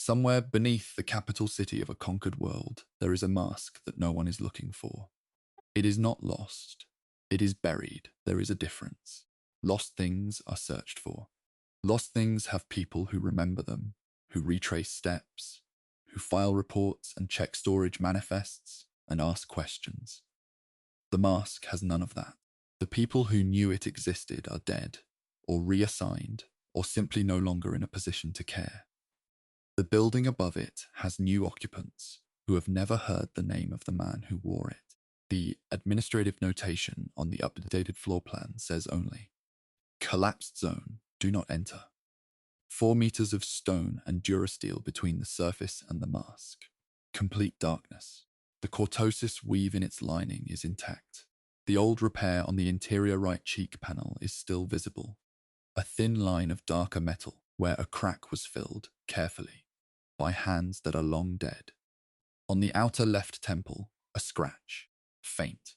Somewhere beneath the capital city of a conquered world, there is a mask that no one is looking for. It is not lost. It is buried. There is a difference. Lost things are searched for. Lost things have people who remember them, who retrace steps, who file reports and check storage manifests and ask questions. The mask has none of that. The people who knew it existed are dead, or reassigned, or simply no longer in a position to care. The building above it has new occupants who have never heard the name of the man who wore it. The administrative notation on the updated floor plan says only, "Collapsed zone, do not enter." 4 meters of stone and durasteel between the surface and the mask. Complete darkness. The cortosis weave in its lining is intact. The old repair on the interior right cheek panel is still visible. A thin line of darker metal where a crack was filled, carefully, by hands that are long dead. On the outer left temple, a scratch, faint.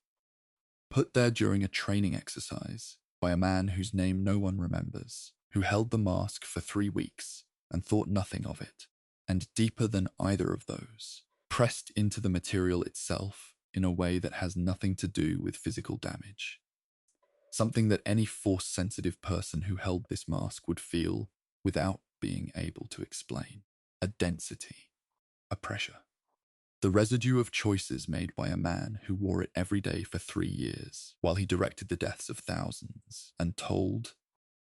Put there during a training exercise by a man whose name no one remembers, who held the mask for 3 weeks and thought nothing of it, and deeper than either of those, pressed into the material itself in a way that has nothing to do with physical damage. Something that any force-sensitive person who held this mask would feel without being able to explain. A density, a pressure. The residue of choices made by a man who wore it every day for 3 years, while he directed the deaths of thousands and told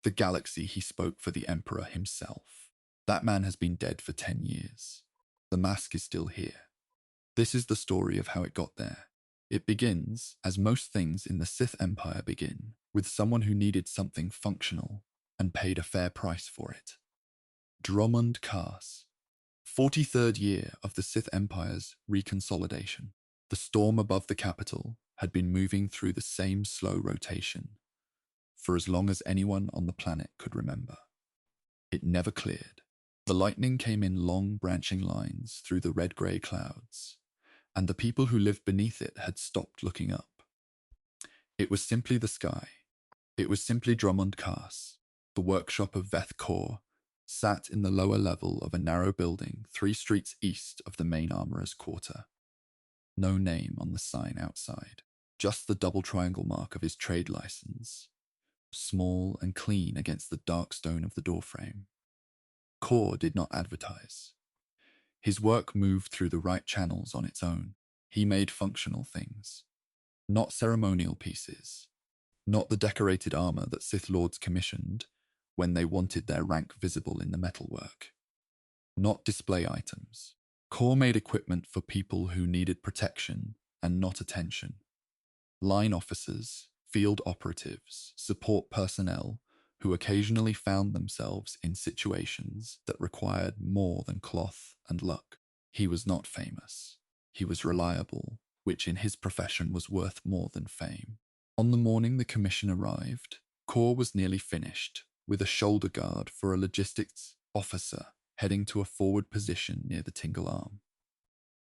the galaxy he spoke for the Emperor himself. That man has been dead for 10 years. The mask is still here. This is the story of how it got there. It begins, as most things in the Sith Empire begin, with someone who needed something functional and paid a fair price for it. Dromund Kaas. 43rd year of the Sith Empire's reconsolidation. The storm above the capital had been moving through the same slow rotation for as long as anyone on the planet could remember. It never cleared. The lightning came in long branching lines through the red-grey clouds, and the people who lived beneath it had stopped looking up. It was simply the sky. It was simply Dromund Kaas. The workshop of Veth Kor sat in the lower level of a narrow building 3 streets east of the main armorer's quarter. No name on the sign outside, just the double triangle mark of his trade license, small and clean against the dark stone of the doorframe. Kor did not advertise. His work moved through the right channels on its own. He made functional things, not ceremonial pieces, not the decorated armor that Sith Lords commissioned when they wanted their rank visible in the metalwork. Not display items. Kor made equipment for people who needed protection and not attention. Line officers, field operatives, support personnel who occasionally found themselves in situations that required more than cloth and luck. He was not famous. He was reliable, which in his profession was worth more than fame. On the morning the commission arrived, Kor was nearly finished, with a shoulder guard for a logistics officer heading to a forward position near the Tingle Arm.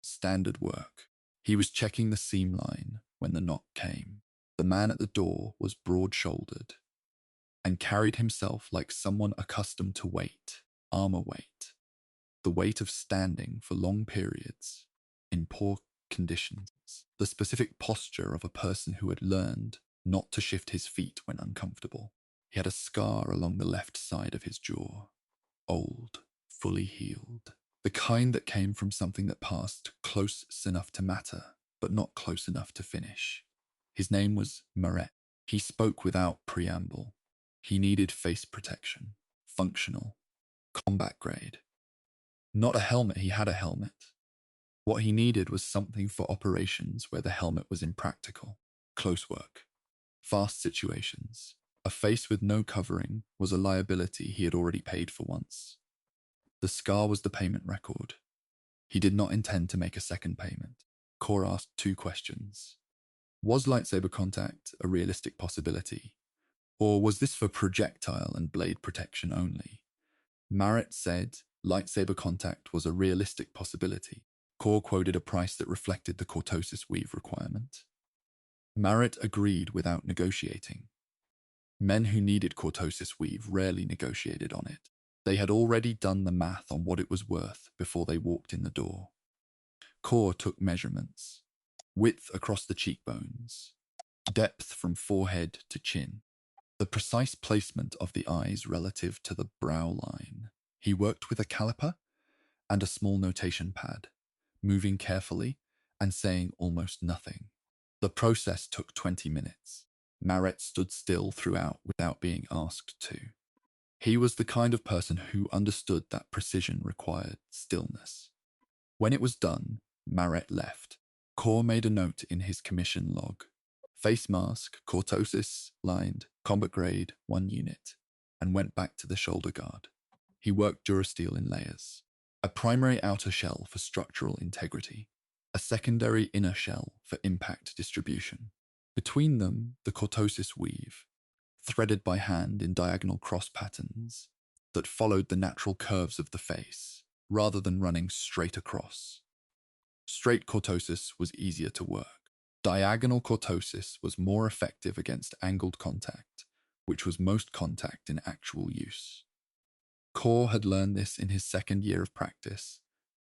Standard work. He was checking the seam line when the knock came. The man at the door was broad-shouldered and carried himself like someone accustomed to weight, armor weight, the weight of standing for long periods in poor conditions, the specific posture of a person who had learned not to shift his feet when uncomfortable. He had a scar along the left side of his jaw, old, fully healed, the kind that came from something that passed close enough to matter, but not close enough to finish. His name was Maret. He spoke without preamble. He needed face protection, functional, combat grade. Not a helmet, he had a helmet. What he needed was something for operations where the helmet was impractical, close work, fast situations. A face with no covering was a liability he had already paid for once. The scar was the payment record. He did not intend to make a second payment. Kor asked 2 questions. Was lightsaber contact a realistic possibility? Or was this for projectile and blade protection only? Maret said lightsaber contact was a realistic possibility. Kor quoted a price that reflected the cortosis weave requirement. Maret agreed without negotiating. Men who needed cortosis weave rarely negotiated on it. They had already done the math on what it was worth before they walked in the door. Kor took measurements. Width across the cheekbones, depth from forehead to chin, the precise placement of the eyes relative to the brow line. He worked with a caliper and a small notation pad, moving carefully and saying almost nothing. The process took 20 minutes. Maret stood still throughout without being asked to. He was the kind of person who understood that precision required stillness. When it was done, Maret left. Kor made a note in his commission log. Face mask, cortosis, lined, combat grade, 1 unit, and went back to the shoulder guard. He worked durasteel in layers. A primary outer shell for structural integrity, a secondary inner shell for impact distribution. Between them, the cortosis weave, threaded by hand in diagonal cross patterns that followed the natural curves of the face, rather than running straight across. Straight cortosis was easier to work. Diagonal cortosis was more effective against angled contact, which was most contact in actual use. Kor had learned this in his second year of practice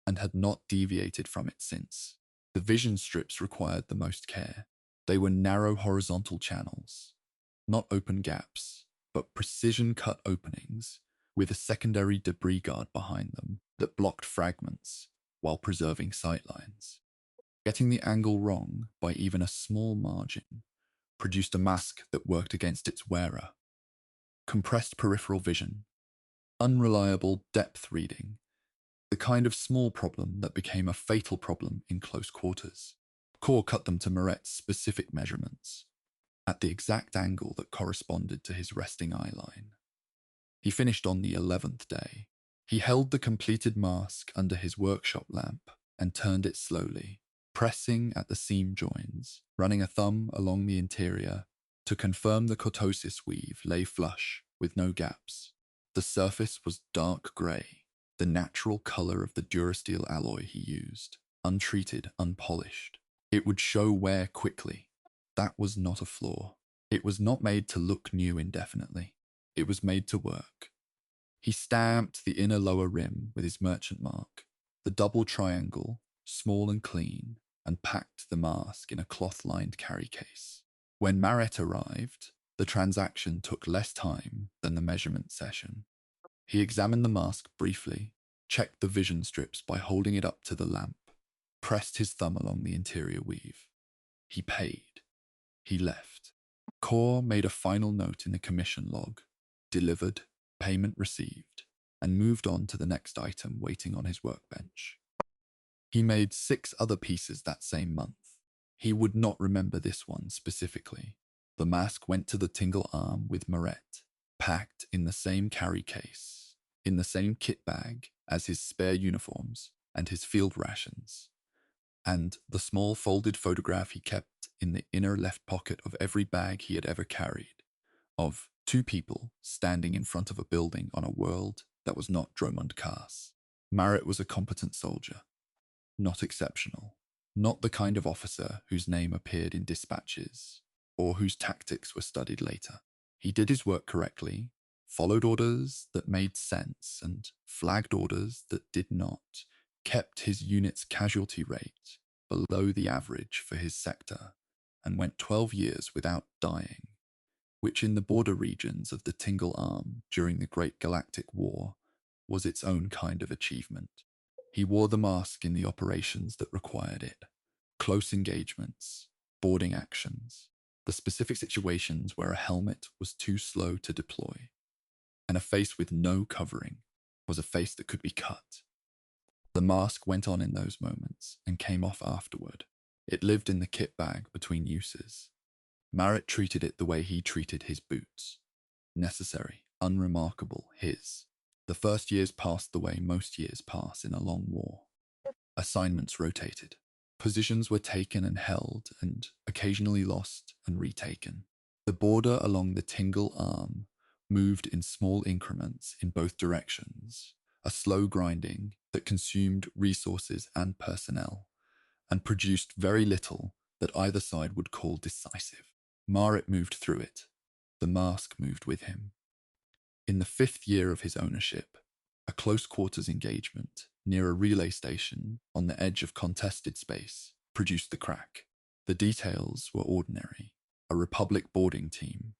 and had not deviated from it since. The vision strips required the most care. They were narrow horizontal channels, not open gaps, but precision-cut openings with a secondary debris guard behind them that blocked fragments while preserving sightlines. Getting the angle wrong by even a small margin produced a mask that worked against its wearer. Compressed peripheral vision, unreliable depth reading, the kind of small problem that became a fatal problem in close quarters. Kor cut them to Maret's specific measurements, at the exact angle that corresponded to his resting eye line. He finished on the 11th day. He held the completed mask under his workshop lamp and turned it slowly, pressing at the seam joins, running a thumb along the interior to confirm the cortosis weave lay flush with no gaps. The surface was dark grey, the natural colour of the durasteel alloy he used, untreated, unpolished. It would show wear quickly. That was not a flaw. It was not made to look new indefinitely. It was made to work. He stamped the inner lower rim with his merchant mark, the double triangle, small and clean, and packed the mask in a cloth-lined carry case. When Maret arrived, the transaction took less time than the measurement session. He examined the mask briefly, checked the vision strips by holding it up to the lamp, pressed his thumb along the interior weave. He paid. He left. Kor made a final note in the commission log, delivered, payment received, and moved on to the next item waiting on his workbench. He made 6 other pieces that same month. He would not remember this one specifically. The mask went to the Tingle arm with Maret, packed in the same carry case, in the same kit bag as his spare uniforms and his field rations, and the small folded photograph he kept in the inner left pocket of every bag he had ever carried, of 2 people standing in front of a building on a world that was not Dromund Kaas. Maret was a competent soldier, not exceptional, not the kind of officer whose name appeared in dispatches or whose tactics were studied later. He did his work correctly, followed orders that made sense and flagged orders that did not, kept his unit's casualty rate below the average for his sector, and went 12 years without dying, which in the border regions of the Tingle Arm during the Great Galactic War was its own kind of achievement. He wore the mask in the operations that required it, close engagements, boarding actions, the specific situations where a helmet was too slow to deploy, and a face with no covering was a face that could be cut. The mask went on in those moments and came off afterward. It lived in the kit bag between uses. Maret treated it the way he treated his boots. Necessary, unremarkable, his. The first years passed the way most years pass in a long war. Assignments rotated. Positions were taken and held, and occasionally lost and retaken. The border along the Tingle Arm moved in small increments in both directions, a slow grinding that consumed resources and personnel, and produced very little that either side would call decisive. Maret moved through it. The mask moved with him. In the 5th year of his ownership, A close-quarters engagement near a relay station on the edge of contested space produced the crack. The details were ordinary. A Republic boarding team,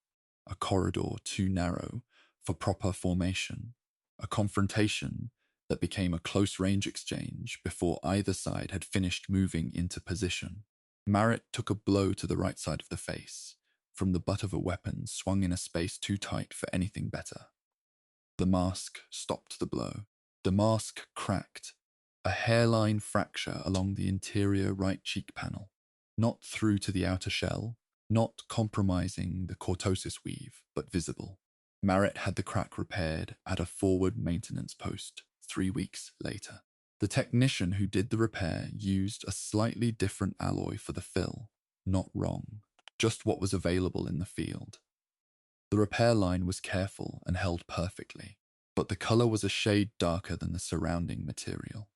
a corridor too narrow for proper formation, a confrontation that became a close-range exchange before either side had finished moving into position. Marrett took a blow to the right side of the face, from the butt of a weapon swung in a space too tight for anything better. The mask stopped the blow. The mask cracked, a hairline fracture along the interior right cheek panel, not through to the outer shell, not compromising the cortosis weave, but visible. Marrett had the crack repaired at a forward maintenance post 3 weeks later. The technician who did the repair used a slightly different alloy for the fill. Not wrong, just what was available in the field. The repair line was careful and held perfectly, but the color was a shade darker than the surrounding material.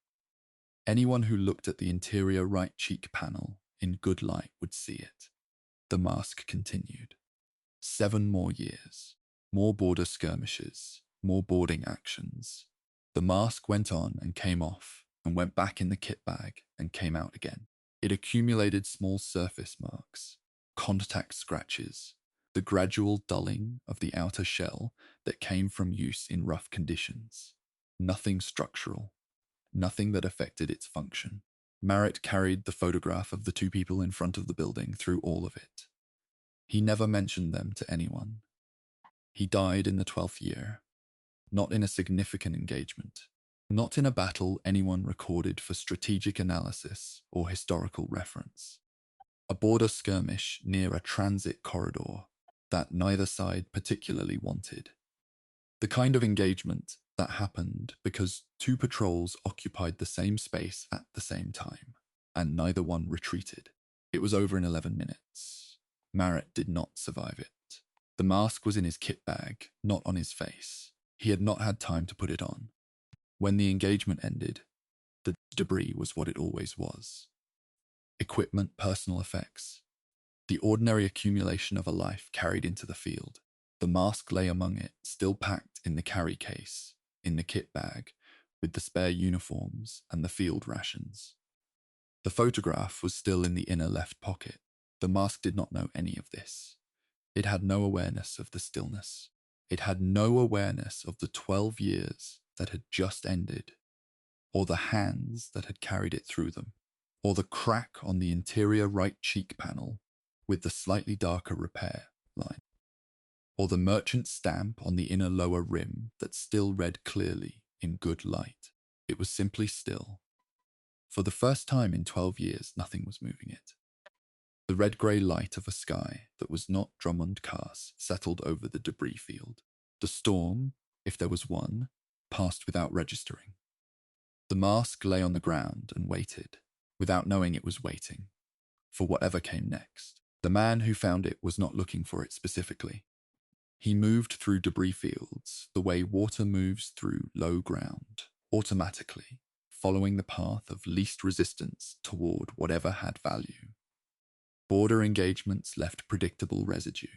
Anyone who looked at the interior right cheek panel in good light would see it. The mask continued. 7 more years, more border skirmishes, more boarding actions. The mask went on and came off and went back in the kit bag and came out again. It accumulated small surface marks, contact scratches, the gradual dulling of the outer shell that came from use in rough conditions. Nothing structural, nothing that affected its function. Marrett carried the photograph of the 2 people in front of the building through all of it. He never mentioned them to anyone. He died in the 12th year, not in a significant engagement, not in a battle anyone recorded for strategic analysis or historical reference. A border skirmish near a transit corridor that neither side particularly wanted. The kind of engagement that happened because 2 patrols occupied the same space at the same time, and neither one retreated. It was over in 11 minutes. Marrett did not survive it. The mask was in his kit bag, not on his face. He had not had time to put it on. When the engagement ended, the debris was what it always was. Equipment, personal effects. The ordinary accumulation of a life carried into the field. The mask lay among it, still packed in the carry case, in the kit bag, with the spare uniforms and the field rations. The photograph was still in the inner left pocket. The mask did not know any of this. It had no awareness of the stillness. It had no awareness of the 12 years that had just ended, or the hands that had carried it through them, or the crack on the interior right cheek panel with the slightly darker repair line, or the merchant stamp on the inner lower rim that still read clearly in good light. It was simply still. For the first time in 12 years, nothing was moving it. The red-grey light of a sky that was not Drummond Cars settled over the debris field. The storm, if there was one, passed without registering. The mask lay on the ground and waited, without knowing it was waiting, for whatever came next. The man who found it was not looking for it specifically. He moved through debris fields the way water moves through low ground, automatically, following the path of least resistance toward whatever had value. Border engagements left predictable residue.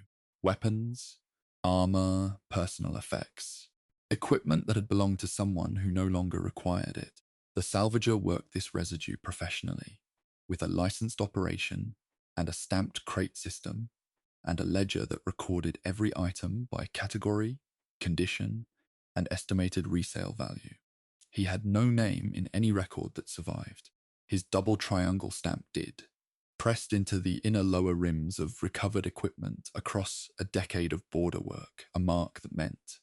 Weapons, armor, personal effects. Equipment that had belonged to someone who no longer required it. The salvager worked this residue professionally, with a licensed operation and a stamped crate system, and a ledger that recorded every item by category, condition, and estimated resale value. He had no name in any record that survived. His double triangle stamp did, pressed into the inner lower rims of recovered equipment across a decade of border work, a mark that meant.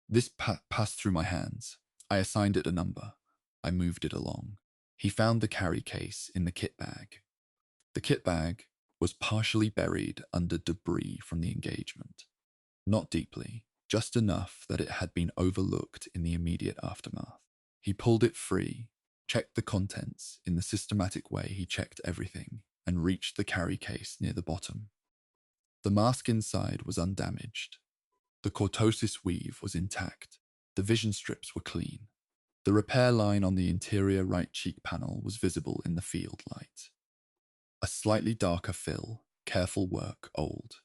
This passed through my hands. I assigned it a number. I moved it along. He found the carry case in the kit bag. The kit bag was partially buried under debris from the engagement. Not deeply, just enough that it had been overlooked in the immediate aftermath. He pulled it free, checked the contents in the systematic way he checked everything, and reached the carry case near the bottom. The mask inside was undamaged. The cortosis weave was intact. The vision strips were clean. The repair line on the interior right cheek panel was visible in the field light. A slightly darker fill, careful work, old.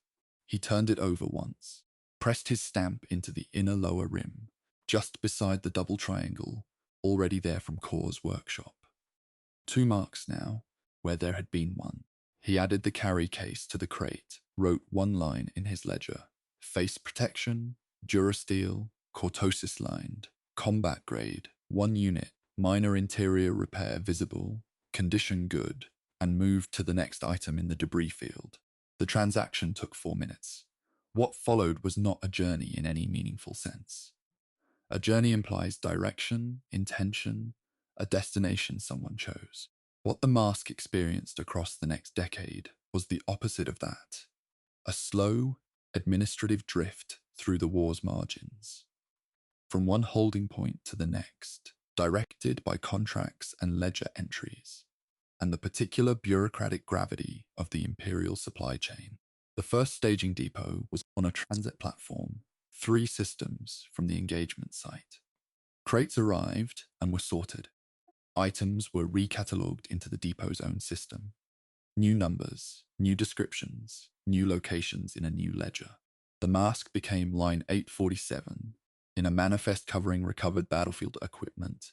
He turned it over once, pressed his stamp into the inner lower rim, just beside the double triangle, already there from Kor's workshop. 2 marks now, where there had been one. He added the carry case to the crate, wrote one line in his ledger. Face protection, durasteel, cortosis lined, combat grade, 1 unit, minor interior repair visible, condition good, and moved to the next item in the debris field. The transaction took 4 minutes. What followed was not a journey in any meaningful sense. A journey implies direction, intention, a destination someone chose. What the mask experienced across the next decade was the opposite of that. A slow, administrative drift through the war's margins. From one holding point to the next, directed by contracts and ledger entries, and the particular bureaucratic gravity of the imperial supply chain. The first staging depot was on a transit platform, 3 systems from the engagement site. Crates arrived and were sorted. Items were recatalogued into the depot's own system. New numbers, new descriptions, new locations in a new ledger. The mask became line 847 in a manifest covering recovered battlefield equipment,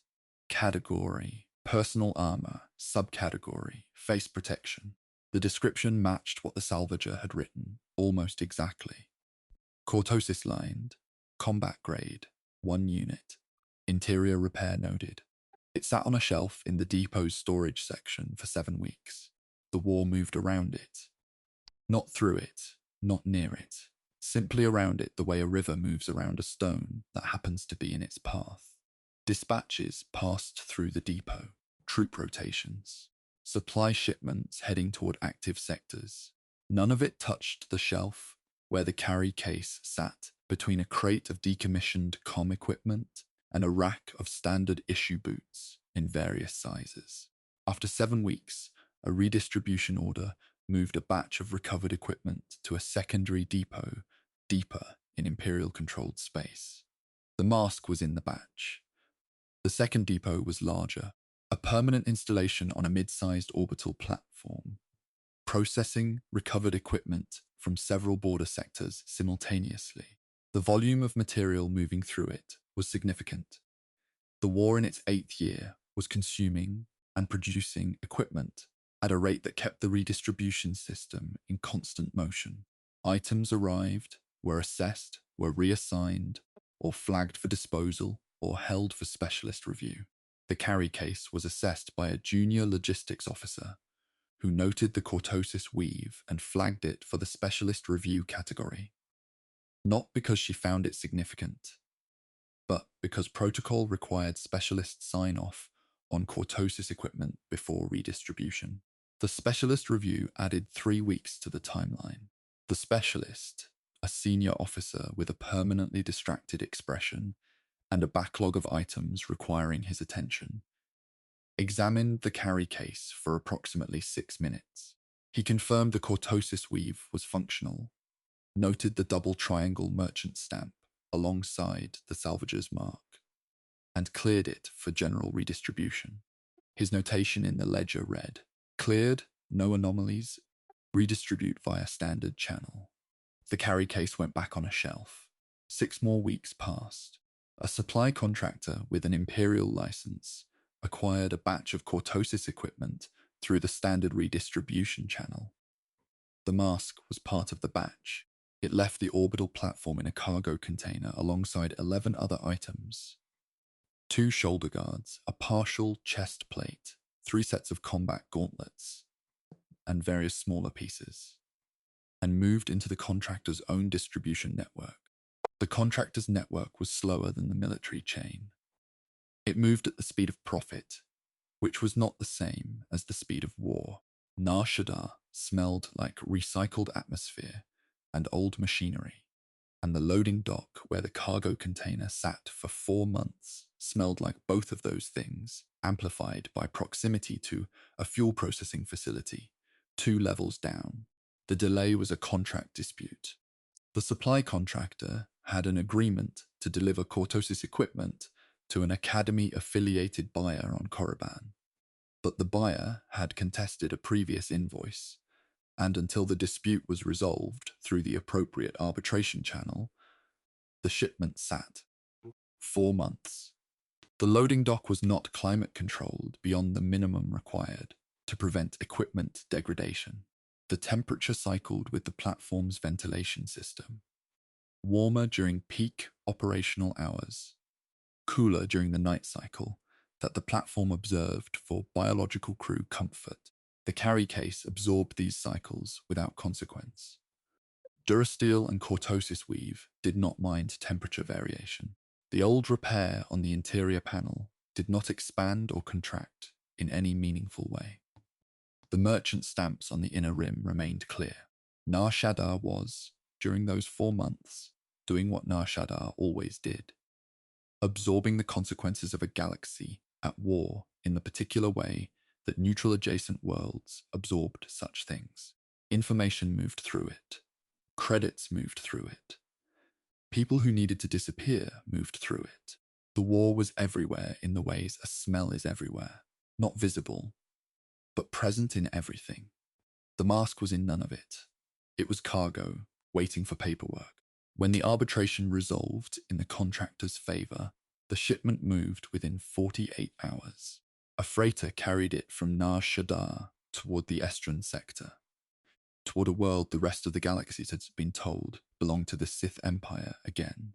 category, personal armor, subcategory, face protection. The description matched what the salvager had written, almost exactly. Cortosis lined, combat grade, 1 unit, interior repair noted. It sat on a shelf in the depot's storage section for 7 weeks. The war moved around it. Not through it, not near it, simply around it the way a river moves around a stone that happens to be in its path. Dispatches passed through the depot, troop rotations, supply shipments heading toward active sectors. None of it touched the shelf where the carry case sat between a crate of decommissioned comm equipment and a rack of standard issue boots in various sizes. After 7 weeks, a redistribution order moved a batch of recovered equipment to a secondary depot deeper in Imperial-controlled space. The mask was in the batch. The second depot was larger, a permanent installation on a mid-sized orbital platform, processing recovered equipment from several border sectors simultaneously. The volume of material moving through it was significant. The war in its 8th year was consuming and producing equipment at a rate that kept the redistribution system in constant motion. Items arrived, were assessed, were reassigned, or flagged for disposal, or held for specialist review. The carry case was assessed by a junior logistics officer who noted the cortosis weave and flagged it for the specialist review category. Not because she found it significant, but because protocol required specialist sign-off on cortosis equipment before redistribution. The specialist review added 3 weeks to the timeline. The specialist, a senior officer with a permanently distracted expression and a backlog of items requiring his attention, examined the carry case for approximately 6 minutes. He confirmed the cortosis weave was functional, noted the double triangle merchant stamp alongside the salvager's mark, and cleared it for general redistribution. His notation in the ledger read, "Cleared, no anomalies, redistribute via standard channel." The carry case went back on a shelf. 6 more weeks passed. A supply contractor with an Imperial license acquired a batch of cortosis equipment through the standard redistribution channel. The mask was part of the batch. It left the orbital platform in a cargo container alongside 11 other items. 2 shoulder guards, a partial chest plate, 3 sets of combat gauntlets, and various smaller pieces, and moved into the contractor's own distribution network. The contractor's network was slower than the military chain. It moved at the speed of profit, which was not the same as the speed of war. Nar Shaddaa smelled like recycled atmosphere and old machinery, and the loading dock where the cargo container sat for 4 months smelled like both of those things, amplified by proximity to a fuel processing facility 2 levels down. The delay was a contract dispute. The supply contractor had an agreement to deliver cortosis equipment to an Academy-affiliated buyer on Korriban, but the buyer had contested a previous invoice, and until the dispute was resolved through the appropriate arbitration channel, the shipment sat. 4 months. The loading dock was not climate controlled beyond the minimum required to prevent equipment degradation. The temperature cycled with the platform's ventilation system. Warmer during peak operational hours, cooler during the night cycle that the platform observed for biological crew comfort. The carry case absorbed these cycles without consequence. Durasteel and cortosis weave did not mind temperature variation. The old repair on the interior panel did not expand or contract in any meaningful way. The merchant stamps on the inner rim remained clear. Nar Shaddaa was, during those 4 months, doing what Nar Shaddaa always did, absorbing the consequences of a galaxy at war in the particular way that neutral adjacent worlds absorbed such things. Information moved through it. Credits moved through it. People who needed to disappear moved through it. The war was everywhere in the ways a smell is everywhere, not visible, but present in everything. The mask was in none of it. It was cargo, waiting for paperwork. When the arbitration resolved in the contractor's favor, the shipment moved within 48 hours. A freighter carried it from Nar Shaddaa toward the Estron sector, toward a world the rest of the galaxies had been told belonged to the Sith Empire again.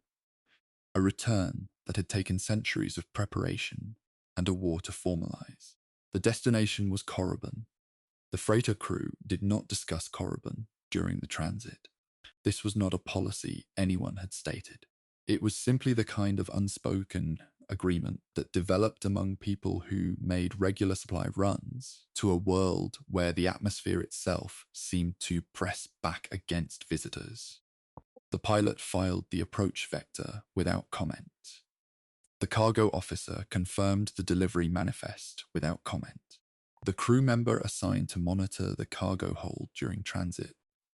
A return that had taken centuries of preparation and a war to formalize. The destination was Korriban. The freighter crew did not discuss Korriban during the transit. This was not a policy anyone had stated. It was simply the kind of unspoken agreement that developed among people who made regular supply runs to a world where the atmosphere itself seemed to press back against visitors. The pilot filed the approach vector without comment. The cargo officer confirmed the delivery manifest without comment. The crew member assigned to monitor the cargo hold during transit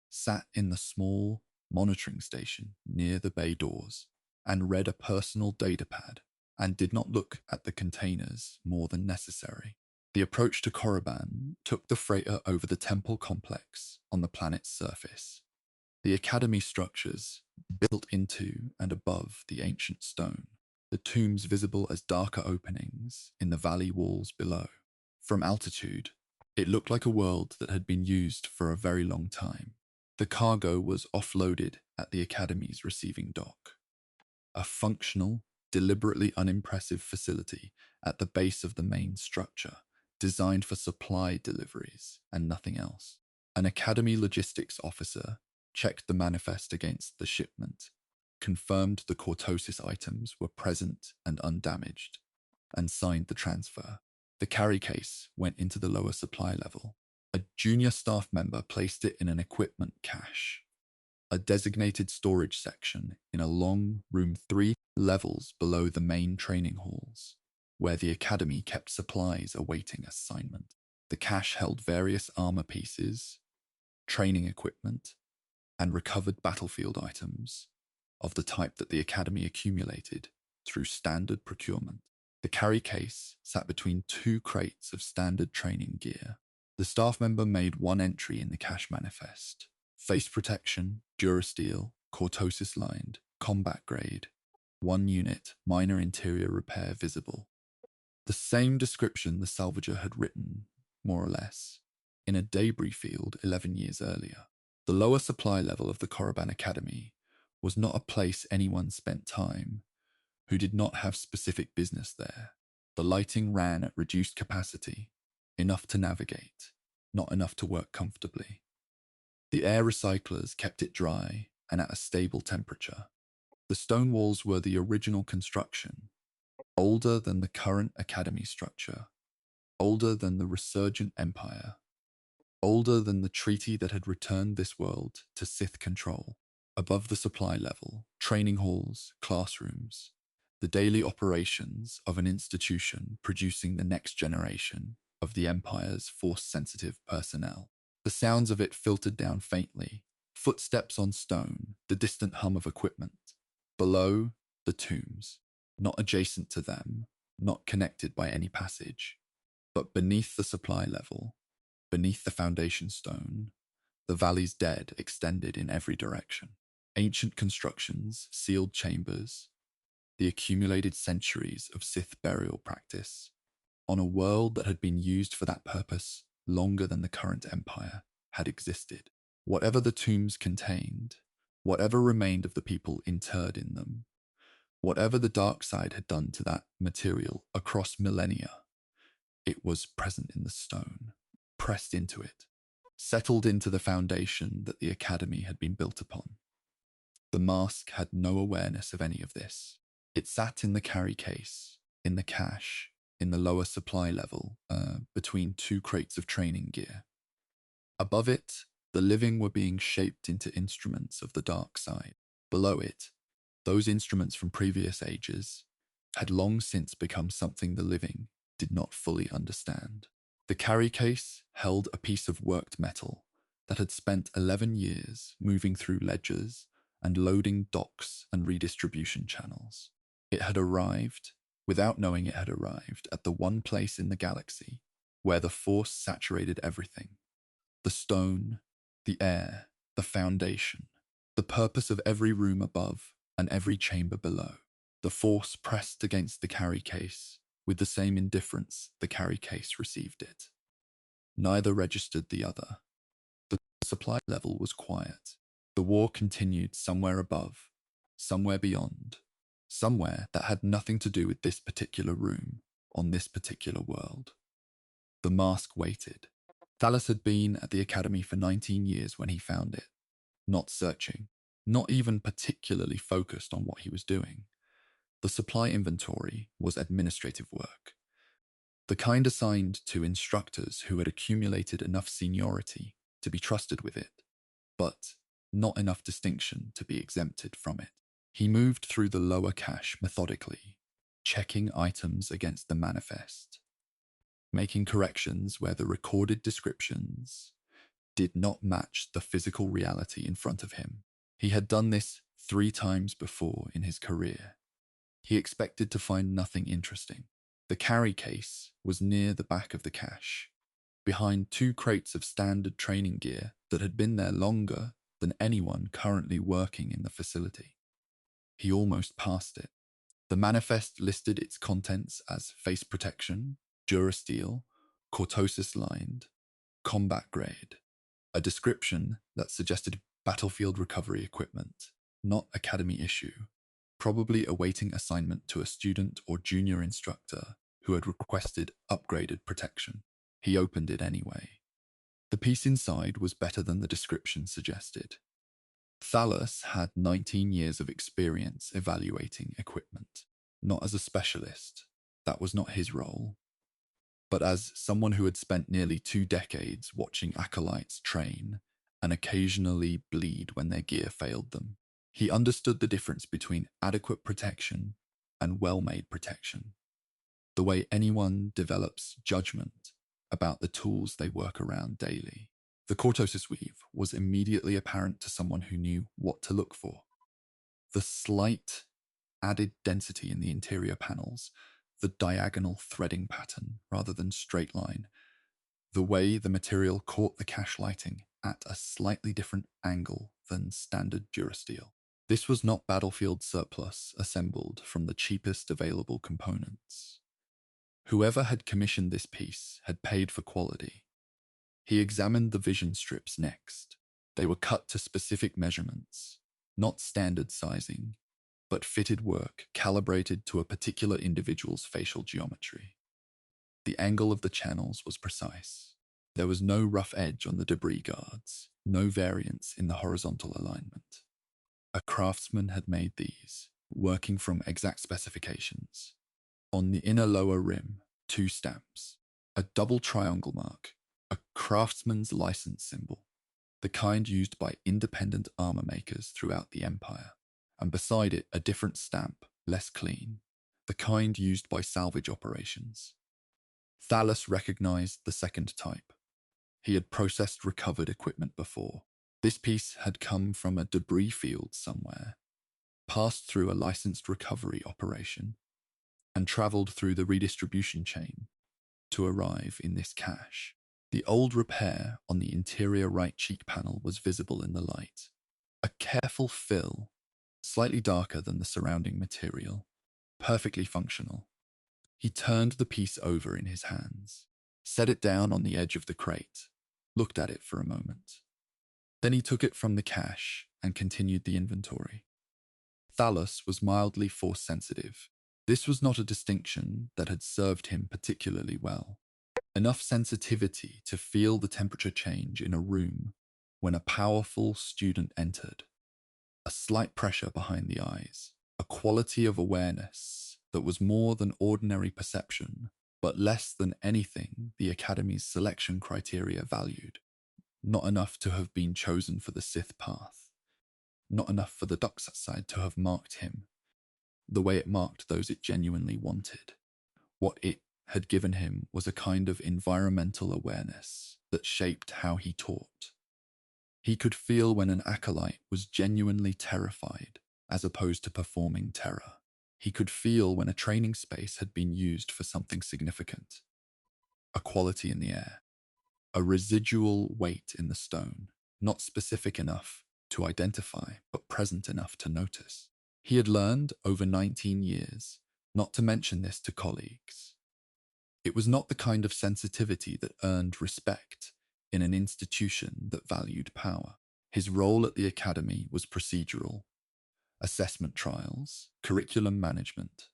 sat in the small monitoring station near the bay doors and read a personal datapad and did not look at the containers more than necessary. The approach to Korriban took the freighter over the temple complex on the planet's surface. The academy structures built into and above the ancient stone, the tombs visible as darker openings in the valley walls below. From altitude, it looked like a world that had been used for a very long time. The cargo was offloaded at the academy's receiving dock, a functional, deliberately unimpressive facility at the base of the main structure, designed for supply deliveries and nothing else. An academy logistics officer checked the manifest against the shipment, confirmed the cortosis items were present and undamaged, and signed the transfer. The carry case went into the lower supply level. A junior staff member placed it in an equipment cache, a designated storage section in a long room 3 levels below the main training halls, where the academy kept supplies awaiting assignment. The cache held various armor pieces, training equipment, and recovered battlefield items of the type that the academy accumulated through standard procurement. The carry case sat between 2 crates of standard training gear. The staff member made one entry in the cache manifest: face protection, durasteel, cortosis lined, combat grade, 1 unit, minor interior repair visible. The same description the salvager had written, more or less, in a debris field 11 years earlier. The lower supply level of the Korriban Academy was not a place anyone spent time who did not have specific business there. The lighting ran at reduced capacity, enough to navigate, not enough to work comfortably. The air recyclers kept it dry and at a stable temperature. The stone walls were the original construction, older than the current academy structure, older than the resurgent empire, older than the treaty that had returned this world to Sith control. Above the supply level, training halls, classrooms, the daily operations of an institution producing the next generation of the Empire's force-sensitive personnel. The sounds of it filtered down faintly, footsteps on stone, the distant hum of equipment. Below, the tombs, not adjacent to them, not connected by any passage, but beneath the supply level, beneath the foundation stone, the valley's dead extended in every direction. Ancient constructions, sealed chambers, the accumulated centuries of Sith burial practice, on a world that had been used for that purpose longer than the current empire had existed. Whatever the tombs contained, whatever remained of the people interred in them, whatever the dark side had done to that material across millennia, it was present in the stone, pressed into it, settled into the foundation that the academy had been built upon. The mask had no awareness of any of this. It sat in the carry case, in the cache, in the lower supply level, between two crates of training gear. Above it, the living were being shaped into instruments of the dark side. Below it, those instruments from previous ages had long since become something the living did not fully understand. The carry case held a piece of worked metal that had spent 11 years moving through ledgers and loading docks and redistribution channels. It had arrived, without knowing it had arrived, at the one place in the galaxy where the Force saturated everything. The stone, the air, the foundation, the purpose of every room above and every chamber below. The Force pressed against the carry case with the same indifference the carry case received it. Neither registered the other. The supply level was quiet. The war continued somewhere above, somewhere beyond, somewhere that had nothing to do with this particular room on this particular world. The mask waited. Thalus had been at the academy for 19 years when he found it, not searching, not even particularly focused on what he was doing. The supply inventory was administrative work, the kind assigned to instructors who had accumulated enough seniority to be trusted with it, but not enough distinction to be exempted from it. He moved through the lower cache methodically, checking items against the manifest, making corrections where the recorded descriptions did not match the physical reality in front of him. He had done this 3 times before in his career. He expected to find nothing interesting. The carry case was near the back of the cache, behind 2 crates of standard training gear that had been there longer than anyone currently working in the facility. He almost passed it. The manifest listed its contents as face protection, durasteel, cortosis lined, combat grade, a description that suggested battlefield recovery equipment, not academy issue, probably awaiting assignment to a student or junior instructor who had requested upgraded protection. He opened it anyway. The piece inside was better than the description suggested. Thalus had 19 years of experience evaluating equipment, not as a specialist, that was not his role, but as someone who had spent nearly 2 decades watching acolytes train and occasionally bleed when their gear failed them. He understood the difference between adequate protection and well-made protection, the way anyone develops judgment about the tools they work around daily. The cortosis weave was immediately apparent to someone who knew what to look for. The slight added density in the interior panels, the diagonal threading pattern rather than straight line, the way the material caught the cache lighting at a slightly different angle than standard durasteel. This was not battlefield surplus assembled from the cheapest available components. Whoever had commissioned this piece had paid for quality. He examined the vision strips next. They were cut to specific measurements, not standard sizing, but fitted work calibrated to a particular individual's facial geometry. The angle of the channels was precise. There was no rough edge on the debris guards, no variance in the horizontal alignment. A craftsman had made these, working from exact specifications. On the inner lower rim, 2 stamps, a double triangle mark, a craftsman's license symbol, the kind used by independent armor makers throughout the Empire, and beside it a different stamp, less clean, the kind used by salvage operations. Thalus recognized the second type. He had processed recovered equipment before. This piece had come from a debris field somewhere, passed through a licensed recovery operation, and traveled through the redistribution chain to arrive in this cache. The old repair on the interior right cheek panel was visible in the light. A careful fill, slightly darker than the surrounding material, perfectly functional. He turned the piece over in his hands, set it down on the edge of the crate, looked at it for a moment. Then he took it from the cache and continued the inventory. Thalus was mildly force-sensitive. This was not a distinction that had served him particularly well. Enough sensitivity to feel the temperature change in a room when a powerful student entered. A slight pressure behind the eyes, a quality of awareness that was more than ordinary perception, but less than anything the Academy's selection criteria valued. Not enough to have been chosen for the Sith path. Not enough for the dark side to have marked him the way it marked those it genuinely wanted. What it had given him was a kind of environmental awareness that shaped how he taught. He could feel when an acolyte was genuinely terrified as opposed to performing terror. He could feel when a training space had been used for something significant. A quality in the air. A residual weight in the stone, not specific enough to identify, but present enough to notice. He had learned over 19 years not to mention this to colleagues. It was not the kind of sensitivity that earned respect in an institution that valued power. His role at the Academy was procedural. Assessment trials, curriculum management,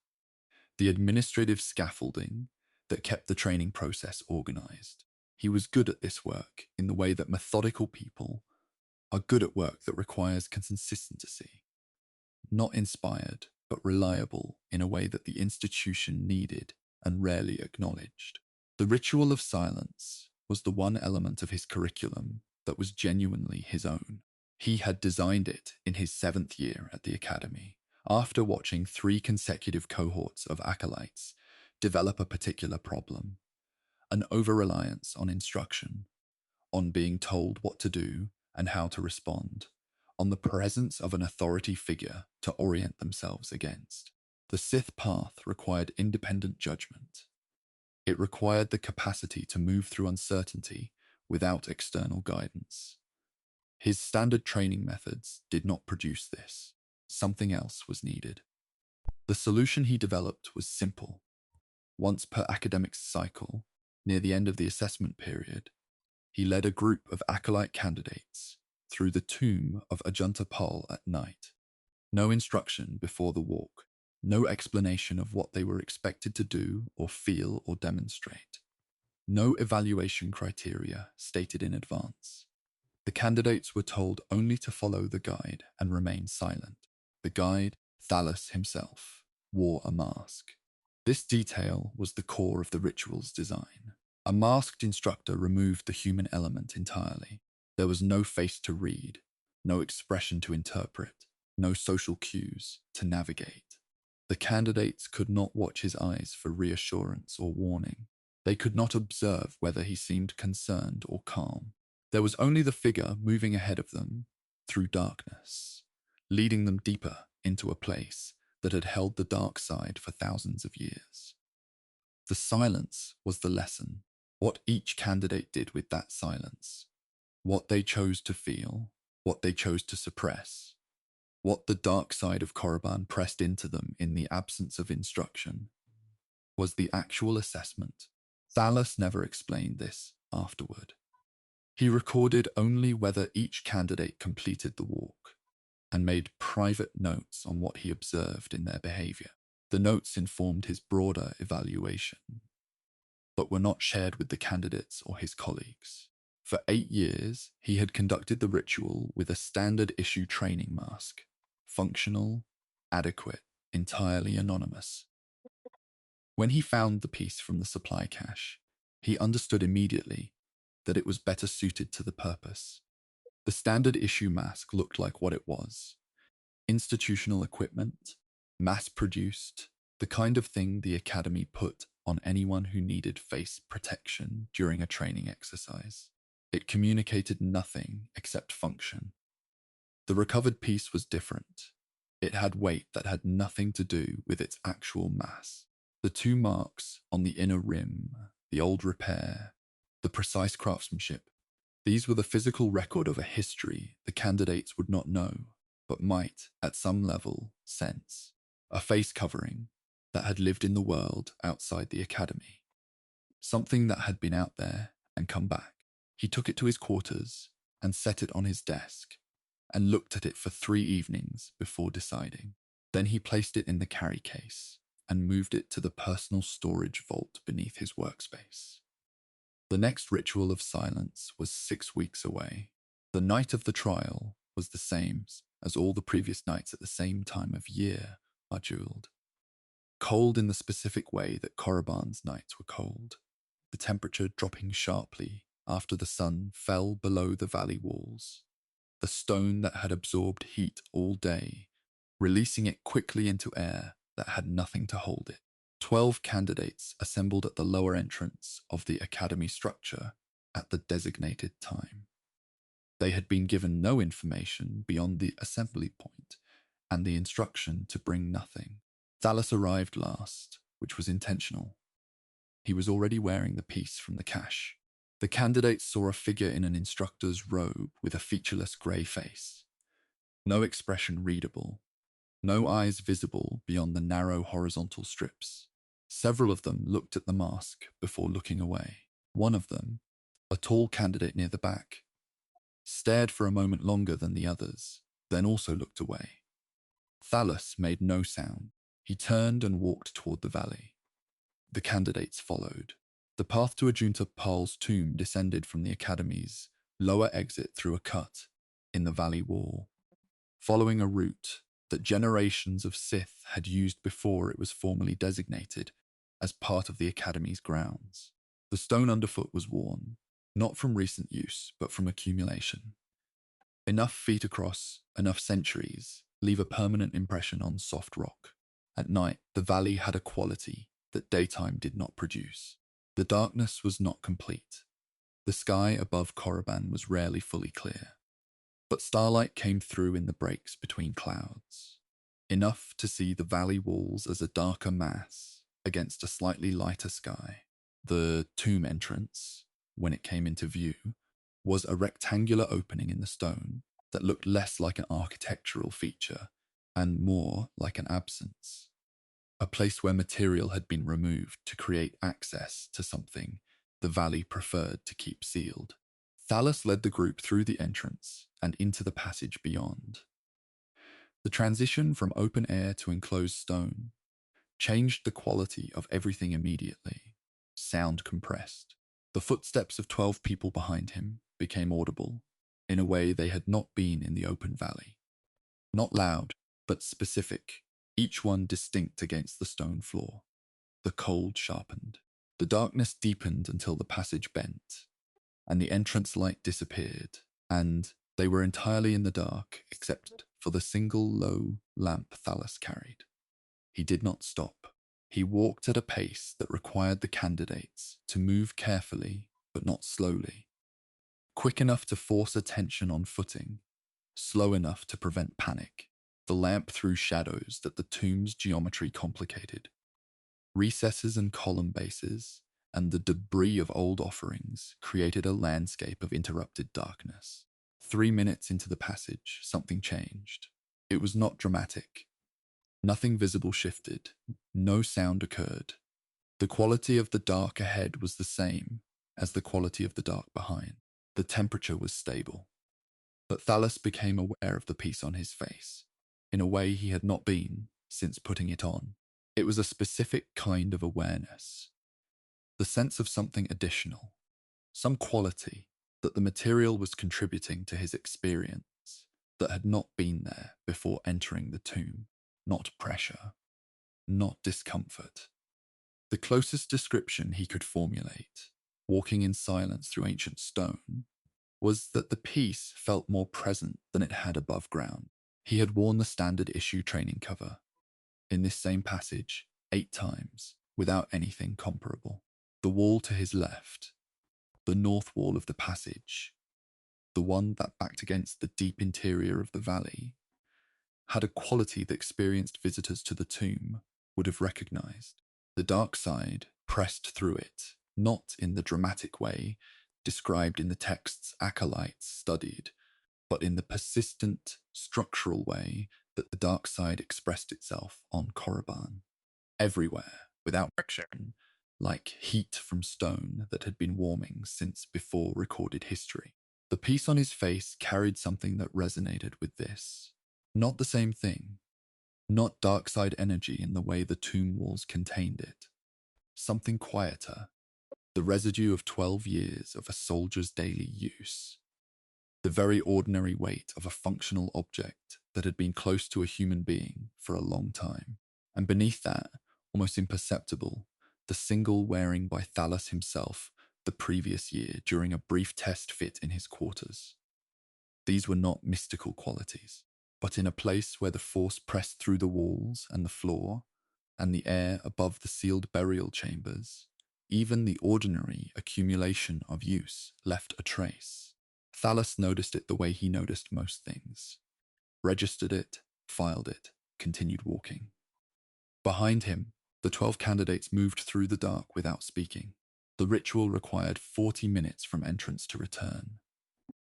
the administrative scaffolding that kept the training process organized. He was good at this work in the way that methodical people are good at work that requires consistency. Not inspired, but reliable in a way that the institution needed and rarely acknowledged. The ritual of silence was the one element of his curriculum that was genuinely his own. He had designed it in his 7th year at the Academy, after watching 3 consecutive cohorts of acolytes develop a particular problem, an over-reliance on instruction, on being told what to do and how to respond, on the presence of an authority figure to orient themselves against. The Sith path required independent judgment. It required the capacity to move through uncertainty without external guidance. His standard training methods did not produce this. Something else was needed. The solution he developed was simple. Once per academic cycle, near the end of the assessment period, he led a group of acolyte candidates through the tomb of Ajunta Pal at night. No instruction before the walk, no explanation of what they were expected to do or feel or demonstrate. No evaluation criteria stated in advance. The candidates were told only to follow the guide and remain silent. The guide, Thalus himself, wore a mask. This detail was the core of the ritual's design. A masked instructor removed the human element entirely. There was no face to read, no expression to interpret, no social cues to navigate. The candidates could not watch his eyes for reassurance or warning. They could not observe whether he seemed concerned or calm. There was only the figure moving ahead of them through darkness, leading them deeper into a place that had held the dark side for thousands of years. The silence was the lesson. What each candidate did with that silence, what they chose to feel, what they chose to suppress, what the dark side of Korriban pressed into them in the absence of instruction, was the actual assessment. Thalus never explained this afterward. He recorded only whether each candidate completed the walk, and made private notes on what he observed in their behavior. The notes informed his broader evaluation, but were not shared with the candidates or his colleagues. For 8 years, he had conducted the ritual with a standard issue training mask, functional, adequate, entirely anonymous. When he found the piece from the supply cache, he understood immediately that it was better suited to the purpose. The standard issue mask looked like what it was: institutional equipment, mass-produced, the kind of thing the Academy put on anyone who needed face protection during a training exercise. It communicated nothing except function. The recovered piece was different. It had weight that had nothing to do with its actual mass. The 2 marks on the inner rim, the old repair, the precise craftsmanship, these were the physical record of a history the candidates would not know, but might, at some level, sense. A face covering, that had lived in the world outside the academy. Something that had been out there and come back. He took it to his quarters and set it on his desk and looked at it for 3 evenings before deciding. Then he placed it in the carry case and moved it to the personal storage vault beneath his workspace. The next ritual of silence was 6 weeks away. The night of the trial was the same as all the previous nights at the same time of year are jeweled. Cold in the specific way that Korriban's nights were cold, the temperature dropping sharply after the sun fell below the valley walls. The stone that had absorbed heat all day, releasing it quickly into air that had nothing to hold it. 12 candidates assembled at the lower entrance of the academy structure at the designated time. They had been given no information beyond the assembly point and the instruction to bring nothing. Thalus arrived last, which was intentional. He was already wearing the piece from the cache. The candidates saw a figure in an instructor's robe with a featureless grey face. No expression readable. No eyes visible beyond the narrow horizontal strips. Several of them looked at the mask before looking away. One of them, a tall candidate near the back, stared for a moment longer than the others, then also looked away. Thalus made no sound. He turned and walked toward the valley. The candidates followed. The path to Ajunta Pal's tomb descended from the academy's lower exit through a cut in the valley wall, following a route that generations of Sith had used before it was formally designated as part of the academy's grounds. The stone underfoot was worn, not from recent use, but from accumulation. Enough feet across, enough centuries, leave a permanent impression on soft rock. At night, the valley had a quality that daytime did not produce. The darkness was not complete. The sky above Korriban was rarely fully clear, but starlight came through in the breaks between clouds, enough to see the valley walls as a darker mass against a slightly lighter sky. The tomb entrance, when it came into view, was a rectangular opening in the stone that looked less like an architectural feature and more like an absence. A place where material had been removed to create access to something the valley preferred to keep sealed. Thalus led the group through the entrance and into the passage beyond. The transition from open air to enclosed stone changed the quality of everything immediately. Sound compressed. The footsteps of 12 people behind him became audible in a way they had not been in the open valley. Not loud, but specific, each one distinct against the stone floor. The cold sharpened. The darkness deepened until the passage bent, and the entrance light disappeared, and they were entirely in the dark except for the single low lamp Thalus carried. He did not stop. He walked at a pace that required the candidates to move carefully but not slowly. Quick enough to force attention on footing, slow enough to prevent panic. The lamp threw shadows that the tomb's geometry complicated. Recesses and column bases and the debris of old offerings created a landscape of interrupted darkness. 3 minutes into the passage, something changed. It was not dramatic. Nothing visible shifted. No sound occurred. The quality of the dark ahead was the same as the quality of the dark behind. The temperature was stable. But Thalus became aware of the piece on his face, in a way he had not been since putting it on. It was a specific kind of awareness. The sense of something additional, some quality that the material was contributing to his experience that had not been there before entering the tomb. Not pressure, not discomfort. The closest description he could formulate, walking in silence through ancient stone, was that the piece felt more present than it had above ground. He had worn the standard issue training cover, in this same passage, 8 times, without anything comparable. The wall to his left, the north wall of the passage, the one that backed against the deep interior of the valley, had a quality that experienced visitors to the tomb would have recognized. The dark side pressed through it, not in the dramatic way described in the texts acolytes studied, but in the persistent, structural way that the dark side expressed itself on Korriban. everywhere, without friction, like heat from stone that had been warming since before recorded history. The piece on his face carried something that resonated with this. Not the same thing. Not dark side energy in the way the tomb walls contained it. Something quieter. The residue of 12 years of a soldier's daily use. The very ordinary weight of a functional object that had been close to a human being for a long time. And beneath that, almost imperceptible, the single wearing by Thalus himself the previous year during a brief test fit in his quarters. These were not mystical qualities, but in a place where the force pressed through the walls and the floor, and the air above the sealed burial chambers, even the ordinary accumulation of use left a trace. Thalus noticed it the way he noticed most things. Registered it, filed it, continued walking. Behind him, the 12 candidates moved through the dark without speaking. The ritual required 40 minutes from entrance to return.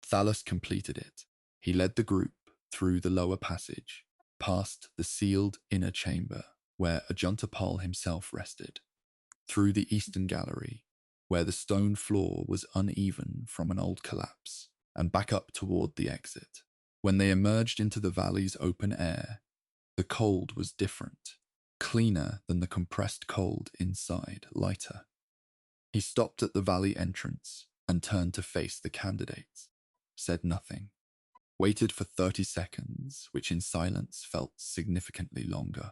Thalus completed it. He led the group through the lower passage, past the sealed inner chamber where Ajuntapal himself rested, through the eastern gallery, where the stone floor was uneven from an old collapse, and back up toward the exit. When they emerged into the valley's open air, the cold was different, cleaner than the compressed cold inside, lighter. He stopped at the valley entrance and turned to face the candidates, said nothing, waited for 30 seconds, which in silence felt significantly longer.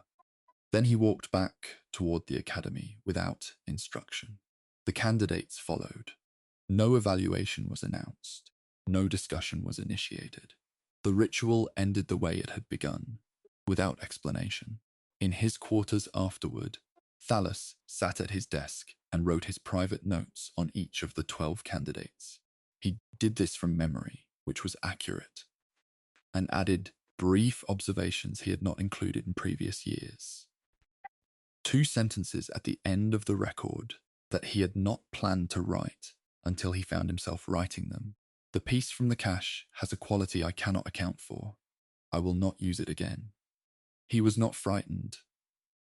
Then he walked back toward the academy without instruction. The candidates followed. No evaluation was announced. No discussion was initiated. The ritual ended the way it had begun, without explanation. In his quarters afterward, Thalus sat at his desk and wrote his private notes on each of the 12 candidates. He did this from memory, which was accurate, and added brief observations he had not included in previous years. 2 sentences at the end of the record that he had not planned to write until he found himself writing them. The piece from the cache has a quality I cannot account for. I will not use it again. He was not frightened.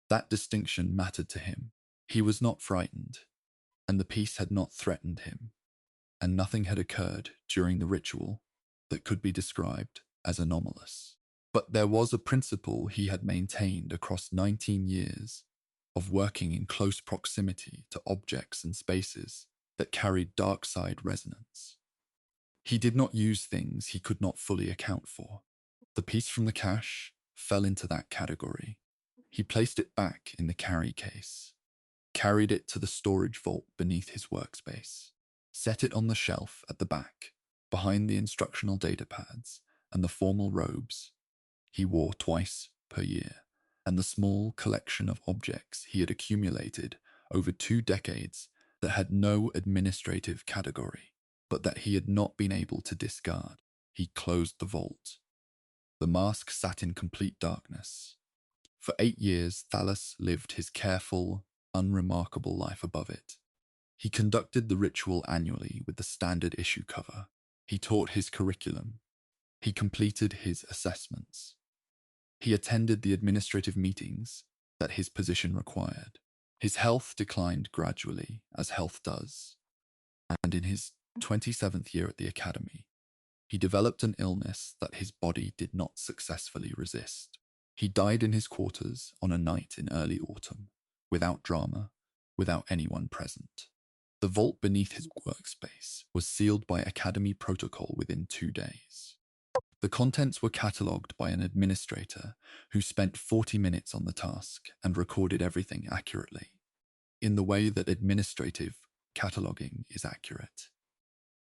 That distinction mattered to him. He was not frightened, and the piece had not threatened him, and nothing had occurred during the ritual that could be described as anomalous. But there was a principle he had maintained across 19 years of working in close proximity to objects and spaces that carried dark side resonance. He did not use things he could not fully account for. The piece from the cache fell into that category. He placed it back in the carry case, carried it to the storage vault beneath his workspace, set it on the shelf at the back, behind the instructional data pads and the formal robes he wore twice per year, and the small collection of objects he had accumulated over 2 decades that had no administrative category, but that he had not been able to discard. He closed the vault. The mask sat in complete darkness. For 8 years, Thalus lived his careful, unremarkable life above it. He conducted the ritual annually with the standard issue cover. He taught his curriculum. He completed his assessments. He attended the administrative meetings that his position required. His health declined gradually, as health does, and in his 27th year at the academy, he developed an illness that his body did not successfully resist. He died in his quarters on a night in early autumn, without drama, without anyone present. The vault beneath his workspace was sealed by academy protocol within 2 days. The contents were catalogued by an administrator who spent 40 minutes on the task and recorded everything accurately, in the way that administrative cataloguing is accurate.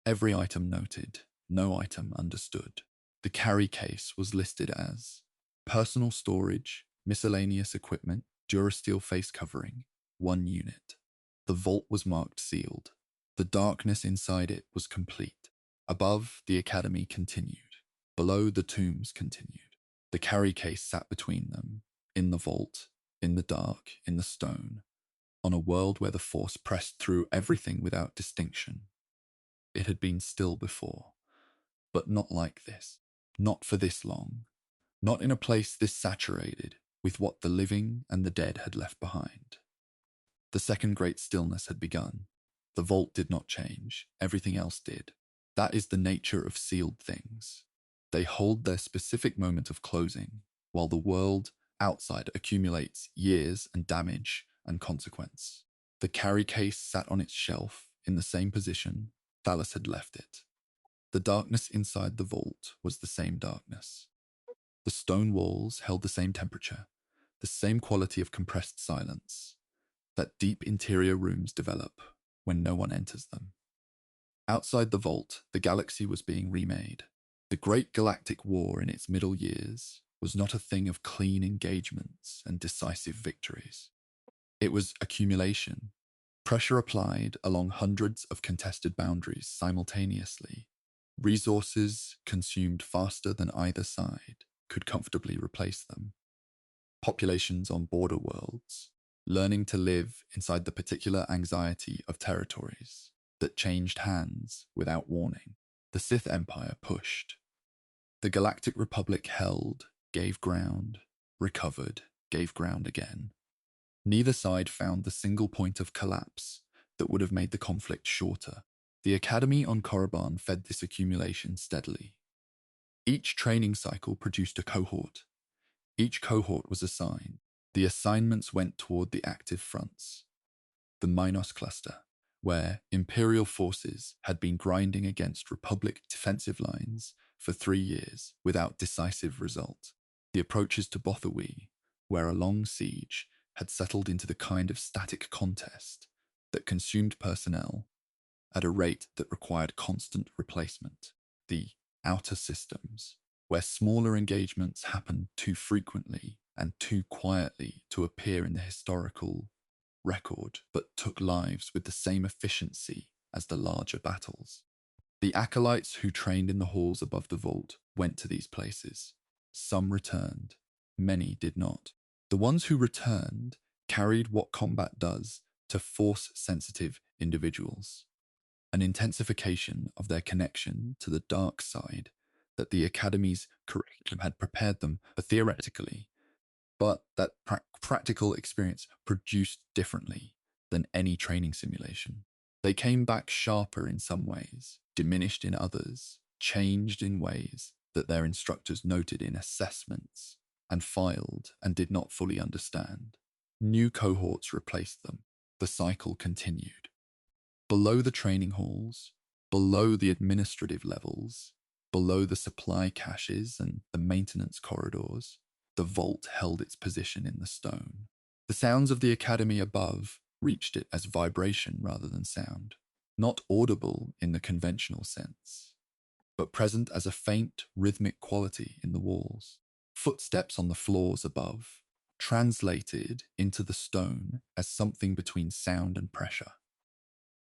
Every item noted, no item understood. The carry case was listed as personal storage, miscellaneous equipment, Durasteel face covering, 1 unit. The vault was marked sealed. The darkness inside it was complete. Above, the academy continued. Below, the tombs continued. The carry case sat between them, in the vault, in the dark, in the stone, on a world where the force pressed through everything without distinction. It had been still before, but not like this. Not for this long. Not in a place this saturated with what the living and the dead had left behind. The second great stillness had begun. The vault did not change, everything else did. That is the nature of sealed things. They hold their specific moment of closing, while the world outside accumulates years and damage and consequence. The carry case sat on its shelf in the same position Thalus had left it. The darkness inside the vault was the same darkness. The stone walls held the same temperature, the same quality of compressed silence that deep interior rooms develop when no one enters them. Outside the vault, the galaxy was being remade. The great galactic war in its middle years was not a thing of clean engagements and decisive victories. It was accumulation, pressure applied along hundreds of contested boundaries simultaneously. Resources consumed faster than either side could comfortably replace them. Populations on border worlds, learning to live inside the particular anxiety of territories that changed hands without warning. The Sith Empire pushed. The Galactic Republic held, gave ground, recovered, gave ground again. Neither side found the single point of collapse that would have made the conflict shorter. The Academy on Korriban fed this accumulation steadily. Each training cycle produced a cohort. Each cohort was assigned. The assignments went toward the active fronts. The Minos cluster, where Imperial forces had been grinding against Republic defensive lines for 3 years without decisive result. The approaches to Bothawi, where a long siege had settled into the kind of static contest that consumed personnel at a rate that required constant replacement. The outer systems, where smaller engagements happened too frequently and too quietly to appear in the historical record, but took lives with the same efficiency as the larger battles. The acolytes who trained in the halls above the vault went to these places. Some returned, many did not. The ones who returned carried what combat does to force-sensitive individuals, an intensification of their connection to the dark side that the Academy's curriculum had prepared them for theoretically, but that practical experience produced differently than any training simulation. They came back sharper in some ways, diminished in others, changed in ways that their instructors noted in assessments and filed and did not fully understand. New cohorts replaced them. The cycle continued. Below the training halls, below the administrative levels, below the supply caches and the maintenance corridors, the vault held its position in the stone. The sounds of the Academy above reached it as vibration rather than sound, not audible in the conventional sense, but present as a faint, rhythmic quality in the walls. Footsteps on the floors above, translated into the stone as something between sound and pressure.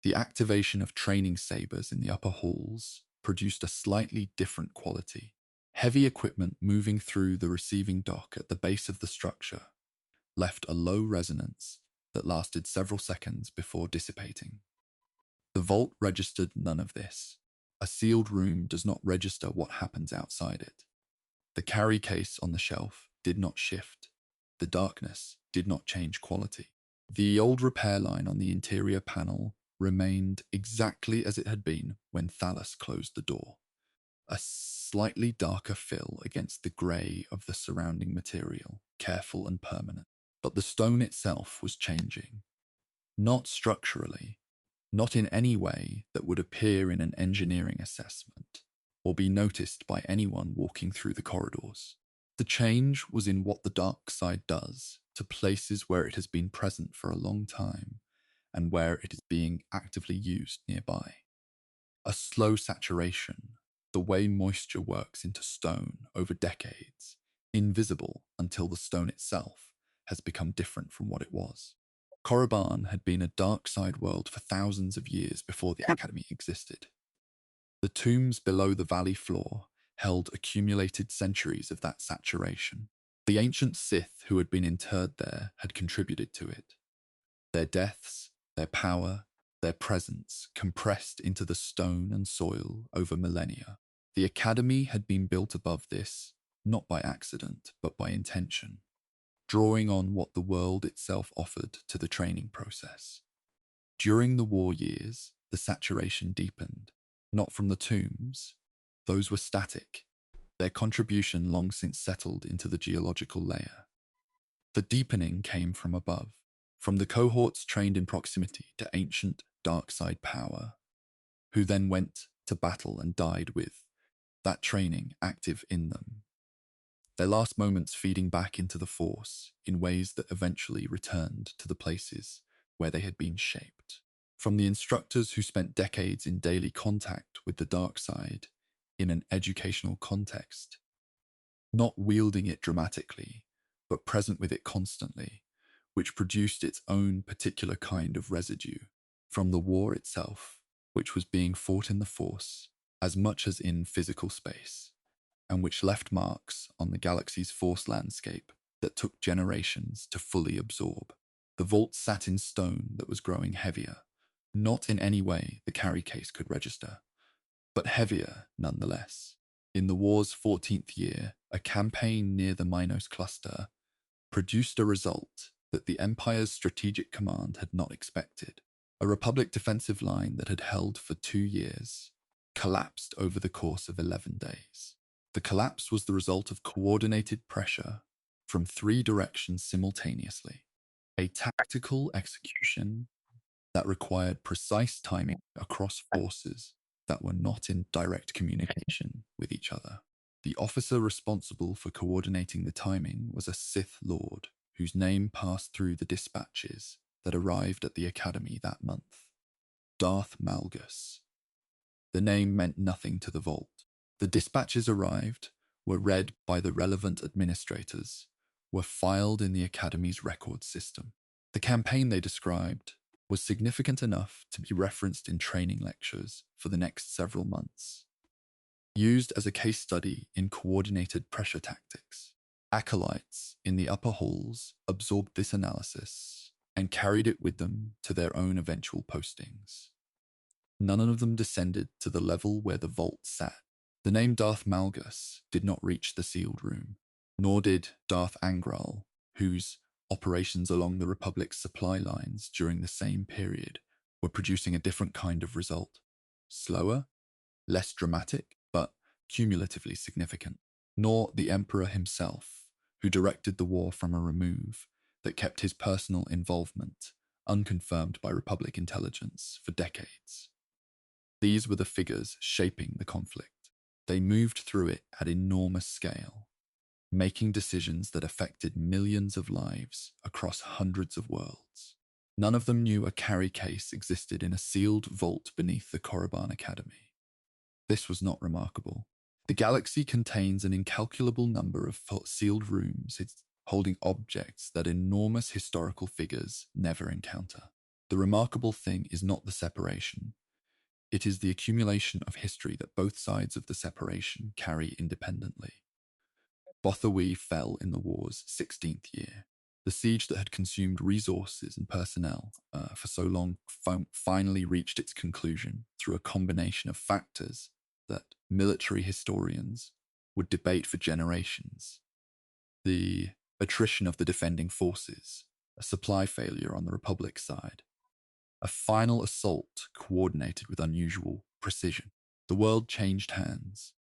The activation of training sabers in the upper halls produced a slightly different quality. Heavy equipment moving through the receiving dock at the base of the structure left a low resonance that lasted several seconds before dissipating. The vault registered none of this. A sealed room does not register what happens outside it. The carry case on the shelf did not shift. The darkness did not change quality. The old repair line on the interior panel remained exactly as it had been when Thalus closed the door. A slightly darker fill against the grey of the surrounding material, careful and permanent. But the stone itself was changing. Not structurally, not in any way that would appear in an engineering assessment or be noticed by anyone walking through the corridors. The change was in what the dark side does to places where it has been present for a long time and where it is being actively used nearby. A slow saturation, the way moisture works into stone over decades, invisible until the stone itself has become different from what it was. Korriban had been a dark side world for thousands of years before the Academy existed. The tombs below the valley floor held accumulated centuries of that saturation. The ancient Sith who had been interred there had contributed to it. Their deaths, their power, their presence compressed into the stone and soil over millennia. The Academy had been built above this, not by accident, but by intention. drawing on what the world itself offered to the training process. During the war years, the saturation deepened, not from the tombs. Those were static, their contribution long since settled into the geological layer. The deepening came from above, from the cohorts trained in proximity to ancient dark side power, who then went to battle and died with that training active in them. Their last moments feeding back into the Force in ways that eventually returned to the places where they had been shaped. From the instructors who spent decades in daily contact with the dark side in an educational context, not wielding it dramatically, but present with it constantly, which produced its own particular kind of residue. From the war itself, which was being fought in the Force as much as in physical space, and which left marks on the galaxy's Force landscape that took generations to fully absorb. The vault sat in stone that was growing heavier, not in any way the carry case could register, but heavier nonetheless. In the war's 14th year, a campaign near the Minos cluster produced a result that the Empire's strategic command had not expected. A Republic defensive line that had held for 2 years collapsed over the course of 11 days. The collapse was the result of coordinated pressure from 3 directions simultaneously, a tactical execution that required precise timing across forces that were not in direct communication with each other. The officer responsible for coordinating the timing was a Sith Lord, whose name passed through the dispatches that arrived at the Academy that month. Darth Malgus. The name meant nothing to the Vault. The dispatches arrived, were read by the relevant administrators, were filed in the Academy's record system. The campaign they described was significant enough to be referenced in training lectures for the next several months. Used as a case study in coordinated pressure tactics, acolytes in the upper halls absorbed this analysis and carried it with them to their own eventual postings. None of them descended to the level where the vault sat. The name Darth Malgus did not reach the sealed room, nor did Darth Angral, whose operations along the Republic's supply lines during the same period were producing a different kind of result. Slower, less dramatic, but cumulatively significant. Nor the Emperor himself, who directed the war from a remove that kept his personal involvement unconfirmed by Republic intelligence for decades. These were the figures shaping the conflict. They moved through it at enormous scale, making decisions that affected millions of lives across hundreds of worlds. None of them knew a carry case existed in a sealed vault beneath the Korriban Academy. This was not remarkable. The galaxy contains an incalculable number of sealed rooms holding objects that enormous historical figures never encounter. The remarkable thing is not the separation. It is the accumulation of history that both sides of the separation carry independently. Bothawi fell in the war's 16th year. The siege that had consumed resources and personnel for so long finally reached its conclusion through a combination of factors that military historians would debate for generations. The attrition of the defending forces, a supply failure on the Republic side, a final assault coordinated with unusual precision. The world changed hands.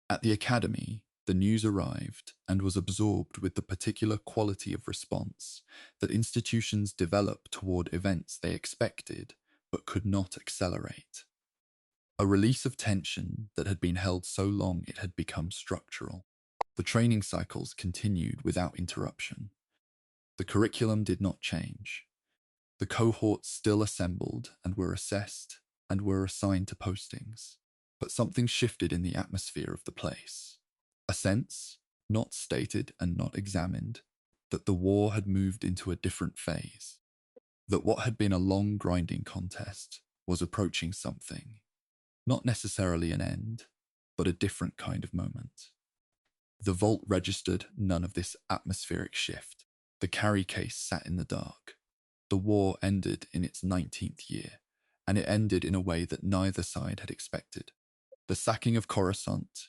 At the Academy, the news arrived and was absorbed with the particular quality of response that institutions develop toward events they expected but could not accelerate. A release of tension that had been held so long it had become structural. The training cycles continued without interruption. The curriculum did not change. The cohorts still assembled and were assessed and were assigned to postings. But something shifted in the atmosphere of the place. A sense, not stated and not examined, that the war had moved into a different phase. That what had been a long grinding contest was approaching something. Not necessarily an end, but a different kind of moment. The vault registered none of this atmospheric shift. The carry case sat in the dark. The war ended in its 19th year, and it ended in a way that neither side had expected. The sacking of Coruscant,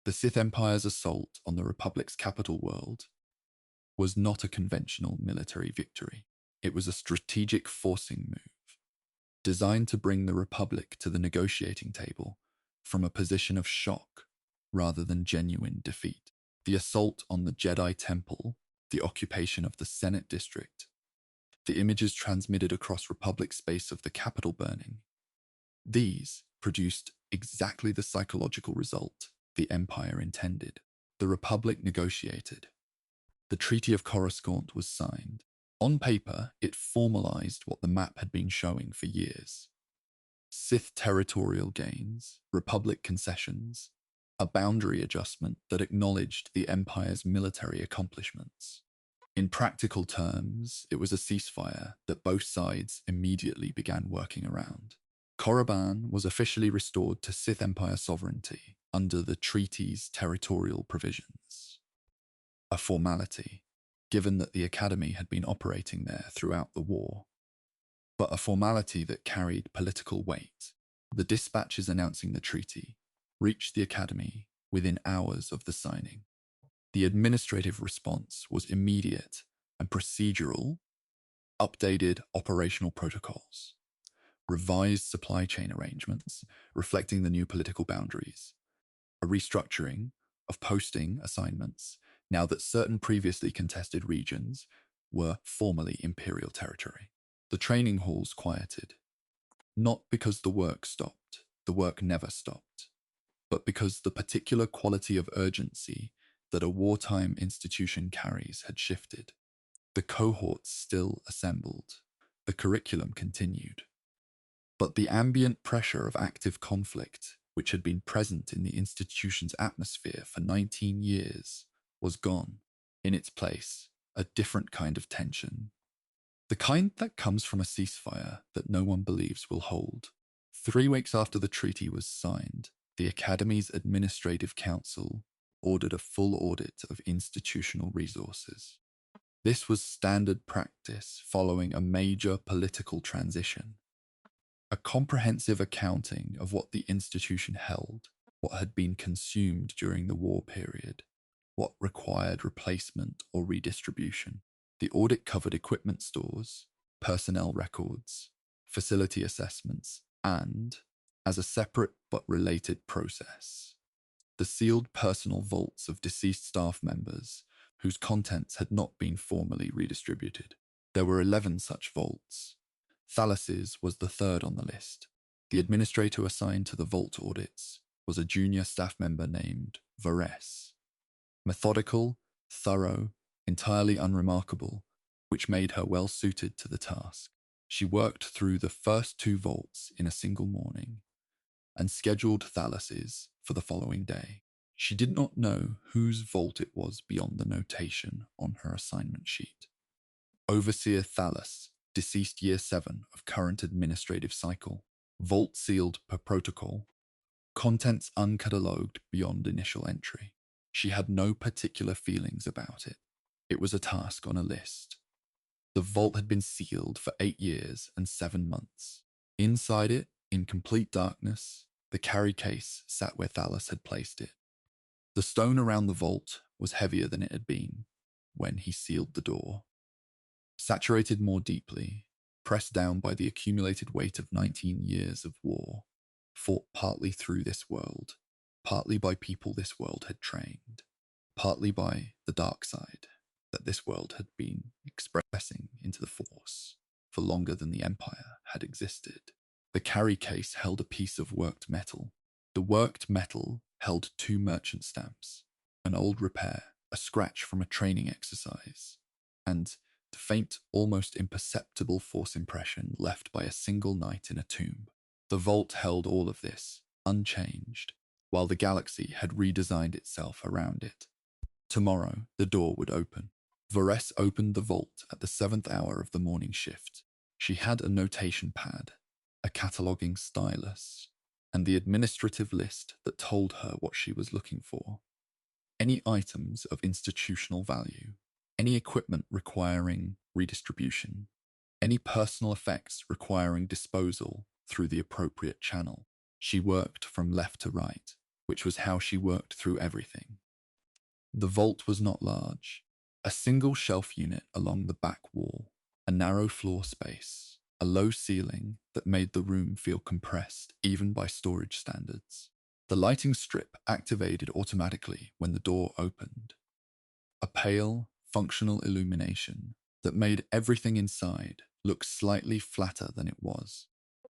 the Sith Empire's assault on the Republic's capital world, was not a conventional military victory. It was a strategic forcing move, designed to bring the Republic to the negotiating table from a position of shock rather than genuine defeat. The assault on the Jedi Temple, the occupation of the Senate District, the images transmitted across Republic space of the Capitol burning, these produced exactly the psychological result the Empire intended. The Republic negotiated. The Treaty of Coruscant was signed. On paper, it formalized what the map had been showing for years. Sith territorial gains, Republic concessions, a boundary adjustment that acknowledged the Empire's military accomplishments. In practical terms, it was a ceasefire that both sides immediately began working around. Korriban was officially restored to Sith Empire sovereignty under the treaty's territorial provisions. A formality, given that the Academy had been operating there throughout the war, but a formality that carried political weight. The dispatches announcing the treaty reached the Academy within hours of the signing. The administrative response was immediate and procedural, updated operational protocols, revised supply chain arrangements reflecting the new political boundaries, a restructuring of posting assignments now that certain previously contested regions were formally Imperial territory. The training halls quieted, not because the work stopped, the work never stopped, but because the particular quality of urgency that a wartime institution carries had shifted. The cohorts still assembled, the curriculum continued, but the ambient pressure of active conflict, which had been present in the institution's atmosphere for 19 years, was gone. In its place, a different kind of tension. The kind that comes from a ceasefire that no one believes will hold. 3 weeks after the treaty was signed, the Academy's Administrative Council ordered a full audit of institutional resources. This was standard practice following a major political transition. A comprehensive accounting of what the institution held, what had been consumed during the war period, what required replacement or redistribution. The audit covered equipment stores, personnel records, facility assessments, and, as a separate but related process, the sealed personal vaults of deceased staff members whose contents had not been formally redistributed. There were 11 such vaults. Thalus's was the third on the list. The administrator assigned to the vault audits was a junior staff member named Baras. Methodical, thorough, entirely unremarkable, which made her well suited to the task. She worked through the first 2 vaults in a single morning and scheduled Thalus's for the following day. She did not know whose vault it was beyond the notation on her assignment sheet. Overseer Thalus, deceased year 7 of current administrative cycle. Vault sealed per protocol. Contents uncatalogued beyond initial entry. She had no particular feelings about it. It was a task on a list. The vault had been sealed for 8 years and 7 months. Inside it, in complete darkness, the carry case sat where Thalus had placed it. The stone around the vault was heavier than it had been when he sealed the door. Saturated more deeply, pressed down by the accumulated weight of 19 years of war, fought partly through this world, partly by people this world had trained, partly by the dark side that this world had been expressing into the Force for longer than the Empire had existed. The carry case held a piece of worked metal. The worked metal held 2 merchant stamps, an old repair, a scratch from a training exercise, and the faint, almost imperceptible Force impression left by a single night in a tomb. The vault held all of this, unchanged, while the galaxy had redesigned itself around it. Tomorrow, the door would open. Baras opened the vault at the 7th hour of the morning shift. She had a notation pad, a cataloging stylus, and the administrative list that told her what she was looking for. Any items of institutional value, any equipment requiring redistribution, any personal effects requiring disposal through the appropriate channel. She worked from left to right, which was how she worked through everything. The vault was not large, A single shelf unit along the back wall, a narrow floor space, a low ceiling that made the room feel compressed even by storage standards. The lighting strip activated automatically when the door opened. A pale, functional illumination that made everything inside look slightly flatter than it was.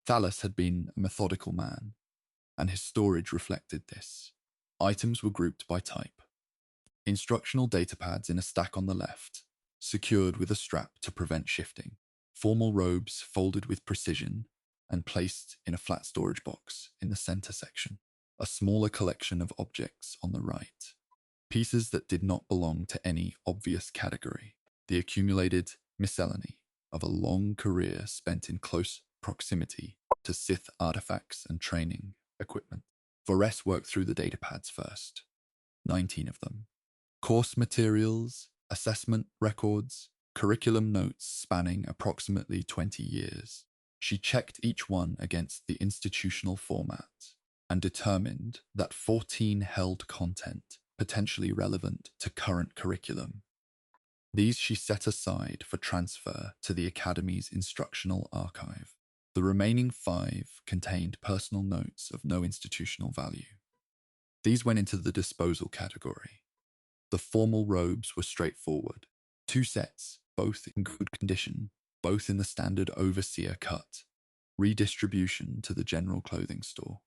Thalus had been a methodical man, and his storage reflected this. Items were grouped by type. Instructional datapads in a stack on the left, secured with a strap to prevent shifting. Formal robes folded with precision and placed in a flat storage box in the center section. A smaller collection of objects on the right. Pieces that did not belong to any obvious category. The accumulated miscellany of a long career spent in close proximity to Sith artifacts and training equipment. Varas worked through the datapads first. 19 of them. Course materials, assessment records, curriculum notes spanning approximately 20 years. She checked each one against the institutional format and determined that 14 held content potentially relevant to current curriculum. These she set aside for transfer to the Academy's instructional archive. The remaining 5 contained personal notes of no institutional value. These went into the disposal category. The formal robes were straightforward. 2 sets, both in good condition, both in the standard overseer cut. Redistribution to the general clothing store.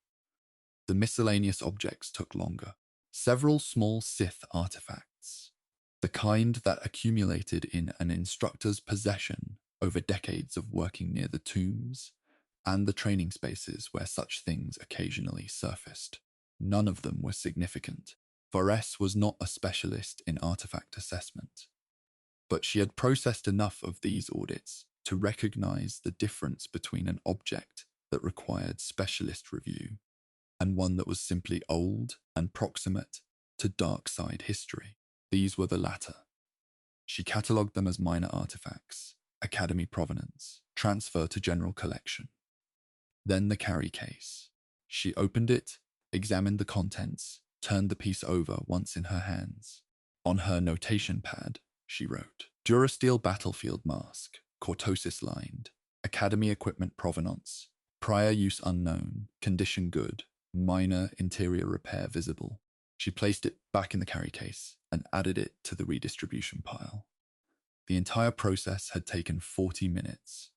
The miscellaneous objects took longer. Several small Sith artifacts, the kind that accumulated in an instructor's possession over decades of working near the tombs and the training spaces where such things occasionally surfaced. None of them were significant. Varas was not a specialist in artifact assessment, but she had processed enough of these audits to recognize the difference between an object that required specialist review and one that was simply old and proximate to dark side history. These were the latter. She catalogued them as minor artifacts, Academy provenance, transfer to general collection. Then the carry case. She opened it, examined the contents, turned the piece over once in her hands. On her notation pad, she wrote, Durasteel battlefield mask, cortosis lined, Academy equipment provenance, prior use unknown, condition good, minor interior repair visible. She placed it back in the carry case and added it to the redistribution pile. The entire process had taken 40 minutes.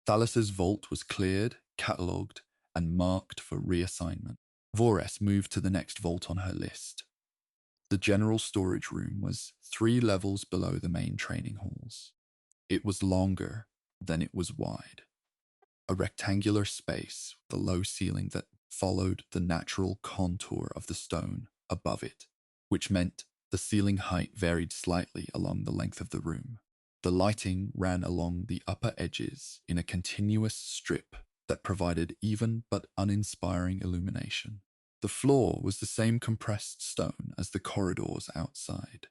Thalus's vault was cleared, catalogued, and marked for reassignment. Varas moved to the next vault on her list. The general storage room was 3 levels below the main training halls. It was longer than it was wide. A rectangular space with a low ceiling that followed the natural contour of the stone above it, which meant the ceiling height varied slightly along the length of the room. The lighting ran along the upper edges in a continuous strip that provided even but uninspiring illumination. The floor was the same compressed stone as the corridors outside,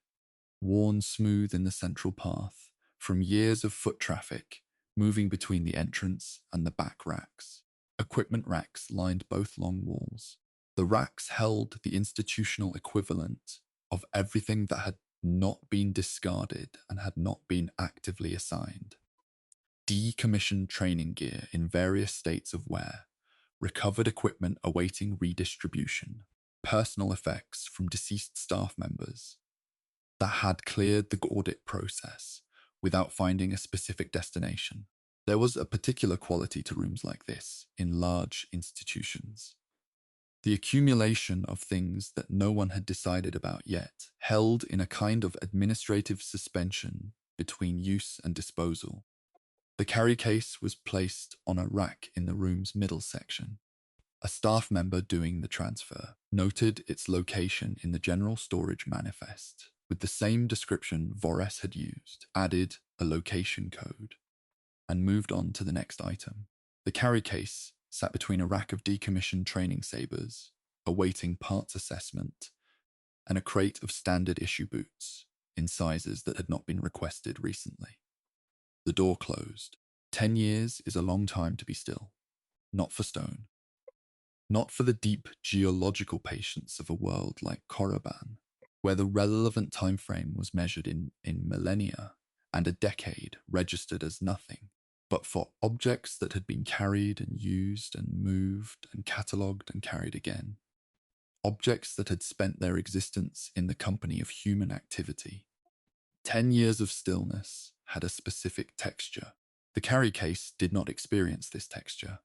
worn smooth in the central path from years of foot traffic moving between the entrance and the back racks. Equipment racks lined both long walls. The racks held the institutional equivalent of everything that had not been discarded and had not been actively assigned. Decommissioned training gear in various states of wear, recovered equipment awaiting redistribution, personal effects from deceased staff members that had cleared the audit process without finding a specific destination. There was a particular quality to rooms like this in large institutions. The accumulation of things that no one had decided about yet, held in a kind of administrative suspension between use and disposal. The carry case was placed on a rack in the room's middle section. A staff member doing the transfer noted its location in the general storage manifest, with the same description Varas had used, added a location code, and moved on to the next item. The carry case sat between a rack of decommissioned training sabers, awaiting parts assessment, and a crate of standard issue boots in sizes that had not been requested recently. The door closed. 10 years is a long time to be still. Not for stone. Not for the deep geological patience of a world like Korriban. where the relevant time frame was measured in millennia and a decade registered as nothing. But for objects that had been carried and used and moved and catalogued and carried again, objects that had spent their existence in the company of human activity, 10 years of stillness had a specific texture. The carry case did not experience this texture,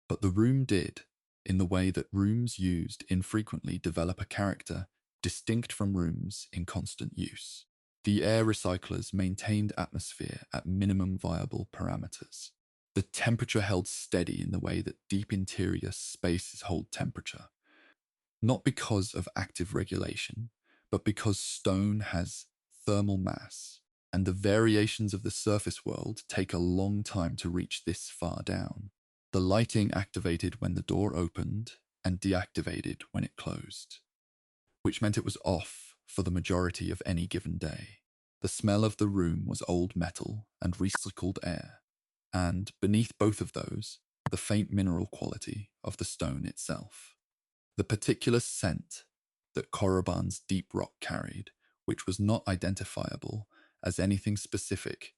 but the room did, in the way that rooms used infrequently develop a character distinct from rooms in constant use. The air recyclers maintained atmosphere at minimum viable parameters. The temperature held steady in the way that deep interior spaces hold temperature, not because of active regulation, but because stone has thermal mass, and the variations of the surface world take a long time to reach this far down. The lighting activated when the door opened and deactivated when it closed, which meant it was off for the majority of any given day. The smell of the room was old metal and recycled air, and beneath both of those, the faint mineral quality of the stone itself. The particular scent that Korriban's deep rock carried, which was not identifiable as anything specific,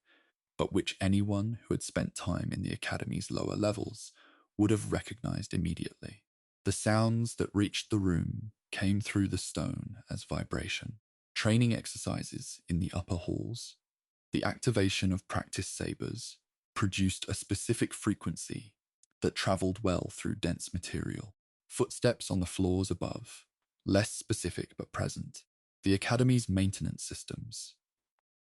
but which anyone who had spent time in the Academy's lower levels would have recognized immediately. The sounds that reached the room came through the stone as vibration. Training exercises in the upper halls, the activation of practice sabers, produced a specific frequency that traveled well through dense material. Footsteps on the floors above, less specific but present. The Academy's maintenance systems,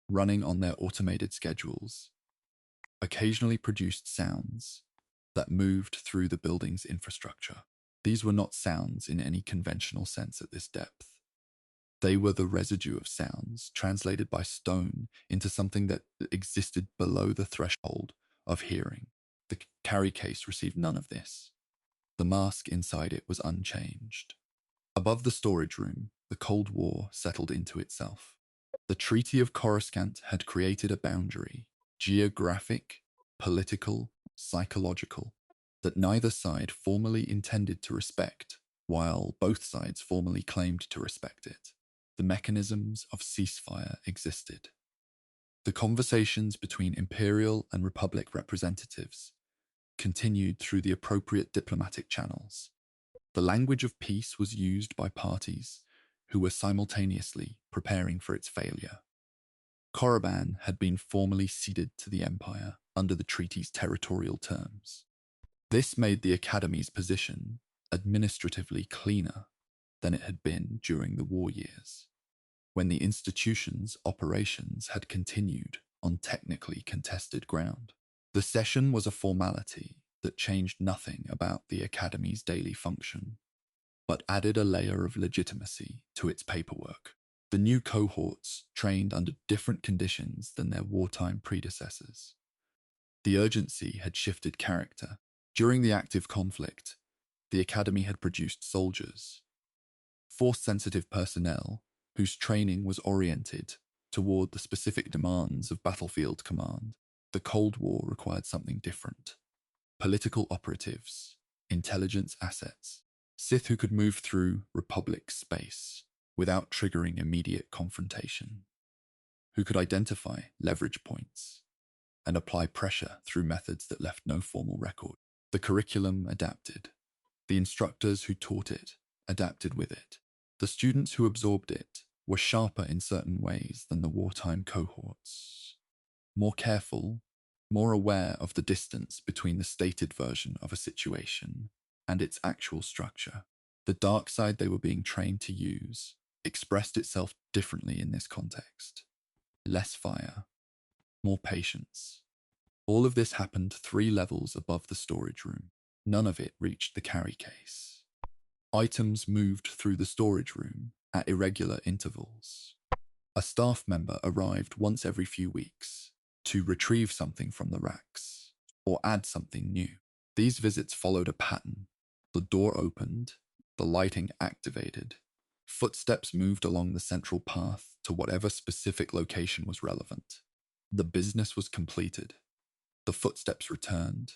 running on their automated schedules, occasionally produced sounds that moved through the building's infrastructure. These were not sounds in any conventional sense at this depth. They were the residue of sounds translated by stone into something that existed below the threshold of hearing. The carry case received none of this. The mask inside it was unchanged. Above the storage room, the Cold War settled into itself. The Treaty of Coruscant had created a boundary, geographic, political, psychological, that neither side formally intended to respect, while both sides formally claimed to respect it. The mechanisms of ceasefire existed. The conversations between Imperial and Republic representatives continued through the appropriate diplomatic channels. The language of peace was used by parties who were simultaneously preparing for its failure. Korriban had been formally ceded to the Empire under the treaty's territorial terms. This made the Academy's position administratively cleaner than it had been during the war years, when the institution's operations had continued on technically contested ground. The session was a formality that changed nothing about the Academy's daily function, but added a layer of legitimacy to its paperwork. The new cohorts trained under different conditions than their wartime predecessors. The urgency had shifted character. During the active conflict, the Academy had produced soldiers, force-sensitive personnel whose training was oriented toward the specific demands of battlefield command. The Cold War required something different. Political operatives, intelligence assets, Sith who could move through Republic space without triggering immediate confrontation, who could identify leverage points and apply pressure through methods that left no formal record. The curriculum adapted. The instructors who taught it adapted with it. The students who absorbed it were sharper in certain ways than the wartime cohorts, more careful, more aware of the distance between the stated version of a situation and its actual structure. The dark side they were being trained to use expressed itself differently in this context. Less fire, more patience. All of this happened 3 levels above the storage room. None of it reached the carry case. Items moved through the storage room at irregular intervals. A staff member arrived once every few weeks to retrieve something from the racks or add something new. These visits followed a pattern. The door opened, the lighting activated, footsteps moved along the central path to whatever specific location was relevant. The business was completed. The footsteps returned,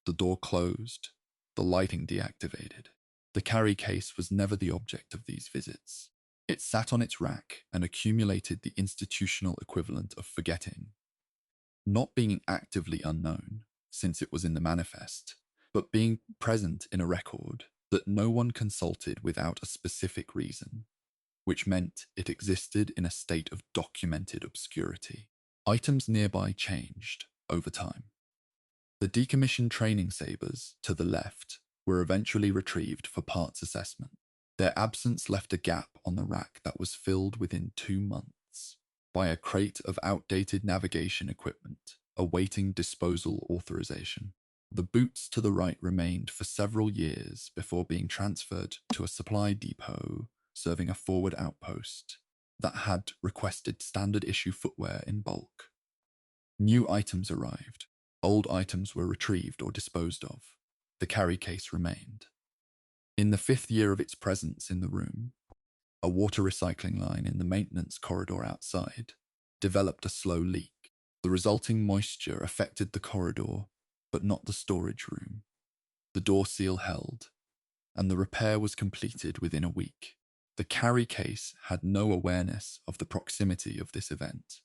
the door closed, the lighting deactivated. The carry case was never the object of these visits. It sat on its rack and accumulated the institutional equivalent of forgetting, not being actively unknown, since it was in the manifest, but being present in a record that no one consulted without a specific reason, which meant it existed in a state of documented obscurity. Items nearby changed over time. The decommissioned training sabers to the left were eventually retrieved for parts assessment. Their absence left a gap on the rack that was filled within 2 months by a crate of outdated navigation equipment awaiting disposal authorization. The boots to the right remained for several years before being transferred to a supply depot serving a forward outpost that had requested standard issue footwear in bulk. New items arrived. Old items were retrieved or disposed of. The carry case remained. In the 5th year of its presence in the room, a water recycling line in the maintenance corridor outside developed a slow leak. The resulting moisture affected the corridor, but not the storage room. The door seal held, and the repair was completed within a week. The carry case had no awareness of the proximity of this event,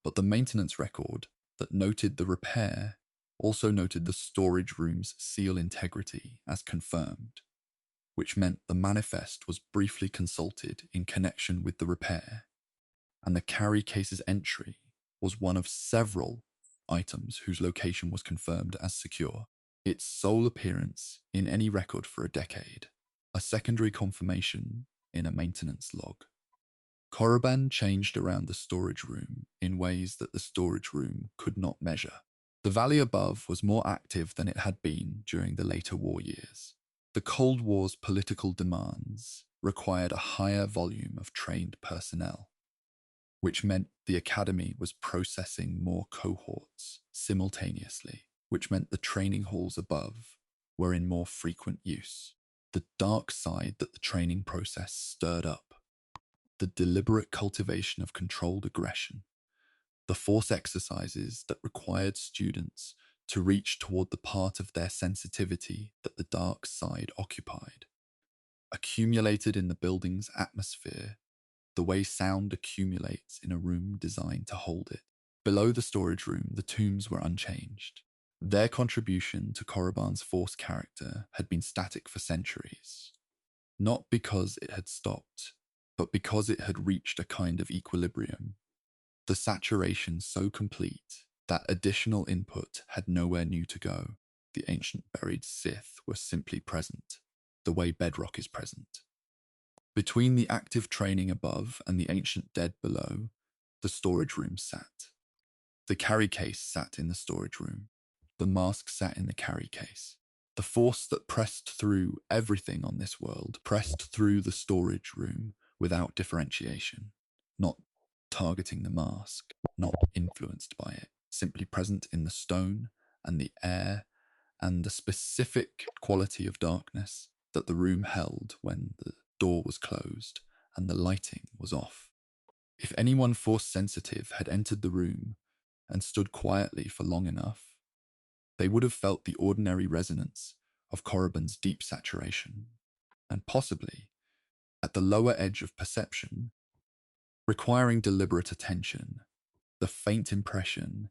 but the maintenance record that noted the repair also noted the storage room's seal integrity as confirmed, which meant the manifest was briefly consulted in connection with the repair, and the carry case's entry was one of several items whose location was confirmed as secure. Its sole appearance in any record for a decade, a secondary confirmation in a maintenance log. Korriban changed around the storage room in ways that the storage room could not measure. The valley above was more active than it had been during the later war years. The Cold War's political demands required a higher volume of trained personnel, which meant the academy was processing more cohorts simultaneously, which meant the training halls above were in more frequent use. The dark side that the training process stirred up, the deliberate cultivation of controlled aggression, the force exercises that required students to reach toward the part of their sensitivity that the dark side occupied, accumulated in the building's atmosphere the way sound accumulates in a room designed to hold it. Below the storage room, the tombs were unchanged. Their contribution to Korriban's force character had been static for centuries, not because it had stopped, but because it had reached a kind of equilibrium, the saturation so complete that additional input had nowhere new to go. The ancient buried Sith were simply present, the way bedrock is present. Between the active training above and the ancient dead below, the storage room sat. The carry case sat in the storage room. The mask sat in the carry case. The force that pressed through everything on this world pressed through the storage room without differentiation, not targeting the mask, not influenced by it, simply present in the stone and the air and the specific quality of darkness that the room held when the door was closed and the lighting was off. If anyone force sensitive had entered the room and stood quietly for long enough, they would have felt the ordinary resonance of Korriban's deep saturation, and possibly, at the lower edge of perception, requiring deliberate attention, the faint impression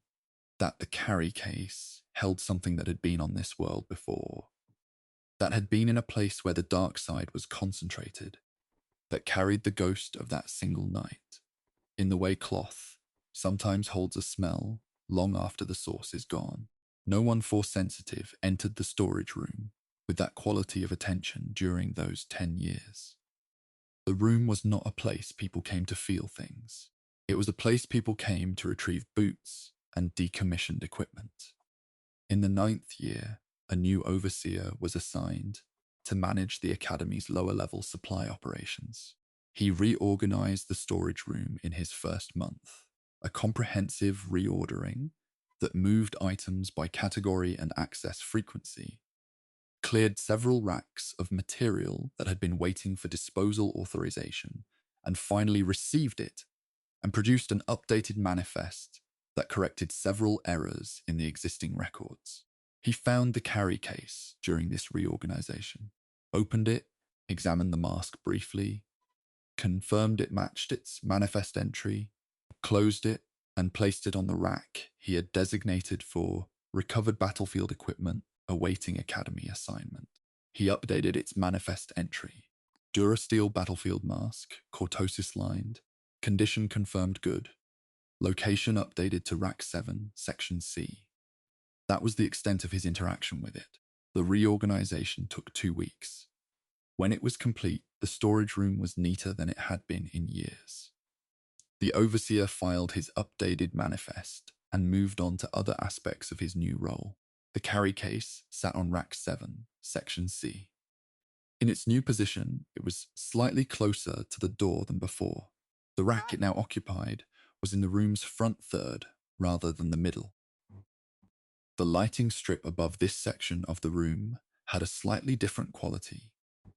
that the carry case held something that had been on this world before, that had been in a place where the dark side was concentrated, that carried the ghost of that single night, in the way cloth sometimes holds a smell long after the source is gone. No one force sensitive entered the storage room with that quality of attention during those 10 years. The room was not a place people came to feel things. It was a place people came to retrieve boots and decommissioned equipment. In the 9th year, a new overseer was assigned to manage the academy's lower-level supply operations. He reorganized the storage room in his first month, a comprehensive reordering that moved items by category and access frequency, cleared several racks of material that had been waiting for disposal authorization, and finally received it and produced an updated manifest that corrected several errors in the existing records. He found the carry case during this reorganization, opened it, examined the mask briefly, confirmed it matched its manifest entry, closed it, and placed it on the rack he had designated for recovered battlefield equipment awaiting Academy assignment. He updated its manifest entry. Durasteel battlefield mask, cortosis lined, condition confirmed good, location updated to Rack 7, Section C. That was the extent of his interaction with it. The reorganization took 2 weeks. When it was complete, the storage room was neater than it had been in years. The overseer filed his updated manifest and moved on to other aspects of his new role. The carry case sat on Rack 7, Section C. In its new position, it was slightly closer to the door than before. The rack it now occupied was in the room's front third rather than the middle. The lighting strip above this section of the room had a slightly different quality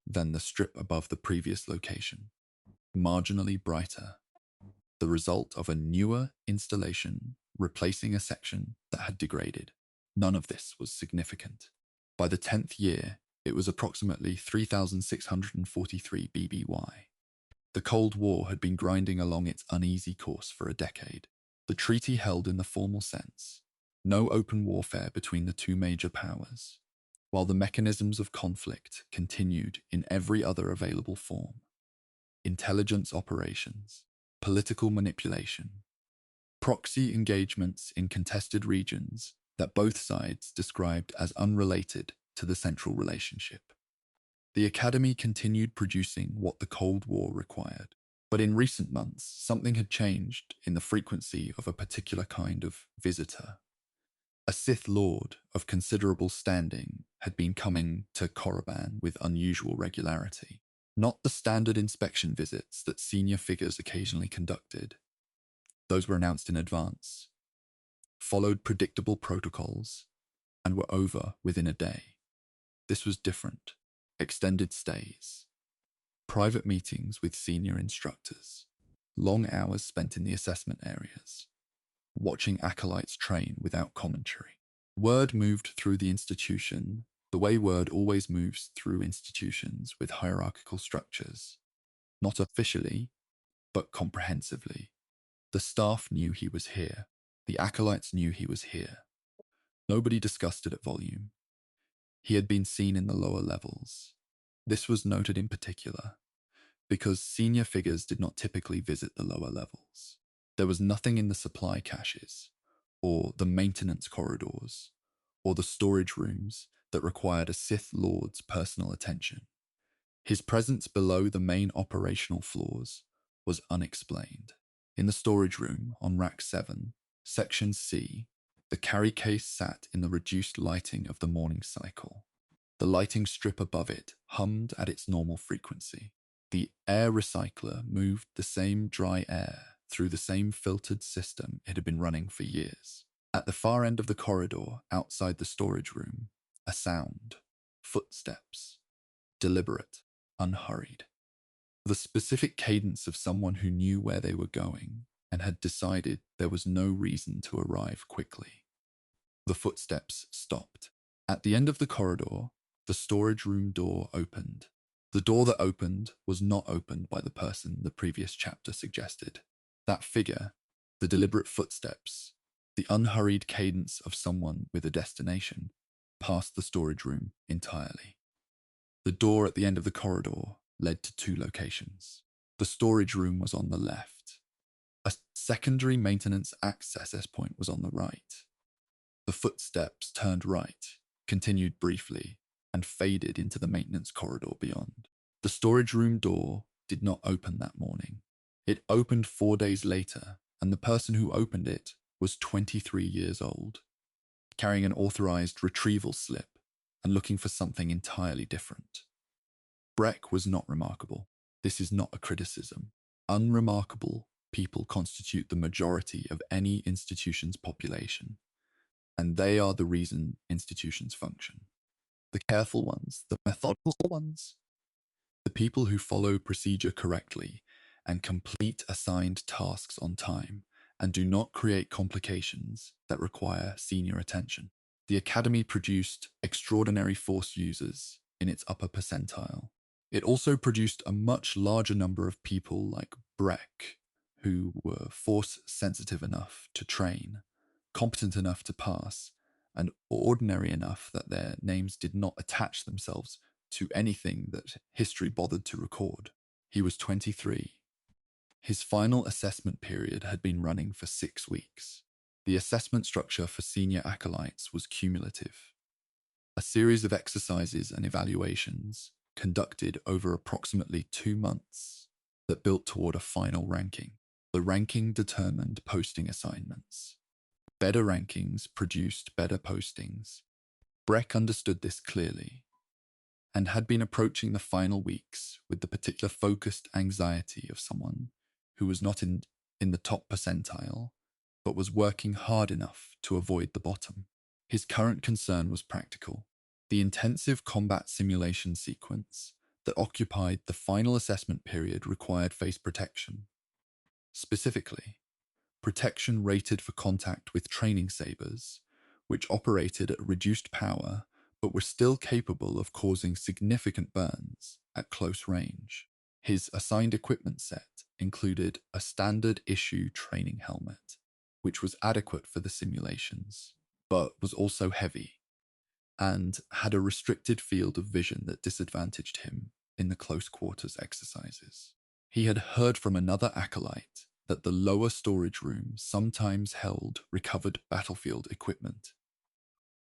than the strip above the previous location, marginally brighter, the result of a newer installation replacing a section that had degraded. None of this was significant. By the 10th year, it was approximately 3,643 BBY. The Cold War had been grinding along its uneasy course for a decade. The treaty held in the formal sense no open warfare between the two major powers, while the mechanisms of conflict continued in every other available form. Intelligence operations, political manipulation, proxy engagements in contested regions that both sides described as unrelated to the central relationship. The Academy continued producing what the Cold War required, but in recent months, something had changed in the frequency of a particular kind of visitor. A Sith Lord of considerable standing had been coming to Korriban with unusual regularity. Not the standard inspection visits that senior figures occasionally conducted. Those were announced in advance, followed predictable protocols, and were over within a day. This was different. Extended stays, private meetings with senior instructors, long hours spent in the assessment areas, watching acolytes train without commentary. Word moved through the institution the way word always moves through institutions with hierarchical structures, not officially, but comprehensively. The staff knew he was here. The acolytes knew he was here. Nobody discussed it at volume. He had been seen in the lower levels. This was noted in particular because senior figures did not typically visit the lower levels. There was nothing in the supply caches, or the maintenance corridors, or the storage rooms that required a Sith Lord's personal attention. His presence below the main operational floors was unexplained. In the storage room on Rack 7, Section C, the carry case sat in the reduced lighting of the morning cycle. The lighting strip above it hummed at its normal frequency. The air recycler moved the same dry air through the same filtered system it had been running for years. At the far end of the corridor, outside the storage room, a sound, footsteps, deliberate, unhurried. The specific cadence of someone who knew where they were going and had decided there was no reason to arrive quickly. The footsteps stopped. At the end of the corridor, the storage room door opened. The door that opened was not opened by the person the previous chapter suggested. That figure, the deliberate footsteps, the unhurried cadence of someone with a destination, passed the storage room entirely. The door at the end of the corridor led to 2 locations. The storage room was on the left. A secondary maintenance access point was on the right. The footsteps turned right, continued briefly, and faded into the maintenance corridor beyond. The storage room door did not open that morning. It opened 4 days later, and the person who opened it was 23 years old, carrying an authorized retrieval slip and looking for something entirely different. Breck was not remarkable. This is not a criticism. Unremarkable people constitute the majority of any institution's population, and they are the reason institutions function. The careful ones, the methodical ones, the people who follow procedure correctly and complete assigned tasks on time and do not create complications that require senior attention. The Academy produced extraordinary force users in its upper percentile. It also produced a much larger number of people like Breck, who were force sensitive enough to train, competent enough to pass, and ordinary enough that their names did not attach themselves to anything that history bothered to record. He was 23. His final assessment period had been running for 6 weeks. The assessment structure for senior acolytes was cumulative. A series of exercises and evaluations conducted over approximately 2 months that built toward a final ranking. The ranking determined posting assignments. Better rankings produced better postings. Breck understood this clearly and had been approaching the final weeks with the particular focused anxiety of someone who was not in the top percentile, but was working hard enough to avoid the bottom. His current concern was practical. The intensive combat simulation sequence that occupied the final assessment period required face protection. Specifically, protection rated for contact with training sabers, which operated at reduced power but were still capable of causing significant burns at close range. His assigned equipment set included a standard issue training helmet, which was adequate for the simulations, but was also heavy, and had a restricted field of vision that disadvantaged him in the close quarters exercises. He had heard from another acolyte that the lower storage room sometimes held recovered battlefield equipment,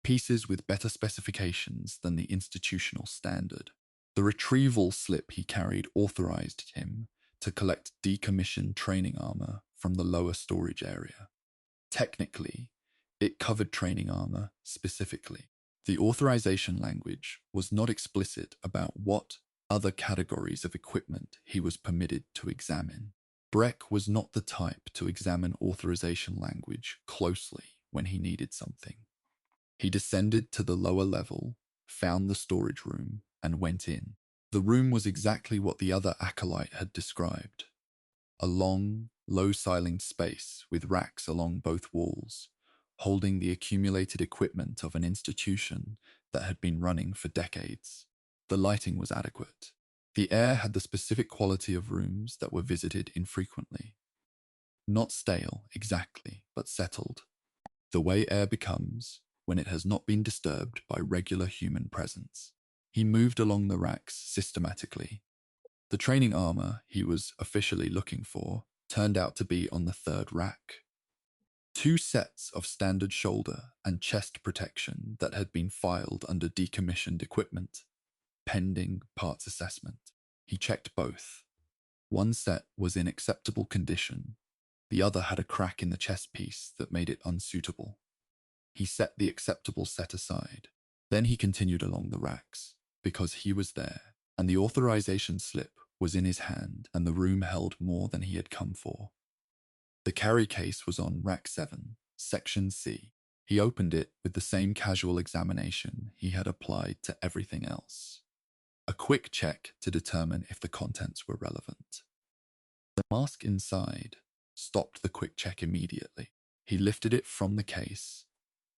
pieces with better specifications than the institutional standard. The retrieval slip he carried authorized him to collect decommissioned training armor from the lower storage area. Technically, it covered training armor specifically. The authorization language was not explicit about what other categories of equipment he was permitted to examine. Breck was not the type to examine authorization language closely when he needed something. He descended to the lower level, found the storage room, and went in. The room was exactly what the other acolyte had described. A long, low-ceilinged space with racks along both walls, holding the accumulated equipment of an institution that had been running for decades. The lighting was adequate. The air had the specific quality of rooms that were visited infrequently. Not stale, exactly, but settled. The way air becomes when it has not been disturbed by regular human presence. He moved along the racks systematically. The training armor he was officially looking for turned out to be on the third rack. 2 sets of standard shoulder and chest protection that had been filed under decommissioned equipment, pending parts assessment. He checked both. One set was in acceptable condition. The other had a crack in the chest piece that made it unsuitable. He set the acceptable set aside. Then he continued along the racks, because he was there, and the authorization slip was in his hand, and the room held more than he had come for. The carry case was on rack 7, section C. He opened it with the same casual examination he had applied to everything else. A quick check to determine if the contents were relevant. The mask inside stopped the quick check immediately. He lifted it from the case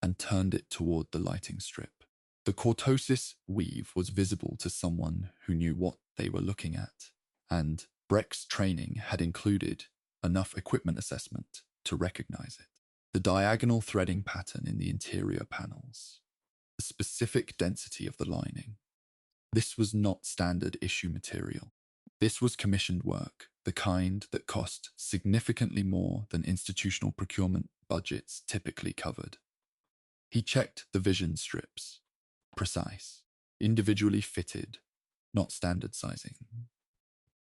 and turned it toward the lighting strip. The cortosis weave was visible to someone who knew what they were looking at, and Breck's training had included enough equipment assessment to recognize it. The diagonal threading pattern in the interior panels, the specific density of the lining. This was not standard issue material. This was commissioned work, the kind that cost significantly more than institutional procurement budgets typically covered. He checked the vision strips. Precise, individually fitted, not standard sizing.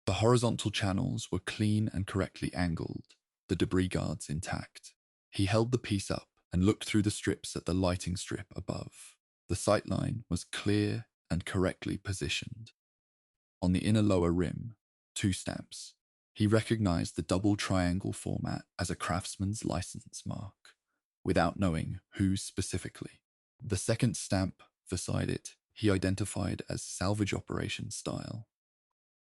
The horizontal channels were clean and correctly angled, the debris guards intact. He held the piece up and looked through the strips at the lighting strip above. The sightline was clear and correctly positioned. On the inner lower rim, 2 stamps. He recognized the double triangle format as a craftsman's license mark, without knowing who specifically. The second stamp beside it he identified as salvage operation style.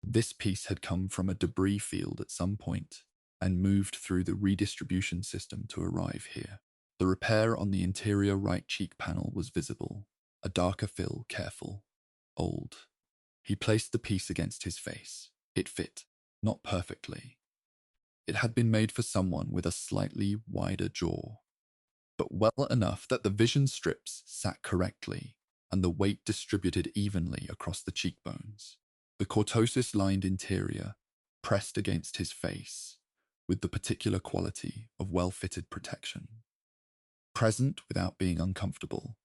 This piece had come from a debris field at some point and moved through the redistribution system to arrive here. The repair on the interior right cheek panel was visible, a darker fill, careful, old. He placed the piece against his face. It fit, not perfectly. It had been made for someone with a slightly wider jaw, but well enough that the vision strips sat correctly and the weight distributed evenly across the cheekbones. The cortosis-lined interior pressed against his face with the particular quality of well-fitted protection. Present without being uncomfortable,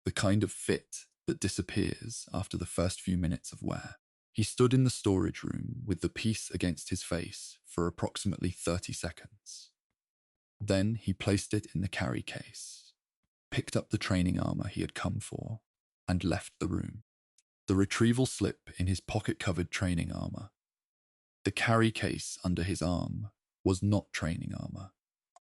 the kind of fit that disappears after the first few minutes of wear. He stood in the storage room with the piece against his face for approximately 30 seconds. Then he placed it in the carry case, picked up the training armor he had come for, and left the room. The retrieval slip in his pocket-covered training armor. The carry case under his arm was not training armor.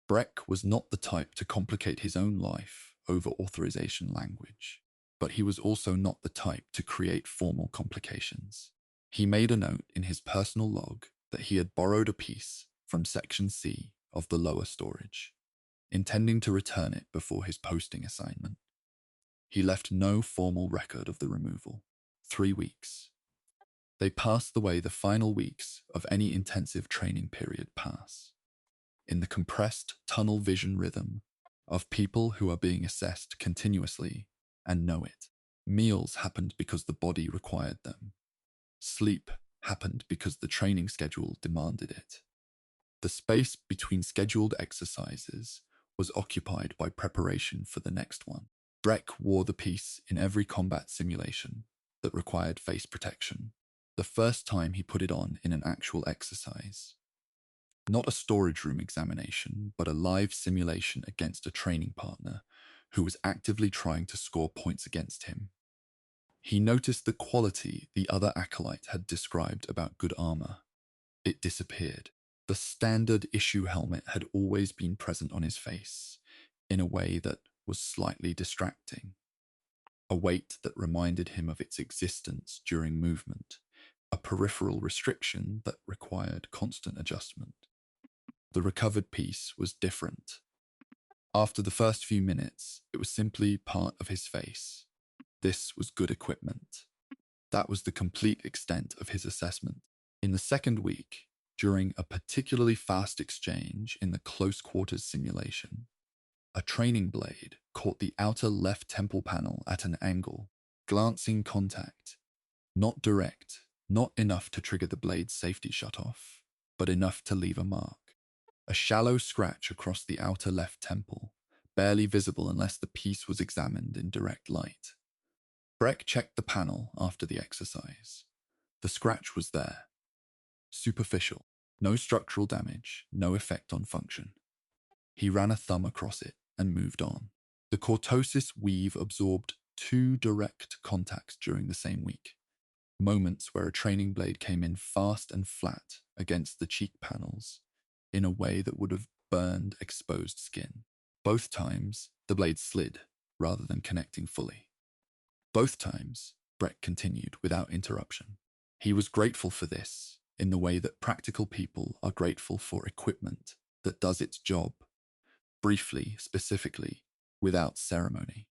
Breck was not the type to complicate his own life over authorization language, but he was also not the type to create formal complications. He made a note in his personal log that he had borrowed a piece from Section C of the lower storage, intending to return it before his posting assignment. He left no formal record of the removal. 3 weeks. They passed the way the final weeks of any intensive training period pass, in the compressed tunnel vision rhythm of people who are being assessed continuously and know it. Meals happened because the body required them. Sleep happened because the training schedule demanded it. The space between scheduled exercises was occupied by preparation for the next one. Breck wore the piece in every combat simulation that required face protection. The first time he put it on in an actual exercise. Not a storage room examination, but a live simulation against a training partner who was actively trying to score points against him. He noticed the quality the other acolyte had described about good armor. It disappeared. The standard issue helmet had always been present on his face, in a way that was slightly distracting. A weight that reminded him of its existence during movement, a peripheral restriction that required constant adjustment. The recovered piece was different. After the first few minutes, it was simply part of his face. This was good equipment. That was the complete extent of his assessment. In the second week, during a particularly fast exchange in the close quarters simulation, a training blade caught the outer left temple panel at an angle, glancing contact. Not direct, not enough to trigger the blade's safety shutoff, but enough to leave a mark. A shallow scratch across the outer left temple, barely visible unless the piece was examined in direct light. Breck checked the panel after the exercise. The scratch was there. Superficial. No structural damage, no effect on function. He ran a thumb across it and moved on. The cortosis weave absorbed 2 direct contacts during the same week. Moments where a training blade came in fast and flat against the cheek panels in a way that would have burned exposed skin. Both times, the blade slid rather than connecting fully. Both times, Breck continued without interruption. He was grateful for this in the way that practical people are grateful for equipment that does its job, briefly, specifically, without ceremony.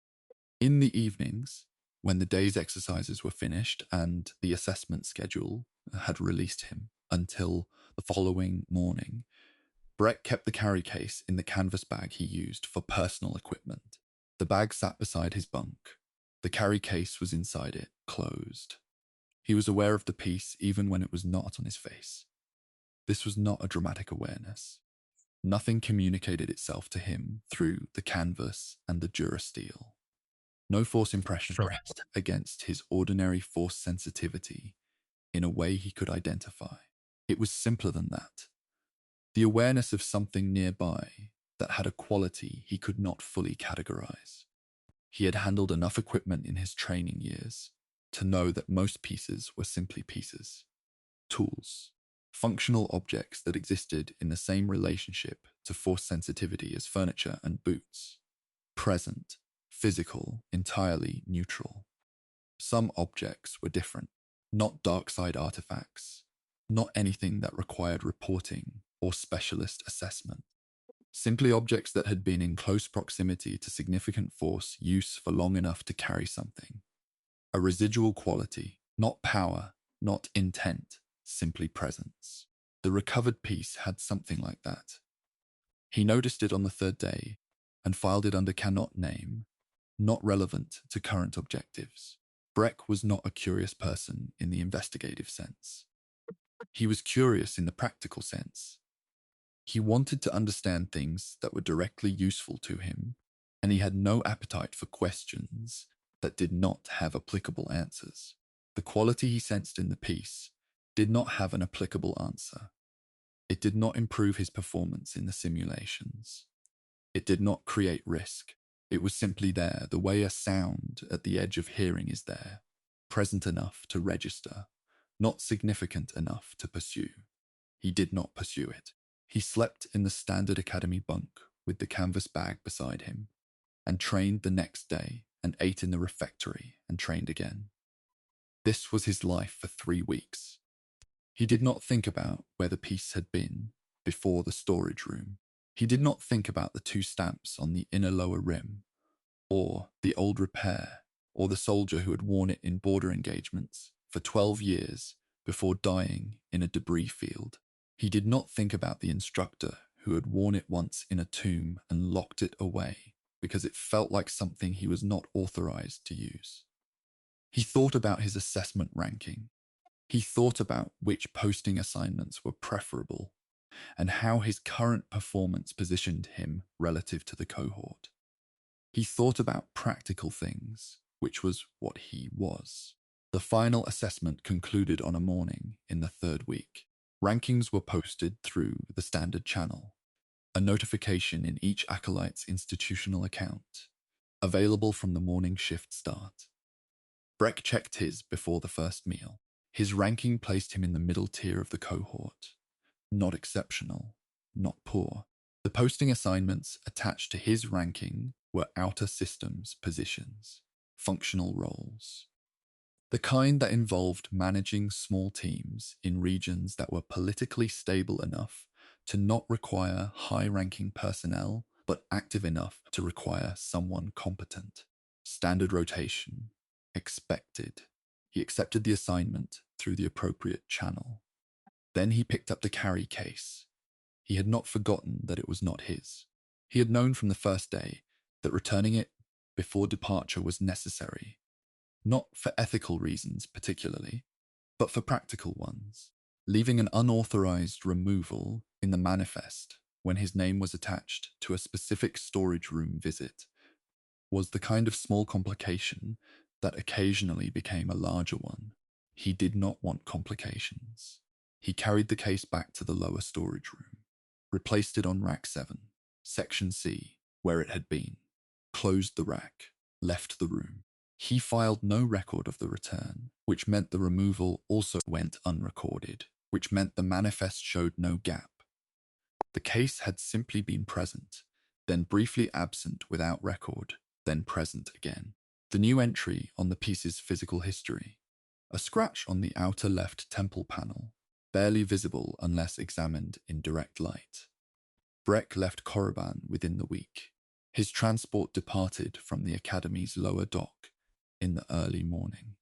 In the evenings, when the day's exercises were finished and the assessment schedule had released him until the following morning, Breck kept the carry case in the canvas bag he used for personal equipment. The bag sat beside his bunk. The carry case was inside it, closed. He was aware of the piece even when it was not on his face. This was not a dramatic awareness. Nothing communicated itself to him through the canvas and the durasteel. No force impression pressed against his ordinary force sensitivity in a way he could identify. It was simpler than that. The awareness of something nearby that had a quality he could not fully categorize. He had handled enough equipment in his training years to know that most pieces were simply pieces. Tools. Functional objects that existed in the same relationship to force sensitivity as furniture and boots. Present, physical, entirely neutral. Some objects were different, not dark side artifacts, not anything that required reporting or specialist assessment. Simply objects that had been in close proximity to significant force use for long enough to carry something. A residual quality, Not power, not intent, simply presence. The recovered piece had something like that. He noticed it on the third day and filed it under cannot name, not relevant to current objectives. Breck was not a curious person in the investigative sense. He was curious in the practical sense. He wanted to understand things that were directly useful to him, and he had no appetite for questions that did not have applicable answers. The quality he sensed in the piece did not have an applicable answer. It did not improve his performance in the simulations. It did not create risk. It was simply there, the way a sound at the edge of hearing is there, present enough to register, not significant enough to pursue. He did not pursue it. He slept in the standard academy bunk with the canvas bag beside him, and trained the next day, and ate in the refectory and trained again. This was his life for 3 weeks. He did not think about where the piece had been before the storage room. He did not think about the 2 stamps on the inner lower rim, or the old repair, or the soldier who had worn it in border engagements for 12 years before dying in a debris field. He did not think about the instructor who had worn it once in a tomb and locked it away because it felt like something he was not authorized to use. He thought about his assessment ranking. He thought about which posting assignments were preferable and how his current performance positioned him relative to the cohort. He thought about practical things, which was what he was. The final assessment concluded on a morning in the 3rd week. Rankings were posted through the standard channel, a notification in each acolyte's institutional account, available from the morning shift start. Breck checked his before the first meal. His ranking placed him in the middle tier of the cohort. Not exceptional, not poor. The posting assignments attached to his ranking were outer systems positions, functional roles. The kind that involved managing small teams in regions that were politically stable enough to not require high-ranking personnel, but active enough to require someone competent. Standard rotation. Expected. He accepted the assignment through the appropriate channel. Then he picked up the carry case. He had not forgotten that it was not his. He had known from the first day that returning it before departure was necessary, not for ethical reasons particularly, but for practical ones. Leaving an unauthorized removal in the manifest when his name was attached to a specific storage room visit was the kind of small complication that occasionally became a larger one. He did not want complications. He carried the case back to the lower storage room, replaced it on rack 7, section C, where it had been, closed the rack, left the room. He filed no record of the return, which meant the removal also went unrecorded, which meant the manifest showed no gap. The case had simply been present, then briefly absent without record, then present again. The new entry on the piece's physical history. A scratch on the outer left temple panel, barely visible unless examined in direct light. Breck left Korriban within the week. His transport departed from the Academy's lower dock in the early morning,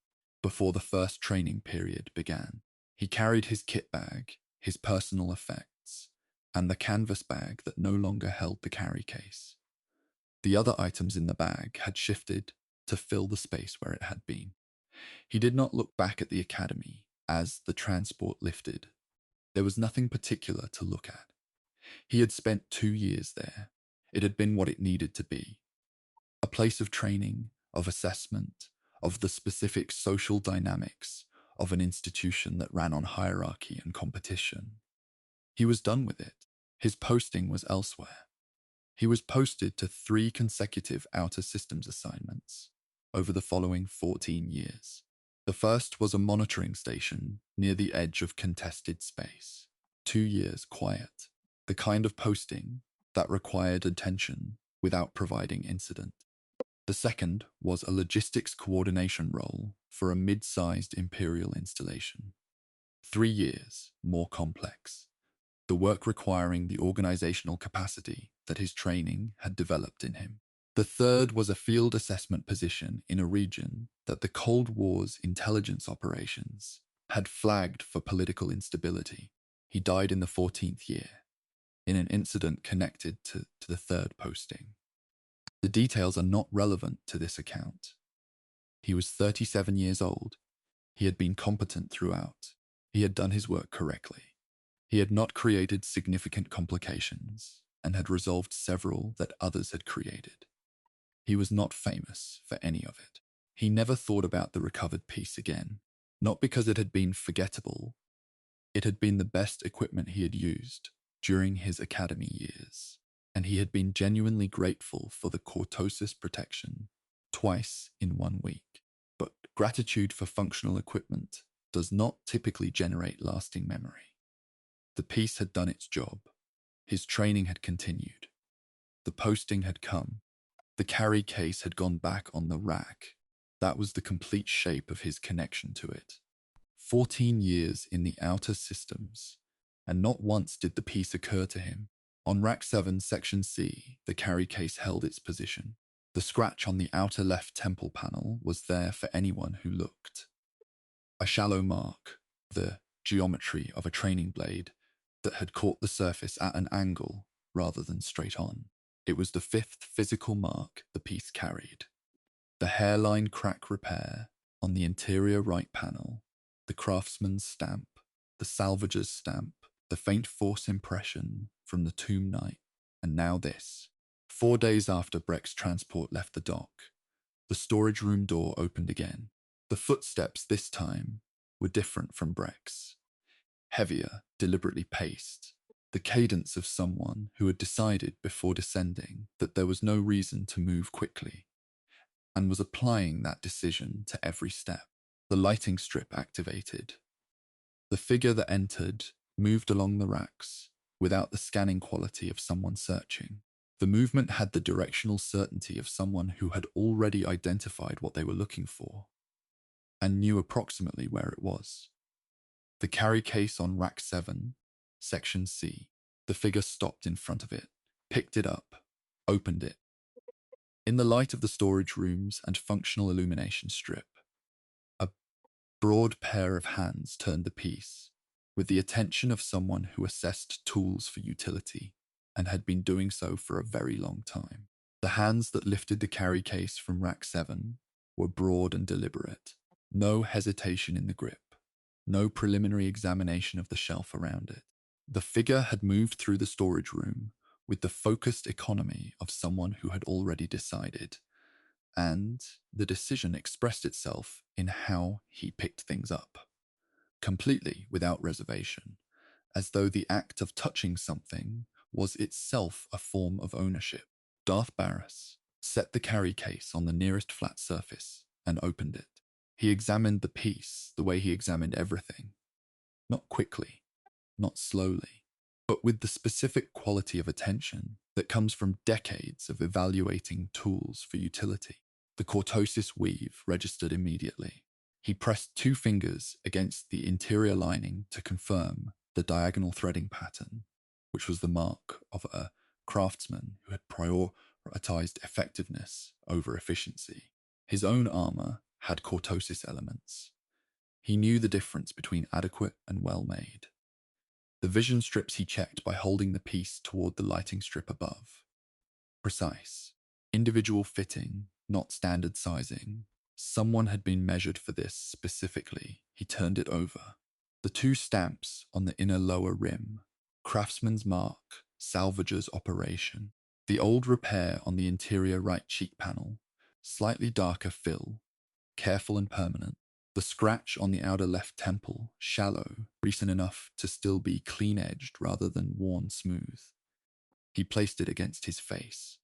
before the first training period began. He carried his kit bag, his personal effects, and the canvas bag that no longer held the carry case. The other items in the bag had shifted to fill the space where it had been. He did not look back at the Academy as the transport lifted. There was nothing particular to look at. He had spent 2 years there. It had been what it needed to be. A place of training, of assessment, of the specific social dynamics of an institution that ran on hierarchy and competition. He was done with it. His posting was elsewhere. He was posted to 3 consecutive outer systems assignments over the following 14 years. The first was a monitoring station near the edge of contested space. 2 years quiet, the kind of posting that required attention without providing incident. The second was a logistics coordination role for a mid-sized Imperial installation. 3 years, more complex. The work requiring the organizational capacity that his training had developed in him. The third was a field assessment position in a region that the Cold War's intelligence operations had flagged for political instability. He died in the 14th year, in an incident connected to the third posting. The details are not relevant to this account. He was 37 years old. He had been competent throughout. He had done his work correctly. He had not created significant complications and had resolved several that others had created. He was not famous for any of it. He never thought about the recovered piece again, not because it had been forgettable. It had been the best equipment he had used during his academy years, and he had been genuinely grateful for the cortosis protection twice in 1 week. But gratitude for functional equipment does not typically generate lasting memory. The piece had done its job. His training had continued. The posting had come. The carry case had gone back on the rack. That was the complete shape of his connection to it. 14 years in the outer systems, and not once did the piece occur to him. On rack 7, section C, the carry case held its position. The scratch on the outer left temple panel was there for anyone who looked. A shallow mark, the geometry of a training blade, that had caught the surface at an angle rather than straight on. It was the 5th physical mark the piece carried. The hairline crack repair on the interior right panel, the craftsman's stamp, the salvager's stamp, the faint force impression from the tomb knight, and now this. 4 days after Breck's transport left the dock, the storage room door opened again. The footsteps this time were different from Breck's. Heavier, deliberately paced, the cadence of someone who had decided before descending that there was no reason to move quickly, and was applying that decision to every step. The lighting strip activated. The figure that entered moved along the racks without the scanning quality of someone searching. The movement had the directional certainty of someone who had already identified what they were looking for and knew approximately where it was. The carry case on rack 7, section C. The figure stopped in front of it, picked it up, opened it. In the light of the storage rooms and functional illumination strip, a broad pair of hands turned the piece, with the attention of someone who assessed tools for utility and had been doing so for a very long time. The hands that lifted the carry case from rack 7 were broad and deliberate. No hesitation in the grip. No preliminary examination of the shelf around it. The figure had moved through the storage room with the focused economy of someone who had already decided, and the decision expressed itself in how he picked things up, completely without reservation, as though the act of touching something was itself a form of ownership. Darth Baras set the carry case on the nearest flat surface and opened it. He examined the piece the way he examined everything. Not quickly, not slowly, but with the specific quality of attention that comes from decades of evaluating tools for utility. The cortosis weave registered immediately. He pressed 2 fingers against the interior lining to confirm the diagonal threading pattern, which was the mark of a craftsman who had prioritized effectiveness over efficiency. His own armor had cortosis elements. He knew the difference between adequate and well-made. The vision strips he checked by holding the piece toward the lighting strip above. Precise. Individual fitting, not standard sizing. Someone had been measured for this specifically. He turned it over. The 2 stamps on the inner lower rim. Craftsman's mark, salvager's operation. The old repair on the interior right cheek panel. Slightly darker fill. Careful and permanent. The scratch on the outer left temple, shallow, recent enough to still be clean-edged rather than worn smooth. He placed it against his face.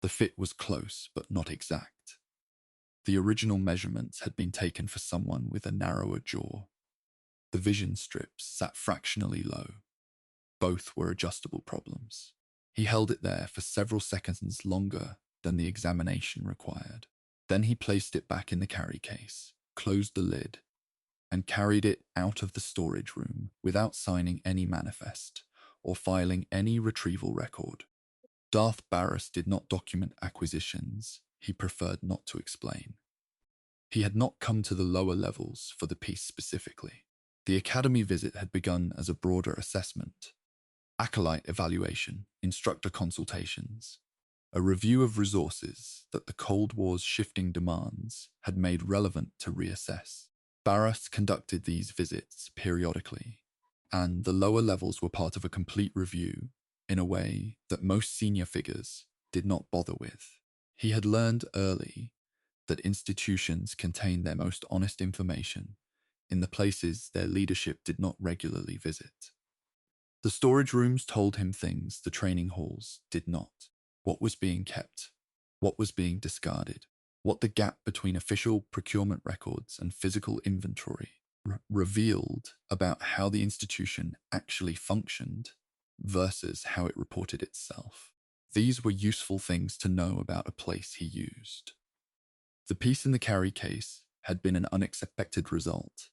The fit was close, but not exact. The original measurements had been taken for someone with a narrower jaw. The vision strips sat fractionally low. Both were adjustable problems. He held it there for several seconds longer than the examination required. Then he placed it back in the carry case, closed the lid, and carried it out of the storage room without signing any manifest or filing any retrieval record. Darth Baras did not document acquisitions he preferred not to explain. He had not come to the lower levels for the piece specifically. The academy visit had begun as a broader assessment, acolyte evaluation, instructor consultations, a review of resources that the Cold War's shifting demands had made relevant to reassess. Barras conducted these visits periodically, and the lower levels were part of a complete review in a way that most senior figures did not bother with. He had learned early that institutions contain their most honest information in the places their leadership did not regularly visit. The storage rooms told him things the training halls did not. What was being kept, what was being discarded, what the gap between official procurement records and physical inventory revealed about how the institution actually functioned versus how it reported itself. These were useful things to know about a place he used. The piece in the carry case had been an unexpected result.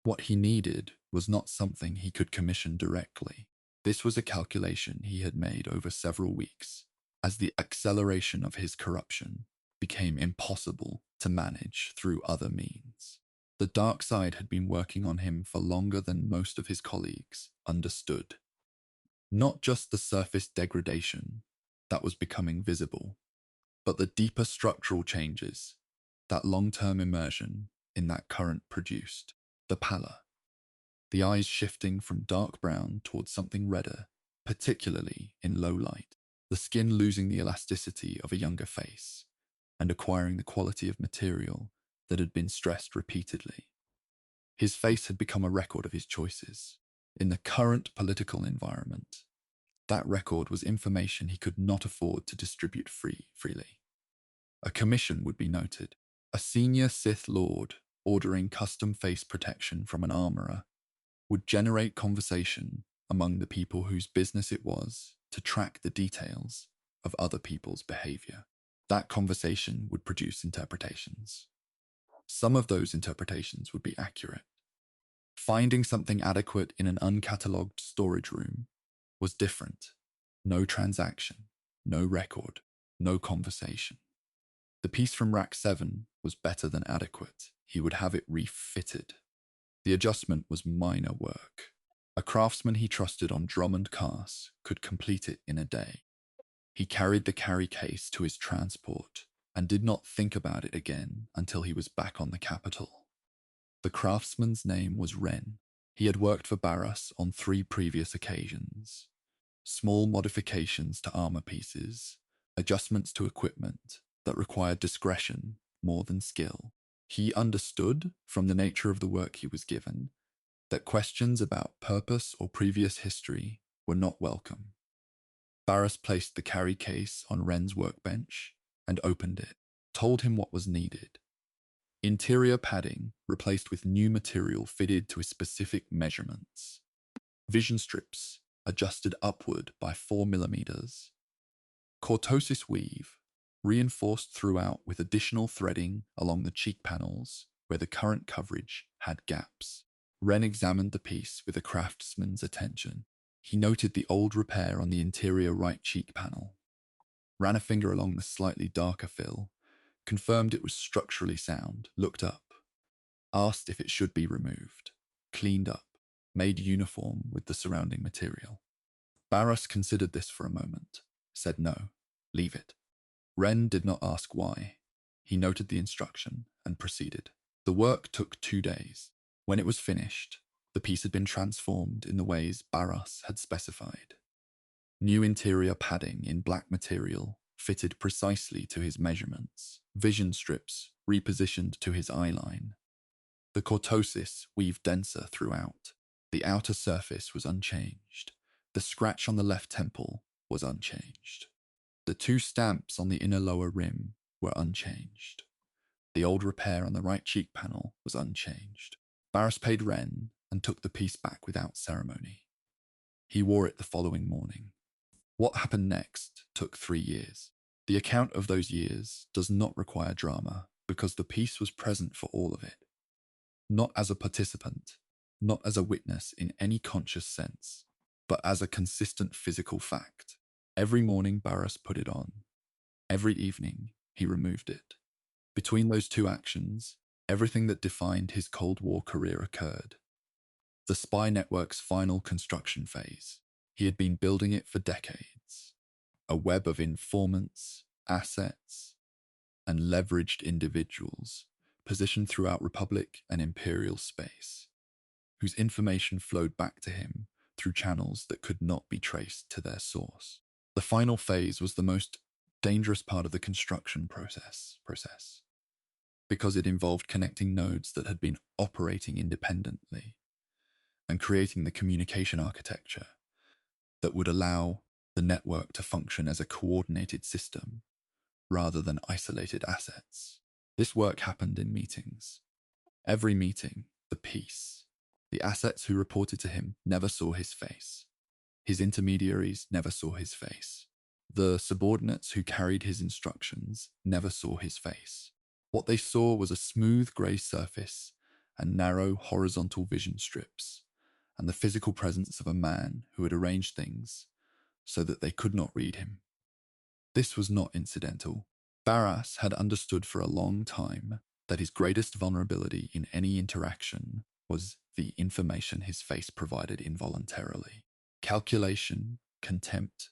What he needed was not something he could commission directly. This was a calculation he had made over several weeks, as the acceleration of his corruption became impossible to manage through other means. The dark side had been working on him for longer than most of his colleagues understood. Not just the surface degradation that was becoming visible, but the deeper structural changes that long-term immersion in that current produced. The pallor, the eyes shifting from dark brown towards something redder, particularly in low light, the skin losing the elasticity of a younger face and acquiring the quality of material that had been stressed repeatedly. His face had become a record of his choices. In the current political environment, that record was information he could not afford to distribute freely. A commission would be noted. A senior Sith Lord ordering custom face protection from an armorer would generate conversation among the people whose business it was to track the details of other people's behavior. That conversation would produce interpretations. Some of those interpretations would be accurate. Finding something adequate in an uncatalogued storage room was different. No transaction, no record, no conversation. The piece from Rack 7 was better than adequate. He would have it refitted. The adjustment was minor work. A craftsman he trusted on Drummond Cars could complete it in a day. He carried the carry case to his transport and did not think about it again until he was back on the capital. The craftsman's name was Wren. He had worked for Barras on 3 previous occasions. Small modifications to armor pieces, adjustments to equipment that required discretion more than skill. He understood, from the nature of the work he was given, that questions about purpose or previous history were not welcome. Barras placed the carry case on Wren's workbench and opened it, told him what was needed. Interior padding replaced with new material fitted to his specific measurements. Vision strips adjusted upward by 4 millimeters. Cortosis weave reinforced throughout with additional threading along the cheek panels where the current coverage had gaps. Wren examined the piece with a craftsman's attention. He noted the old repair on the interior right cheek panel, ran a finger along the slightly darker fill, confirmed it was structurally sound, looked up, asked if it should be removed, cleaned up, made uniform with the surrounding material. Barras considered this for a moment, said no, leave it. Wren did not ask why. He noted the instruction and proceeded. The work took 2 days. When it was finished, the piece had been transformed in the ways Barras had specified. New interior padding in black material fitted precisely to his measurements, vision strips repositioned to his eyeline. The cortosis weaved denser throughout. The outer surface was unchanged. The scratch on the left temple was unchanged. The 2 stamps on the inner lower rim were unchanged. The old repair on the right cheek panel was unchanged. Barras paid Wren and took the piece back without ceremony. He wore it the following morning. What happened next took 3 years. The account of those years does not require drama because the piece was present for all of it. Not as a participant, not as a witness in any conscious sense, but as a consistent physical fact. Every morning, Baras put it on. Every evening, he removed it. Between those two actions, everything that defined his Cold War career occurred. The spy network's final construction phase. He had been building it for decades. A web of informants, assets, and leveraged individuals positioned throughout Republic and Imperial space, whose information flowed back to him through channels that could not be traced to their source. The final phase was the most dangerous part of the construction process because it involved connecting nodes that had been operating independently and creating the communication architecture that would allow the network to function as a coordinated system rather than isolated assets. This work happened in meetings. Every meeting, the piece, the assets who reported to him never saw his face. His intermediaries never saw his face. The subordinates who carried his instructions never saw his face. What they saw was a smooth grey surface and narrow horizontal vision strips, and the physical presence of a man who had arranged things so that they could not read him. This was not incidental. Baras had understood for a long time that his greatest vulnerability in any interaction was the information his face provided involuntarily. Calculation, contempt,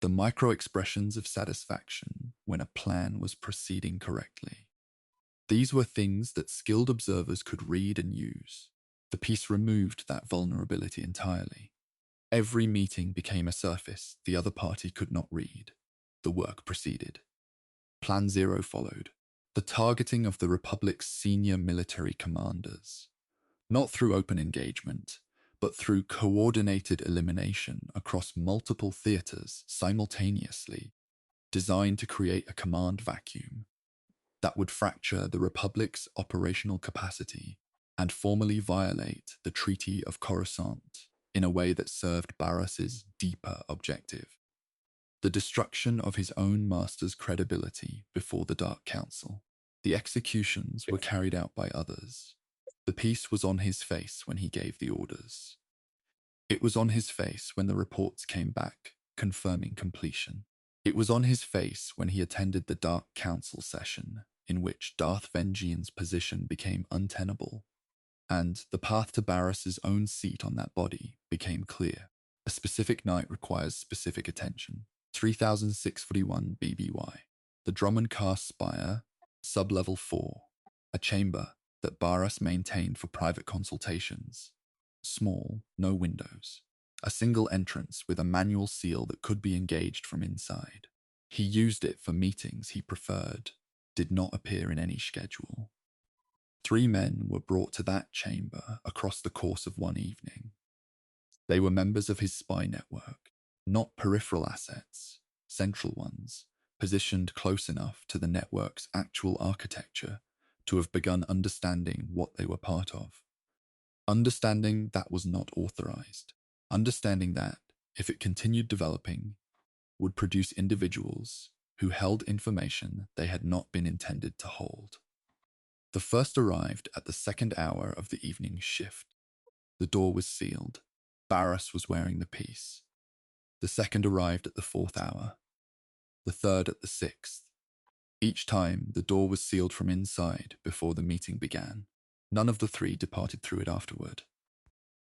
the micro-expressions of satisfaction when a plan was proceeding correctly. These were things that skilled observers could read and use. The piece removed that vulnerability entirely. Every meeting became a surface the other party could not read. The work proceeded. Plan Zero followed. The targeting of the Republic's senior military commanders. Not through open engagement, but through coordinated elimination across multiple theaters simultaneously, designed to create a command vacuum that would fracture the Republic's operational capacity and formally violate the Treaty of Coruscant in a way that served Baras's deeper objective: the destruction of his own master's credibility before the Dark Council. The executions were carried out by others. The piece was on his face when he gave the orders. It was on his face when the reports came back, confirming completion. It was on his face when he attended the Dark Council session, in which Darth Vengean's position became untenable, and the path to Baras's own seat on that body became clear. A specific night requires specific attention. 3641 BBY. The Drummond Cast Spire, Sublevel 4, a chamber that Baras maintained for private consultations. Small, no windows. A single entrance with a manual seal that could be engaged from inside. He used it for meetings he preferred, did not appear in any schedule. 3 men were brought to that chamber across the course of one evening. They were members of his spy network, not peripheral assets, central ones, positioned close enough to the network's actual architecture to have begun understanding what they were part of. Understanding that was not authorized. Understanding that, if it continued developing, would produce individuals who held information they had not been intended to hold. The first arrived at the 2nd hour of the evening shift. The door was sealed. Baras was wearing the piece. The second arrived at the 4th hour. The third at the 6th. Each time, the door was sealed from inside before the meeting began. None of the 3 departed through it afterward.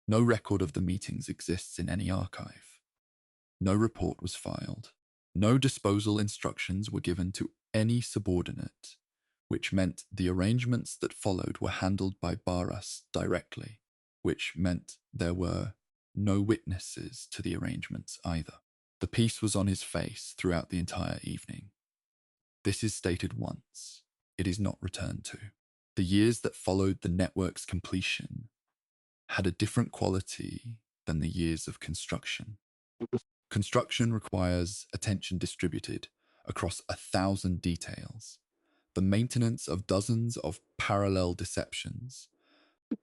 No record of the meetings exists in any archive. No report was filed. No disposal instructions were given to any subordinate, which meant the arrangements that followed were handled by Baras directly, which meant there were no witnesses to the arrangements either. The piece was on his face throughout the entire evening. This is stated once. It is not returned to. The years that followed the network's completion had a different quality than the years of construction. Construction requires attention distributed across 1,000 details, the maintenance of dozens of parallel deceptions,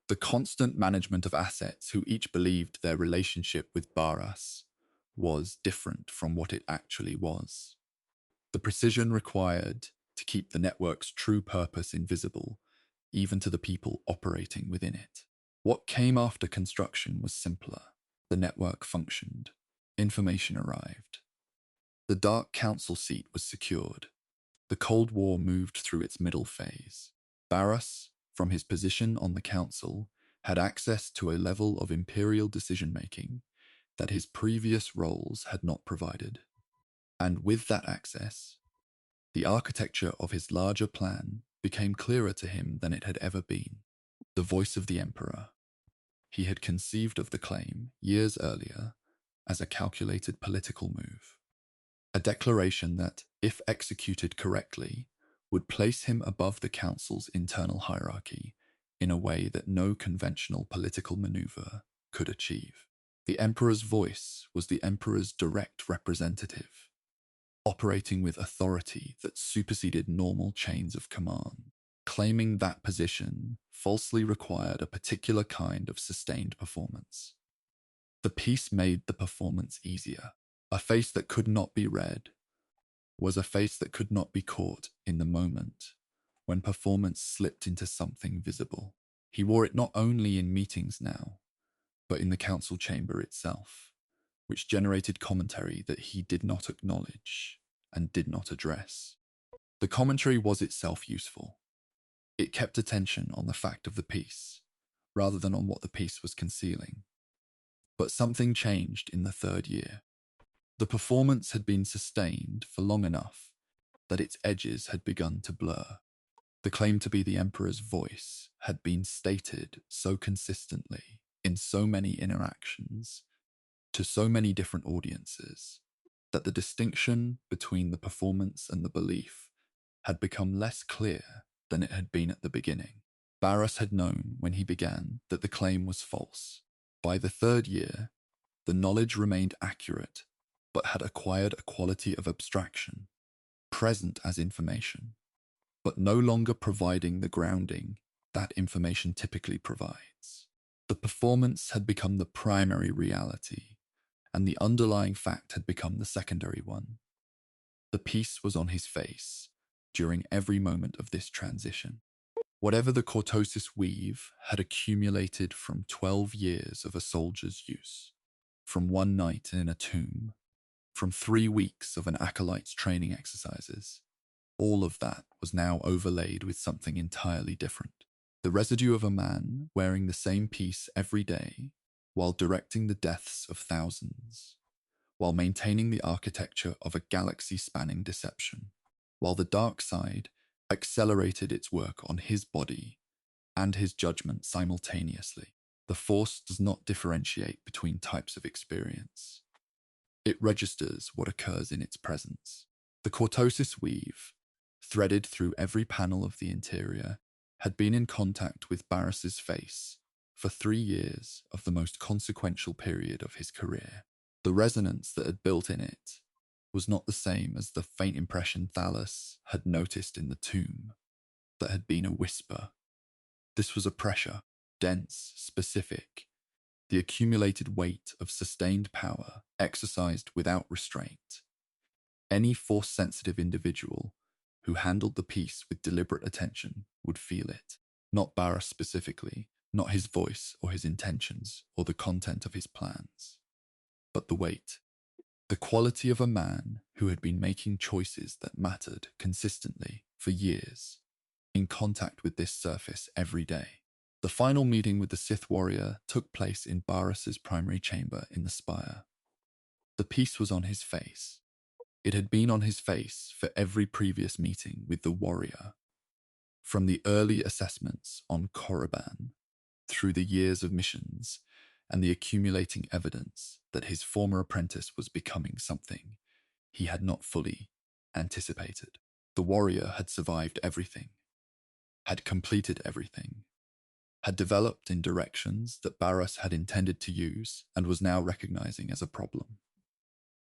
the constant management of assets who each believed their relationship with Baras was different from what it actually was. The precision required to keep the network's true purpose invisible, even to the people operating within it. What came after construction was simpler. The network functioned. Information arrived. The Dark Council seat was secured. The Cold War moved through its middle phase. Baras, from his position on the council, had access to a level of imperial decision-making that his previous roles had not provided. And with that access, the architecture of his larger plan became clearer to him than it had ever been. The voice of the Emperor. He had conceived of the claim, years earlier, as a calculated political move. A declaration that, if executed correctly, would place him above the council's internal hierarchy in a way that no conventional political maneuver could achieve. The Emperor's voice was the Emperor's direct representative, operating with authority that superseded normal chains of command. Claiming that position falsely required a particular kind of sustained performance. The piece made the performance easier. A face that could not be read was a face that could not be caught in the moment when performance slipped into something visible. He wore it not only in meetings now, but in the council chamber itself, which generated commentary that he did not acknowledge and did not address. The commentary was itself useful. It kept attention on the fact of the piece, rather than on what the piece was concealing. But something changed in the third year. The performance had been sustained for long enough that its edges had begun to blur. The claim to be the Emperor's voice had been stated so consistently in so many interactions to so many different audiences that the distinction between the performance and the belief had become less clear than it had been at the beginning. Baras had known when he began that the claim was false. By the third year, the knowledge remained accurate, but had acquired a quality of abstraction, present as information, but no longer providing the grounding that information typically provides. The performance had become the primary reality, and the underlying fact had become the secondary one. The piece was on his face during every moment of this transition. Whatever the cortosis weave had accumulated from 12 years of a soldier's use, from one night in a tomb, from 3 weeks of an acolyte's training exercises, all of that was now overlaid with something entirely different. The residue of a man wearing the same piece every day while directing the deaths of thousands, while maintaining the architecture of a galaxy-spanning deception, while the dark side accelerated its work on his body and his judgment simultaneously. The Force does not differentiate between types of experience. It registers what occurs in its presence. The cortosis weave, threaded through every panel of the interior, had been in contact with Baras's face for 3 years of the most consequential period of his career. The resonance that had built in it was not the same as the faint impression Thalus had noticed in the tomb, that had been a whisper. This was a pressure, dense, specific, the accumulated weight of sustained power exercised without restraint. Any force-sensitive individual who handled the piece with deliberate attention would feel it. Not Baras specifically, not his voice or his intentions or the content of his plans, but the weight. The quality of a man who had been making choices that mattered consistently for years, in contact with this surface every day. The final meeting with the Sith warrior took place in Baras's primary chamber in the spire. The piece was on his face. It had been on his face for every previous meeting with the warrior, from the early assessments on Korriban, through the years of missions, and the accumulating evidence that his former apprentice was becoming something he had not fully anticipated. The warrior had survived everything, had completed everything, had developed in directions that Baras had intended to use and was now recognizing as a problem.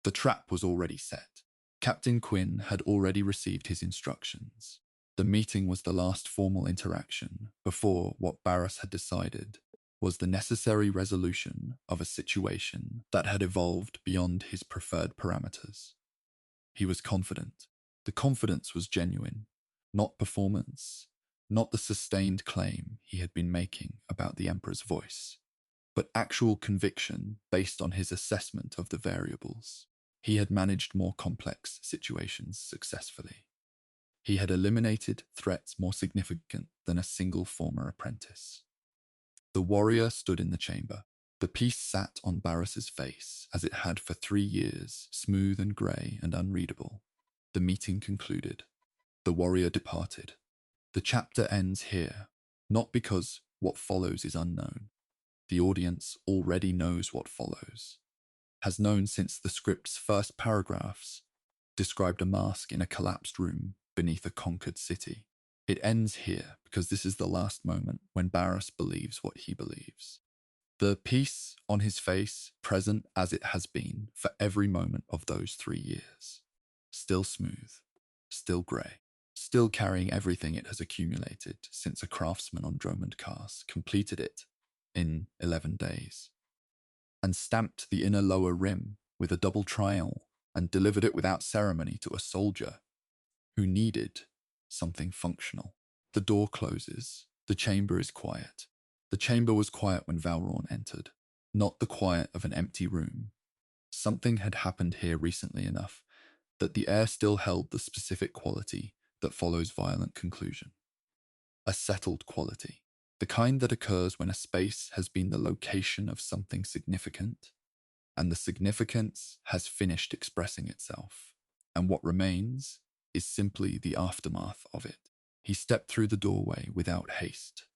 The trap was already set. Captain Quinn had already received his instructions. The meeting was the last formal interaction before what Baras had decided was the necessary resolution of a situation that had evolved beyond his preferred parameters. He was confident. The confidence was genuine, not performance, not the sustained claim he had been making about the Emperor's voice, but actual conviction based on his assessment of the variables. He had managed more complex situations successfully. He had eliminated threats more significant than a single former apprentice. The warrior stood in the chamber. The piece sat on Baras's face as it had for 3 years, smooth and grey and unreadable. The meeting concluded. The warrior departed. The chapter ends here, not because what follows is unknown. The audience already knows what follows, has known since the script's first paragraphs described a mask in a collapsed room beneath a conquered city. It ends here because this is the last moment when Baras believes what he believes. The piece on his face, present as it has been for every moment of those 3 years. Still smooth, still grey, still carrying everything it has accumulated since a craftsman on Dromund Cars completed it in 11 days, and stamped the inner lower rim with a double trial and delivered it without ceremony to a soldier who needed something functional. The door closes. The chamber is quiet. The chamber was quiet when Valron entered, not the quiet of an empty room. Something had happened here recently enough that the air still held the specific quality that follows violent conclusion. A settled quality, the kind that occurs when a space has been the location of something significant, and the significance has finished expressing itself, and what remains is simply the aftermath of it. He stepped through the doorway without haste.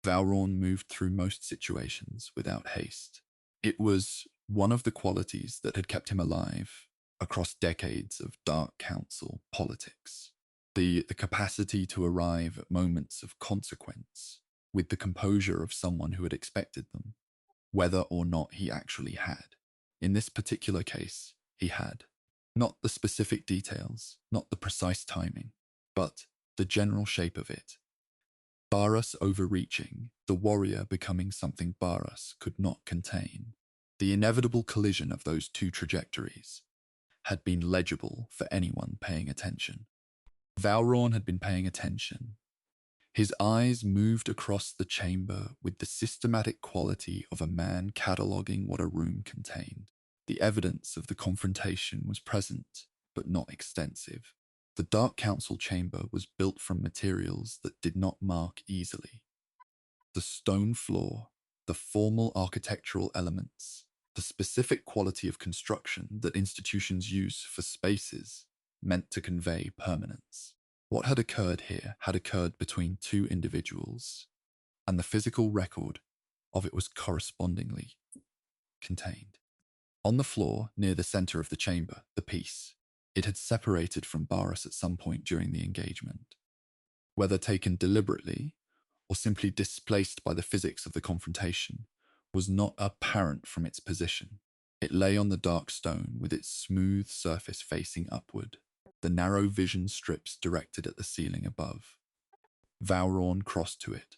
Valron moved through most situations without haste. It was one of the qualities that had kept him alive across decades of Dark Council politics. The capacity to arrive at moments of consequence with the composure of someone who had expected them, whether or not he actually had. In this particular case, he had. Not the specific details, not the precise timing, but the general shape of it. Baras overreaching, the warrior becoming something Baras could not contain. The inevitable collision of those two trajectories had been legible for anyone paying attention. Valron had been paying attention. His eyes moved across the chamber with the systematic quality of a man cataloguing what a room contained. The evidence of the confrontation was present, but not extensive. The Dark Council chamber was built from materials that did not mark easily. The stone floor, the formal architectural elements, the specific quality of construction that institutions use for spaces meant to convey permanence. What had occurred here had occurred between two individuals, and the physical record of it was correspondingly contained. On the floor, near the center of the chamber, the piece. It had separated from Baras at some point during the engagement. Whether taken deliberately or simply displaced by the physics of the confrontation was not apparent from its position. It lay on the dark stone with its smooth surface facing upward, the narrow vision strips directed at the ceiling above. Valron crossed to it,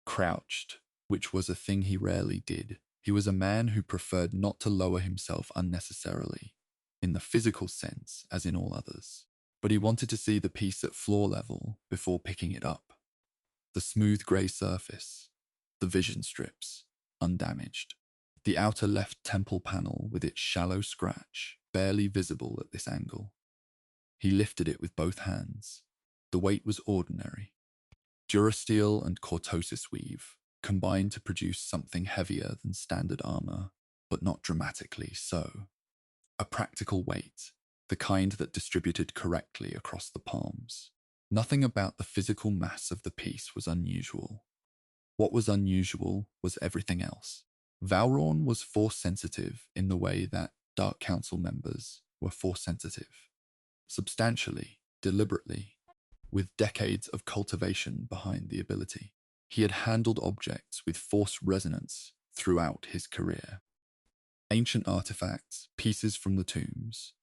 crouched, which was a thing he rarely did. He was a man who preferred not to lower himself unnecessarily, in the physical sense as in all others. But he wanted to see the piece at floor level before picking it up. The smooth grey surface, the vision strips, undamaged. The outer left temple panel with its shallow scratch, barely visible at this angle. He lifted it with both hands. The weight was ordinary. Durasteel and cortosis weave combined to produce something heavier than standard armor, but not dramatically so. A practical weight, the kind that distributed correctly across the palms. Nothing about the physical mass of the piece was unusual. What was unusual was everything else. Valron was force-sensitive in the way that Dark Council members were force-sensitive. Substantially, deliberately, with decades of cultivation behind the ability. He had handled objects with force resonance throughout his career. Ancient artifacts, pieces from the tombs,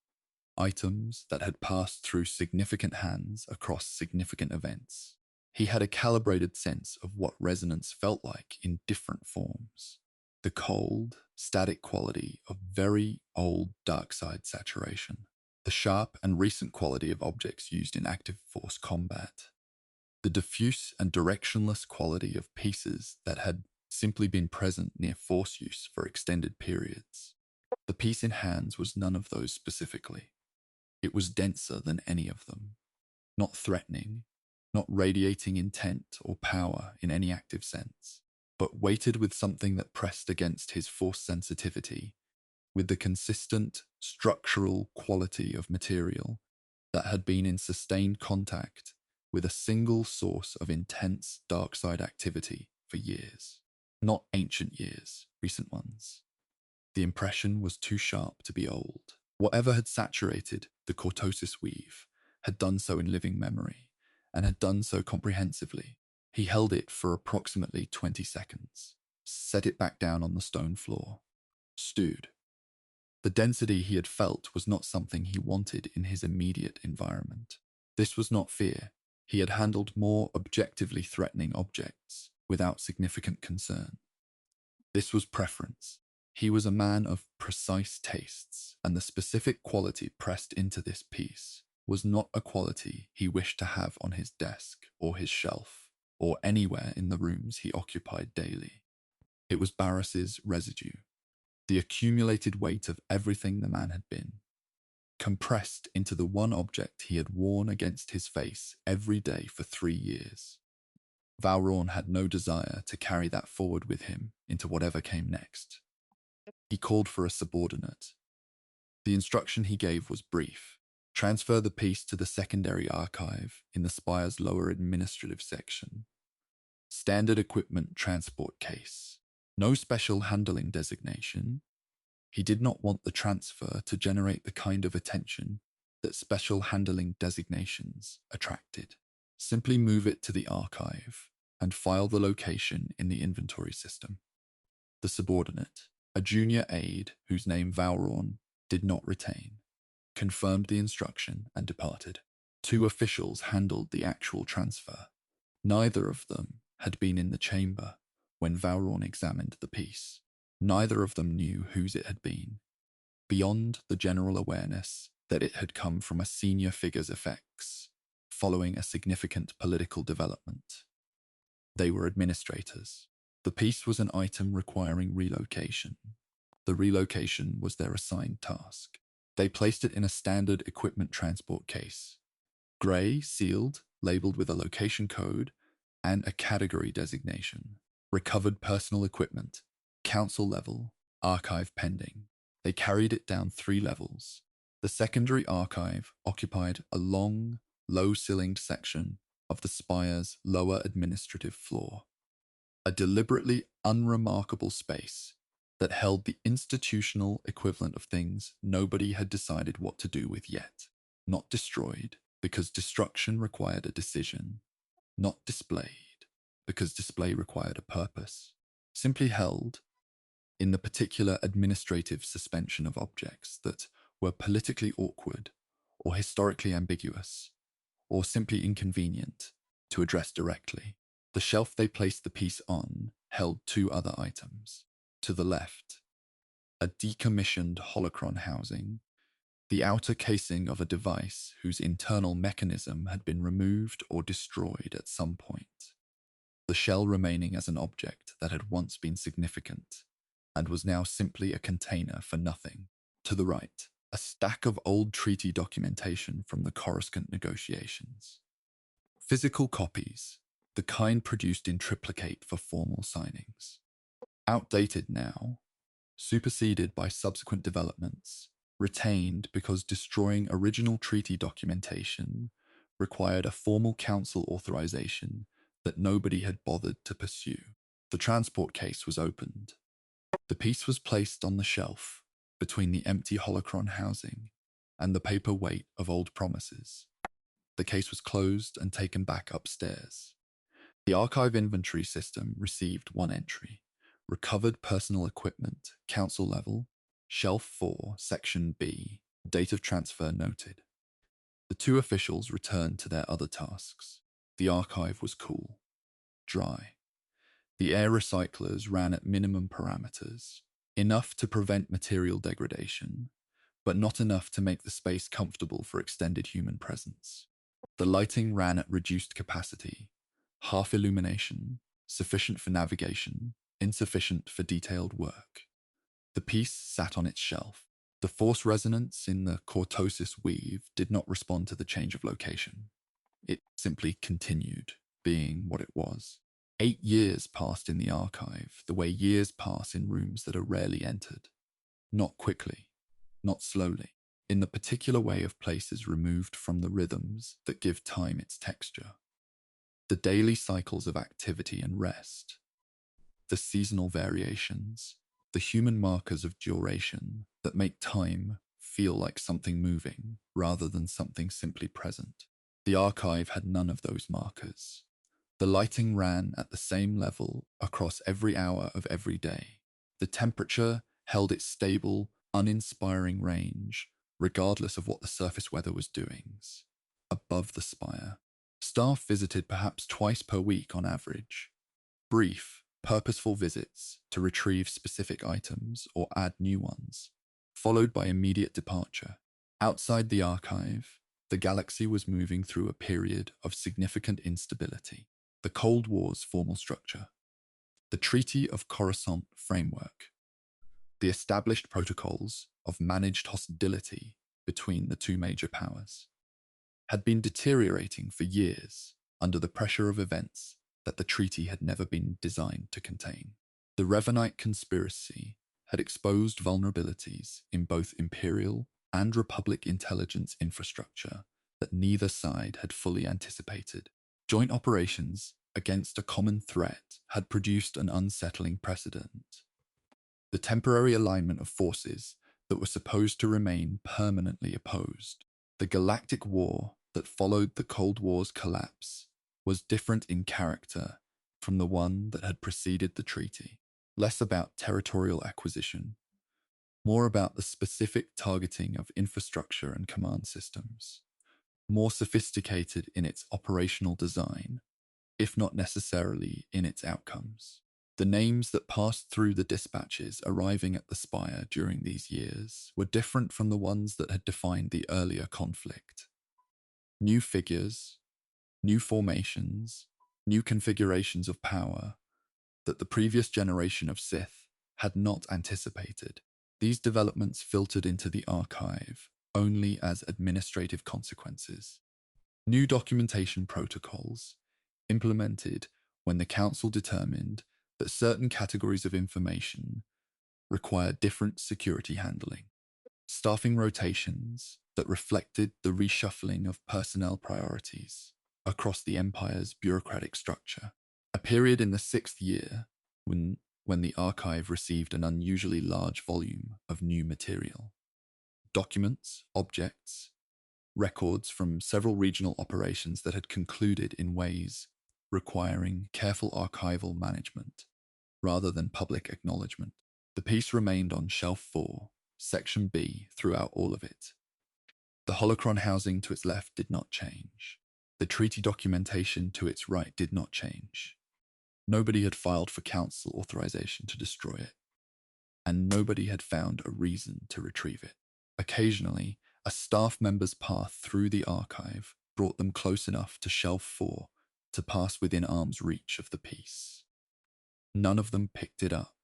items that had passed through significant hands across significant events. He had a calibrated sense of what resonance felt like in different forms. The cold, static quality of very old dark side saturation. The sharp and recent quality of objects used in active force combat. The diffuse and directionless quality of pieces that had simply been present near force use for extended periods. The piece in hands was none of those specifically. It was denser than any of them, not threatening, not radiating intent or power in any active sense, but weighted with something that pressed against his force sensitivity, with the consistent structural quality of material that had been in sustained contact with a single source of intense dark side activity for years. Not ancient years, recent ones. The impression was too sharp to be old. Whatever had saturated the cortosis weave had done so in living memory, and had done so comprehensively. He held it for approximately 20 seconds, set it back down on the stone floor, stewed. The density he had felt was not something he wanted in his immediate environment. This was not fear. He had handled more objectively threatening objects without significant concern. This was preference. He was a man of precise tastes, and the specific quality pressed into this piece was not a quality he wished to have on his desk or his shelf, or anywhere in the rooms he occupied daily. It was Barras's residue, the accumulated weight of everything the man had been, compressed into the one object he had worn against his face every day for 3 years. Valron had no desire to carry that forward with him into whatever came next. He called for a subordinate. The instruction he gave was brief. Transfer the piece to the secondary archive in the spire's lower administrative section. Standard equipment transport case. No special handling designation. He did not want the transfer to generate the kind of attention that special handling designations attracted. Simply move it to the archive and file the location in the inventory system. The subordinate, a junior aide whose name Valron did not retain, confirmed the instruction and departed. 2 officials handled the actual transfer. Neither of them had been in the chamber when Valron examined the piece. Neither of them knew whose it had been, beyond the general awareness that it had come from a senior figure's effects, following a significant political development. They were administrators. The piece was an item requiring relocation. The relocation was their assigned task. They placed it in a standard equipment transport case. Grey, sealed, labelled with a location code and a category designation. Recovered personal equipment. Council level. Archive pending. They carried it down 3 levels. The secondary archive occupied a long, low-ceilinged section of the spire's lower administrative floor. A deliberately unremarkable space that held the institutional equivalent of things nobody had decided what to do with yet. Not destroyed, because destruction required a decision. Not displayed, because display required a purpose. Simply held in the particular administrative suspension of objects that were politically awkward, or historically ambiguous, or simply inconvenient to address directly. The shelf they placed the piece on held 2 other items. To the left, a decommissioned holocron housing, the outer casing of a device whose internal mechanism had been removed or destroyed at some point. The shell remaining as an object that had once been significant and was now simply a container for nothing. To the right, a stack of old treaty documentation from the Coruscant negotiations. Physical copies, the kind produced in triplicate for formal signings. Outdated now, superseded by subsequent developments, retained because destroying original treaty documentation required a formal council authorization that nobody had bothered to pursue. The transport case was opened. The piece was placed on the shelf between the empty holocron housing and the paper weight of old promises. The case was closed and taken back upstairs. The archive inventory system received 1 entry. Recovered personal equipment, council level, shelf 4, section B, date of transfer noted. The 2 officials returned to their other tasks. The archive was cool, dry. The air recyclers ran at minimum parameters, enough to prevent material degradation, but not enough to make the space comfortable for extended human presence. The lighting ran at reduced capacity, half illumination, sufficient for navigation, insufficient for detailed work. The piece sat on its shelf. The force resonance in the cortosis weave did not respond to the change of location. It simply continued being what it was. 8 years passed in the archive, the way years pass in rooms that are rarely entered. Not quickly, not slowly, in the particular way of places removed from the rhythms that give time its texture. The daily cycles of activity and rest, the seasonal variations, the human markers of duration that make time feel like something moving rather than something simply present. The archive had none of those markers. The lighting ran at the same level across every hour of every day. The temperature held its stable, uninspiring range, regardless of what the surface weather was doing. Above the spire, staff visited perhaps twice per week on average. Brief, purposeful visits to retrieve specific items or add new ones, followed by immediate departure. Outside the archive, the galaxy was moving through a period of significant instability. The Cold War's formal structure, the Treaty of Coruscant framework, the established protocols of managed hostility between the two major powers, had been deteriorating for years under the pressure of events that the treaty had never been designed to contain. The Revanite conspiracy had exposed vulnerabilities in both Imperial and Republic intelligence infrastructure that neither side had fully anticipated. Joint operations against a common threat had produced an unsettling precedent. The temporary alignment of forces that were supposed to remain permanently opposed. The galactic war that followed the Cold War's collapse was different in character from the one that had preceded the treaty. Less about territorial acquisition, more about the specific targeting of infrastructure and command systems, more sophisticated in its operational design, if not necessarily in its outcomes. The names that passed through the dispatches arriving at the spire during these years were different from the ones that had defined the earlier conflict. New figures, new formations, new configurations of power that the previous generation of Sith had not anticipated. These developments filtered into the archive only as administrative consequences. New documentation protocols, implemented when the Council determined that certain categories of information require different security handling. Staffing rotations that reflected the reshuffling of personnel priorities across the Empire's bureaucratic structure. A period in the 6th year when the archive received an unusually large volume of new material. Documents, objects, records from several regional operations that had concluded in ways requiring careful archival management rather than public acknowledgement. The piece remained on Shelf 4, Section B, throughout all of it. The holocron housing to its left did not change. The treaty documentation to its right did not change. Nobody had filed for council authorization to destroy it, and nobody had found a reason to retrieve it. Occasionally, a staff member's path through the archive brought them close enough to Shelf 4 to pass within arm's reach of the piece. None of them picked it up.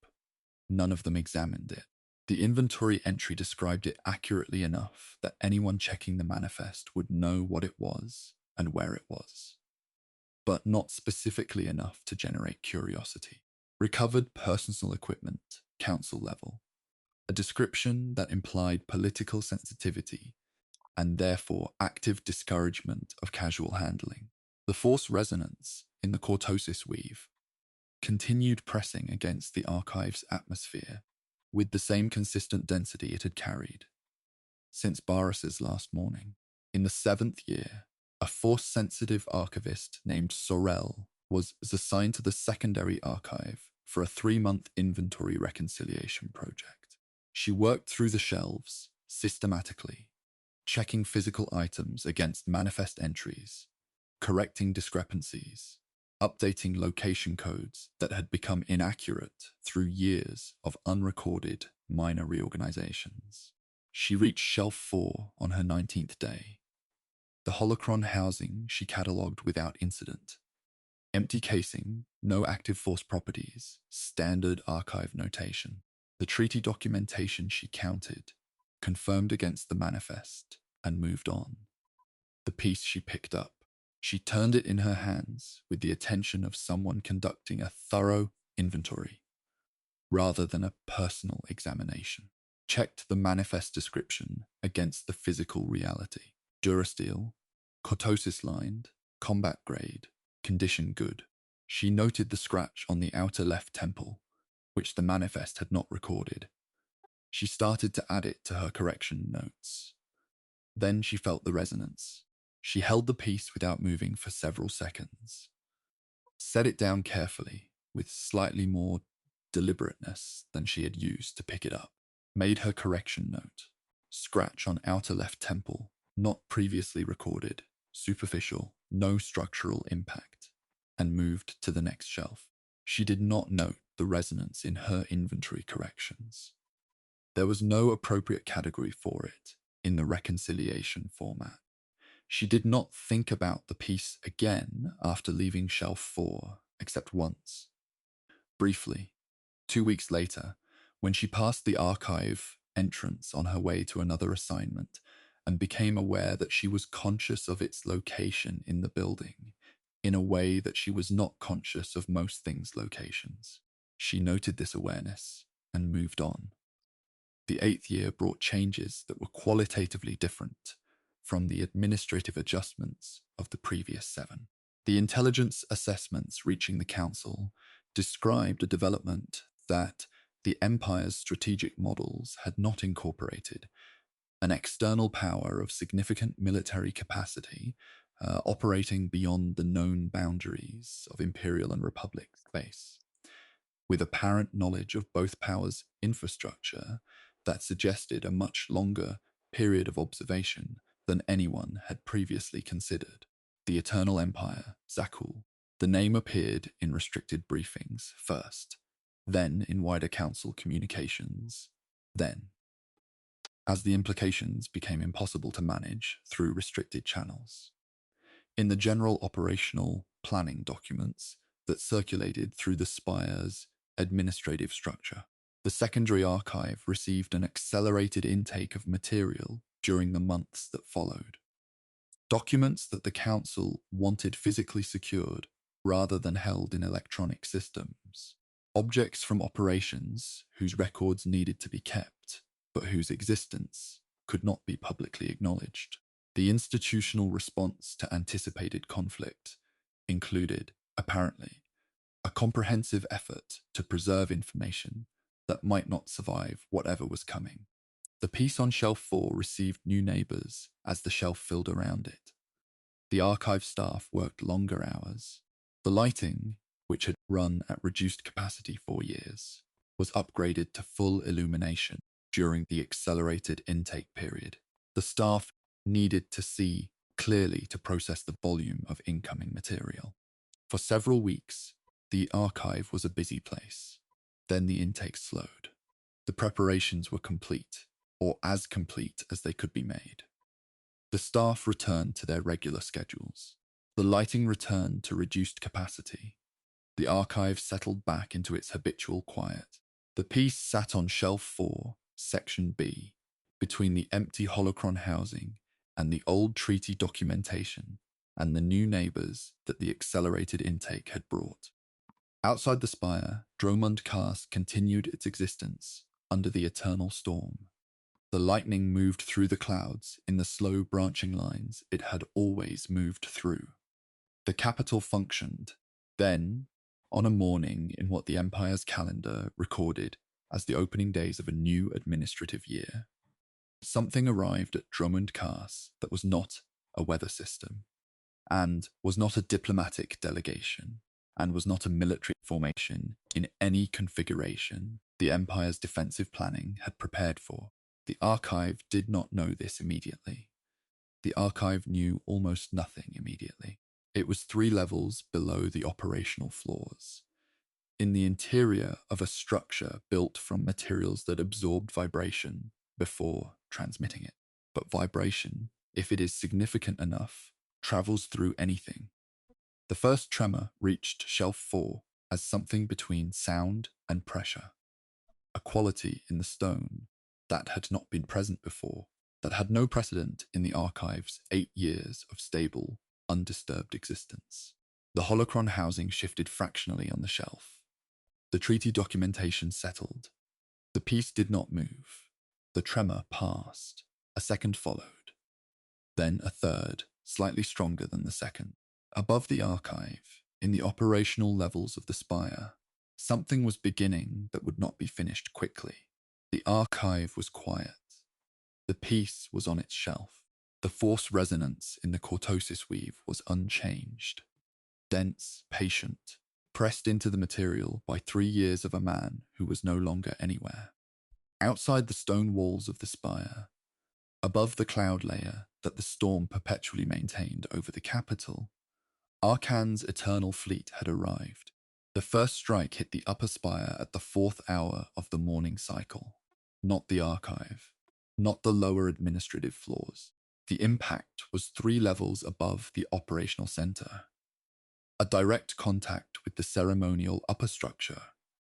None of them examined it. The inventory entry described it accurately enough that anyone checking the manifest would know what it was and where it was, but not specifically enough to generate curiosity. Recovered personal equipment, council level. A description that implied political sensitivity and therefore active discouragement of casual handling. The force resonance in the cortosis weave continued pressing against the archive's atmosphere with the same consistent density it had carried since Baras's last morning. In the 7th year, a force-sensitive archivist named Sorel was assigned to the secondary archive for a 3-month inventory reconciliation project. She worked through the shelves systematically, checking physical items against manifest entries, correcting discrepancies, updating location codes that had become inaccurate through years of unrecorded minor reorganizations. She reached Shelf 4 on her 19th day. The holocron housing she catalogued without incident. Empty casing, no active force properties, standard archive notation. The treaty documentation she counted, confirmed against the manifest, and moved on. The piece she picked up, she turned it in her hands with the attention of someone conducting a thorough inventory, rather than a personal examination. Checked the manifest description against the physical reality. Durasteel, cortosis lined, combat grade, condition good. She noted the scratch on the outer left temple, which the manifest had not recorded. She started to add it to her correction notes. Then she felt the resonance. She held the piece without moving for several seconds. Set it down carefully, with slightly more deliberateness than she had used to pick it up. Made her correction note. Scratch on outer left temple, not previously recorded, superficial, no structural impact, and moved to the next shelf. She did not note the resonance in her inventory corrections. There was no appropriate category for it in the reconciliation format. She did not think about the piece again after leaving shelf 4, except once. Briefly, 2 weeks later, when she passed the archive entrance on her way to another assignment and became aware that she was conscious of its location in the building, in a way that she was not conscious of most things' locations. She noted this awareness and moved on. The 8th year brought changes that were qualitatively different from the administrative adjustments of the previous 7. The intelligence assessments reaching the Council described a development that the Empire's strategic models had not incorporated: an external power of significant military capacity operating beyond the known boundaries of Imperial and Republic space, with apparent knowledge of both powers' infrastructure that suggested a much longer period of observation than anyone had previously considered. The Eternal Empire, Zakul. The name appeared in restricted briefings first, then in wider council communications, then, as the implications became impossible to manage through restricted channels. In the general operational planning documents that circulated through the Spire's administrative structure, the secondary archive received an accelerated intake of material during the months that followed. Documents that the Council wanted physically secured rather than held in electronic systems. Objects from operations whose records needed to be kept, but whose existence could not be publicly acknowledged. The institutional response to anticipated conflict included, apparently, a comprehensive effort to preserve information that might not survive whatever was coming. The piece on shelf 4 received new neighbours as the shelf filled around it. The archive staff worked longer hours. The lighting, which had run at reduced capacity for years, was upgraded to full illumination during the accelerated intake period. The staff needed to see clearly to process the volume of incoming material. For several weeks, the archive was a busy place. Then the intake slowed. The preparations were complete, or as complete as they could be made. The staff returned to their regular schedules. The lighting returned to reduced capacity. The archive settled back into its habitual quiet. The piece sat on shelf 4, section B, between the empty holocron housing and the old treaty documentation and the new neighbours that the accelerated intake had brought. Outside the spire, Dromund Kaas continued its existence under the eternal storm. The lightning moved through the clouds in the slow branching lines it had always moved through. The capital functioned. Then, on a morning in what the Empire's calendar recorded as the opening days of a new administrative year, something arrived at Dromund Kaas that was not a weather system, and was not a diplomatic delegation, and was not a military formation in any configuration the Empire's defensive planning had prepared for. The archive did not know this immediately. The archive knew almost nothing immediately. It was 3 levels below the operational floors, in the interior of a structure built from materials that absorbed vibration before transmitting it. But vibration, if it is significant enough, travels through anything. The first tremor reached shelf 4 as something between sound and pressure. a quality in the stone that had not been present before, that had no precedent in the archive's 8 years of stable, undisturbed existence. The holocron housing shifted fractionally on the shelf. The treaty documentation settled. The piece did not move. The tremor passed. A second followed. Then a third, slightly stronger than the second. Above the archive, in the operational levels of the spire, something was beginning that would not be finished quickly. The archive was quiet. The piece was on its shelf. The force resonance in the cortosis weave was unchanged. Dense, patient, pressed into the material by 3 years of a man who was no longer anywhere. Outside the stone walls of the spire, above the cloud layer that the storm perpetually maintained over the capital, Arcan's eternal fleet had arrived. The first strike hit the upper spire at the 4th hour of the morning cycle. Not the archive, not the lower administrative floors. The impact was 3 levels above the operational center. A direct contact with the ceremonial upper structure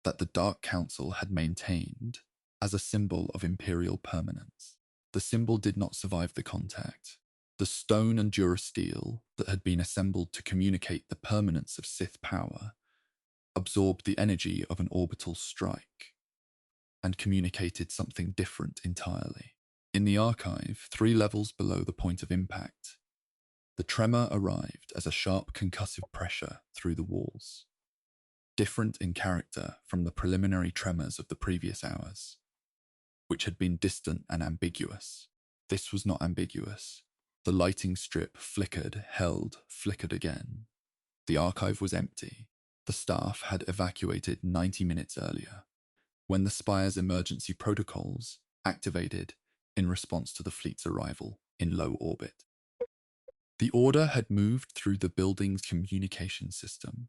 that the Dark Council had maintained as a symbol of imperial permanence. The symbol did not survive the contact. The stone and durasteel that had been assembled to communicate the permanence of Sith power absorbed the energy of an orbital strike and communicated something different entirely. In the archive, 3 levels below the point of impact, the tremor arrived as a sharp concussive pressure through the walls, different in character from the preliminary tremors of the previous hours, which had been distant and ambiguous. This was not ambiguous. The lighting strip flickered, held, flickered again. The archive was empty. The staff had evacuated 90 minutes earlier, when the spire's emergency protocols activated in response to the fleet's arrival in low orbit. The order had moved through the building's communication system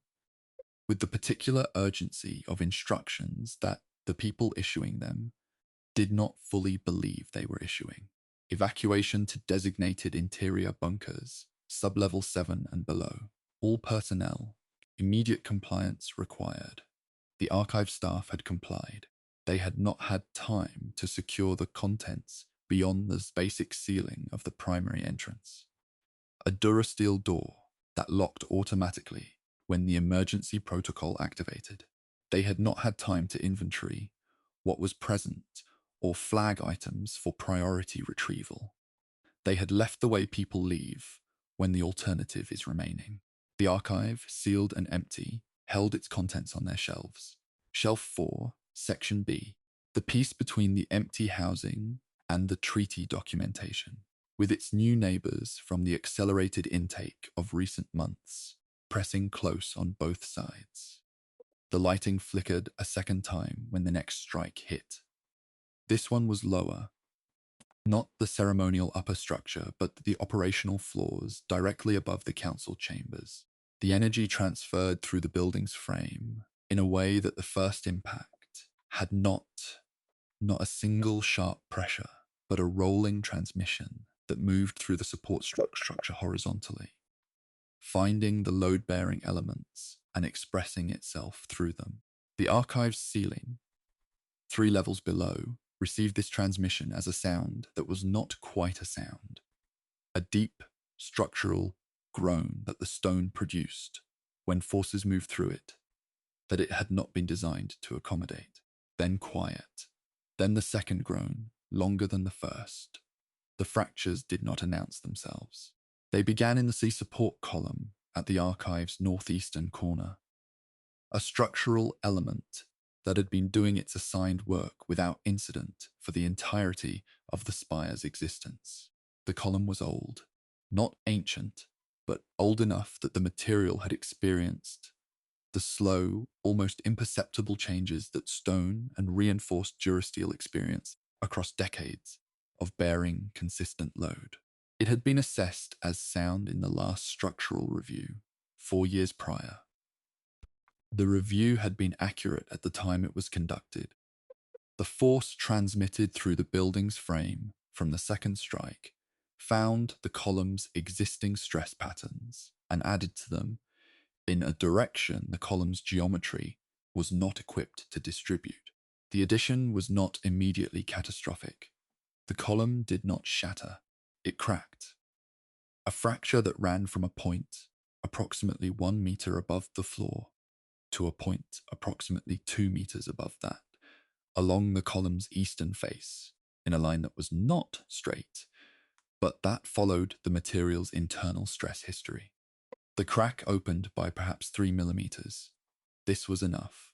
with the particular urgency of instructions that the people issuing them did not fully believe they were issuing. Evacuation to designated interior bunkers, sub-level 7 and below. All personnel, immediate compliance required. The archive staff had complied. They had not had time to secure the contents beyond the basic ceiling of the primary entrance. A durasteel door that locked automatically when the emergency protocol activated. They had not had time to inventory what was present or flag items for priority retrieval. They had left the way people leave when the alternative is remaining. The archive, sealed and empty, held its contents on their shelves. Shelf 4, Section B, the piece between the empty housing and the treaty documentation, with its new neighbors from the accelerated intake of recent months, pressing close on both sides. The lighting flickered a second time when the next strike hit. This one was lower. Not the ceremonial upper structure, but the operational floors directly above the council chambers. The energy transferred through the building's frame in a way that the first impact had not a single sharp pressure, but a rolling transmission that moved through the support structure horizontally, finding the load-bearing elements and expressing itself through them. The archive's ceiling, 3 levels below, received this transmission as a sound that was not quite a sound. A deep, structural groan that the stone produced when forces moved through it, that it had not been designed to accommodate. Then quiet. Then the second groan, longer than the first. The fractures did not announce themselves. They began in the C support column at the archive's northeastern corner. A structural element that had been doing its assigned work without incident for the entirety of the spire's existence. The column was old, not ancient, but old enough that the material had experienced the slow, almost imperceptible changes that stone and reinforced durasteel experience across decades of bearing consistent load. It had been assessed as sound in the last structural review, 4 years prior. The review had been accurate at the time it was conducted. The force transmitted through the building's frame from the second strike found the column's existing stress patterns and added to them in a direction the column's geometry was not equipped to distribute. The addition was not immediately catastrophic. The column did not shatter. It cracked. A fracture that ran from a point approximately 1 meter above the floor to a point approximately 2 meters above that, along the column's eastern face, in a line that was not straight, but that followed the material's internal stress history. The crack opened by perhaps 3 millimeters. This was enough.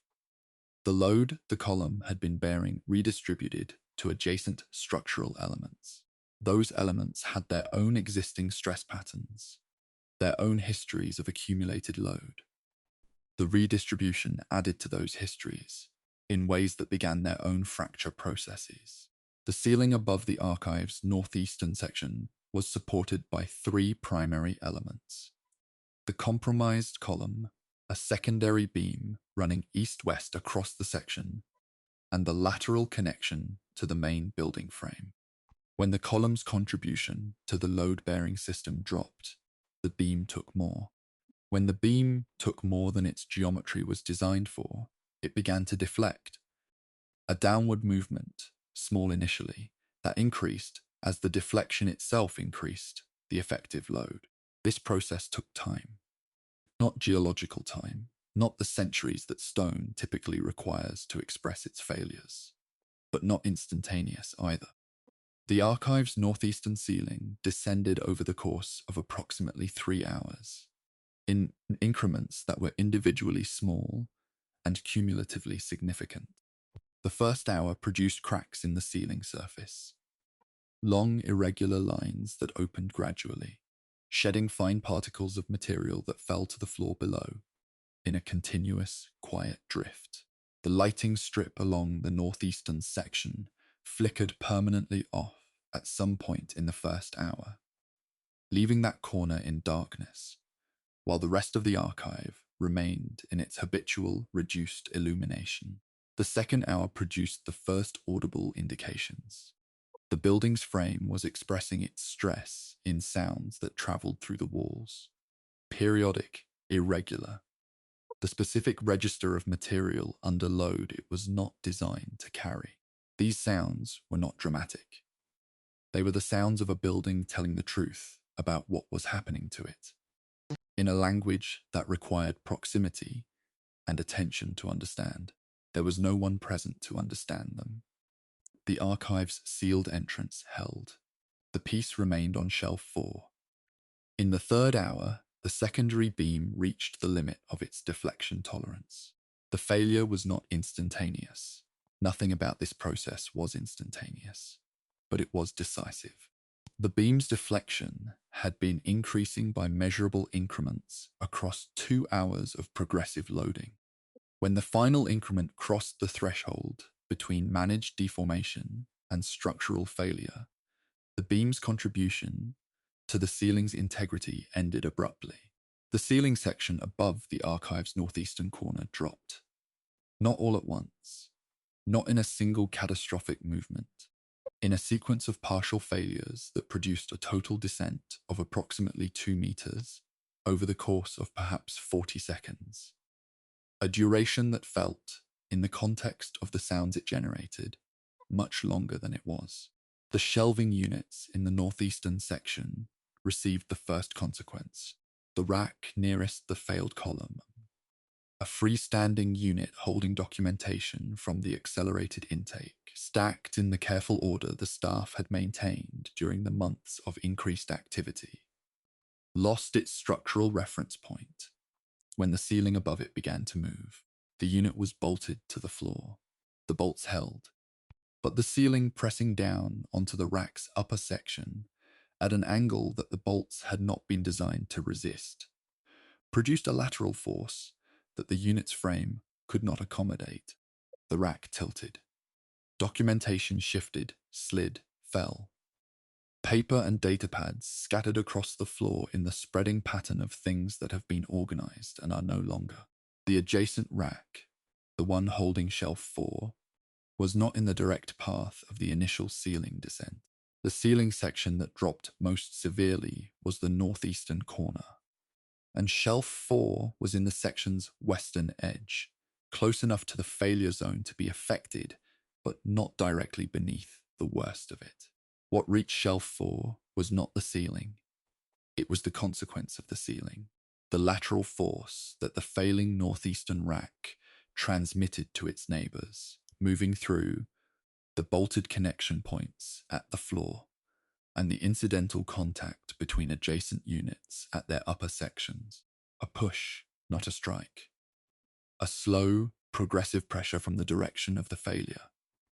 The load the column had been bearing redistributed to adjacent structural elements. Those elements had their own existing stress patterns, their own histories of accumulated load. The redistribution added to those histories in ways that began their own fracture processes. The ceiling above the archive's northeastern section was supported by 3 primary elements: the compromised column, a secondary beam running east-west across the section, and the lateral connection to the main building frame. When the column's contribution to the load-bearing system dropped, the beam took more. When the beam took more than its geometry was designed for, it began to deflect. A downward movement, small initially, that increased as the deflection itself increased the effective load. This process took time. Not geological time, not the centuries that stone typically requires to express its failures, but not instantaneous either. The archive's northeastern ceiling descended over the course of approximately 3 hours, in increments that were individually small and cumulatively significant. The first hour produced cracks in the ceiling surface, long irregular lines that opened gradually, shedding fine particles of material that fell to the floor below in a continuous, quiet drift. The lighting strip along the northeastern section flickered permanently off at some point in the first hour, leaving that corner in darkness, while the rest of the archive remained in its habitual, reduced illumination. The second hour produced the first audible indications. The building's frame was expressing its stress in sounds that traveled through the walls. Periodic, irregular. The specific register of material under load it was not designed to carry. These sounds were not dramatic. They were the sounds of a building telling the truth about what was happening to it, in a language that required proximity and attention to understand. There was no one present to understand them. The archive's sealed entrance held. The piece remained on shelf 4. In the third hour, the secondary beam reached the limit of its deflection tolerance. The failure was not instantaneous. Nothing about this process was instantaneous, but it was decisive. The beam's deflection had been increasing by measurable increments across 2 hours of progressive loading. When the final increment crossed the threshold between managed deformation and structural failure, the beam's contribution to the ceiling's integrity ended abruptly. The ceiling section above the archive's northeastern corner dropped. Not all at once, not in a single catastrophic movement, in a sequence of partial failures that produced a total descent of approximately 2 meters over the course of perhaps 40 seconds. A duration that felt, in the context of the sounds it generated, much longer than it was. The shelving units in the northeastern section received the first consequence. The rack nearest the failed column, a freestanding unit holding documentation from the accelerated intake, stacked in the careful order the staff had maintained during the months of increased activity, lost its structural reference point when the ceiling above it began to move. The unit was bolted to the floor. The bolts held, but the ceiling pressing down onto the rack's upper section at an angle that the bolts had not been designed to resist, produced a lateral force that the unit's frame could not accommodate. The rack tilted. Documentation shifted, slid, fell. Paper and data pads scattered across the floor in the spreading pattern of things that have been organized and are no longer. The adjacent rack, the one holding shelf 4, was not in the direct path of the initial ceiling descent. The ceiling section that dropped most severely was the northeastern corner, and shelf 4 was in the section's western edge, close enough to the failure zone to be affected but not directly beneath the worst of it. What reached shelf 4 was not the ceiling, it was the consequence of the ceiling, the lateral force that the failing northeastern rack transmitted to its neighbors, moving through the bolted connection points at the floor and the incidental contact between adjacent units at their upper sections. A push, not a strike. A slow, progressive pressure from the direction of the failure,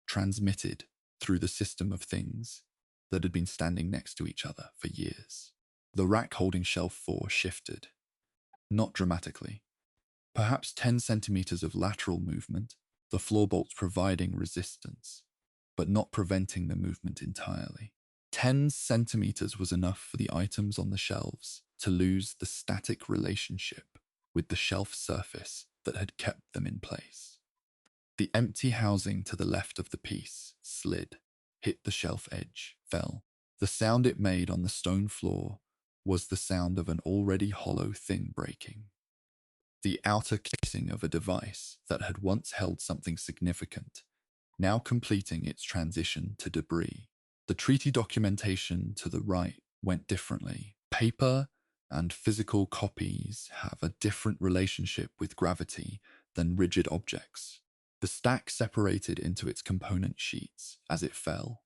transmitted through the system of things that had been standing next to each other for years. The rack holding shelf 4 shifted, not dramatically. Perhaps 10 centimeters of lateral movement, the floor bolts providing resistance, but not preventing the movement entirely. 10 centimeters was enough for the items on the shelves to lose the static relationship with the shelf surface that had kept them in place. The empty housing to the left of the piece slid, hit the shelf edge, fell. The sound it made on the stone floor was the sound of an already hollow thing breaking. The outer casing of a device that had once held something significant, now completing its transition to debris. The treaty documentation to the right went differently. Paper and physical copies have a different relationship with gravity than rigid objects. The stack separated into its component sheets as it fell,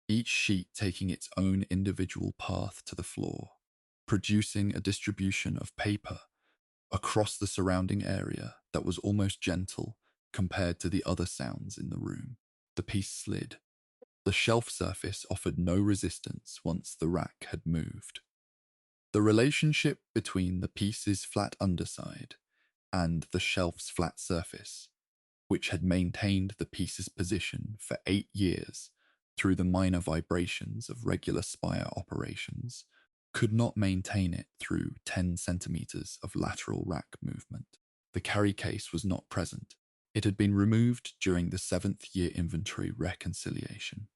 each sheet taking its own individual path to the floor, producing a distribution of paper across the surrounding area that was almost gentle compared to the other sounds in the room. The piece slid. The shelf surface offered no resistance once the rack had moved. The relationship between the piece's flat underside and the shelf's flat surface, which had maintained the piece's position for 8 years through the minor vibrations of regular spire operations, could not maintain it through 10 centimeters of lateral rack movement. The carry case was not present. It had been removed during the 7th year inventory reconciliation,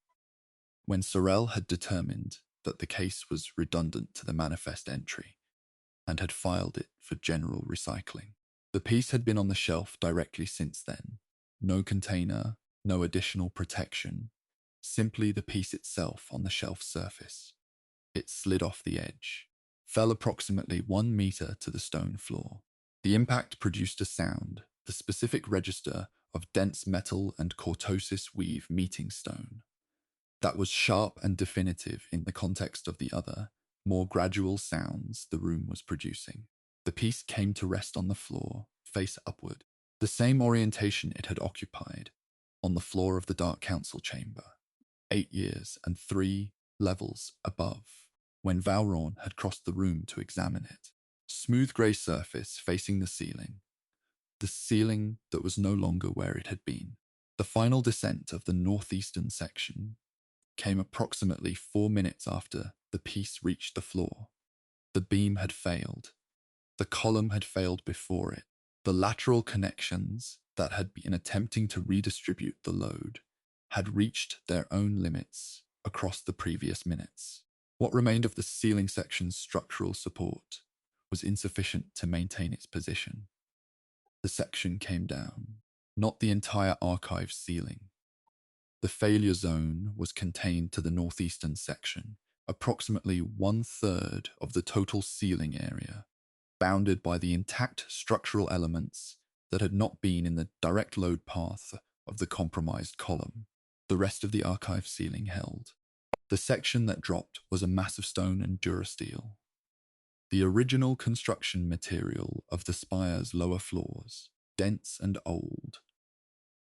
when Sorel had determined that the case was redundant to the manifest entry and had filed it for general recycling. The piece had been on the shelf directly since then. No container, no additional protection, simply the piece itself on the shelf surface. It slid off the edge, fell approximately 1 meter to the stone floor. The impact produced a sound, the specific register of dense metal and cortosis weave meeting stone, that was sharp and definitive in the context of the other, more gradual sounds the room was producing. The piece came to rest on the floor, face upward, the same orientation it had occupied, on the floor of the Dark Council chamber, 8 years and 3 levels above, when Valron had crossed the room to examine it. Smooth grey surface facing the ceiling that was no longer where it had been. The final descent of the northeastern section came approximately 4 minutes after the piece reached the floor. The beam had failed. The column had failed before it. The lateral connections that had been attempting to redistribute the load had reached their own limits across the previous minutes. What remained of the ceiling section's structural support was insufficient to maintain its position. The section came down, not the entire archive ceiling. The failure zone was contained to the northeastern section, approximately 1/3 of the total ceiling area, bounded by the intact structural elements that had not been in the direct load path of the compromised column. The rest of the archive ceiling held. The section that dropped was a mass of stone and durasteel, the original construction material of the spire's lower floors, dense and old,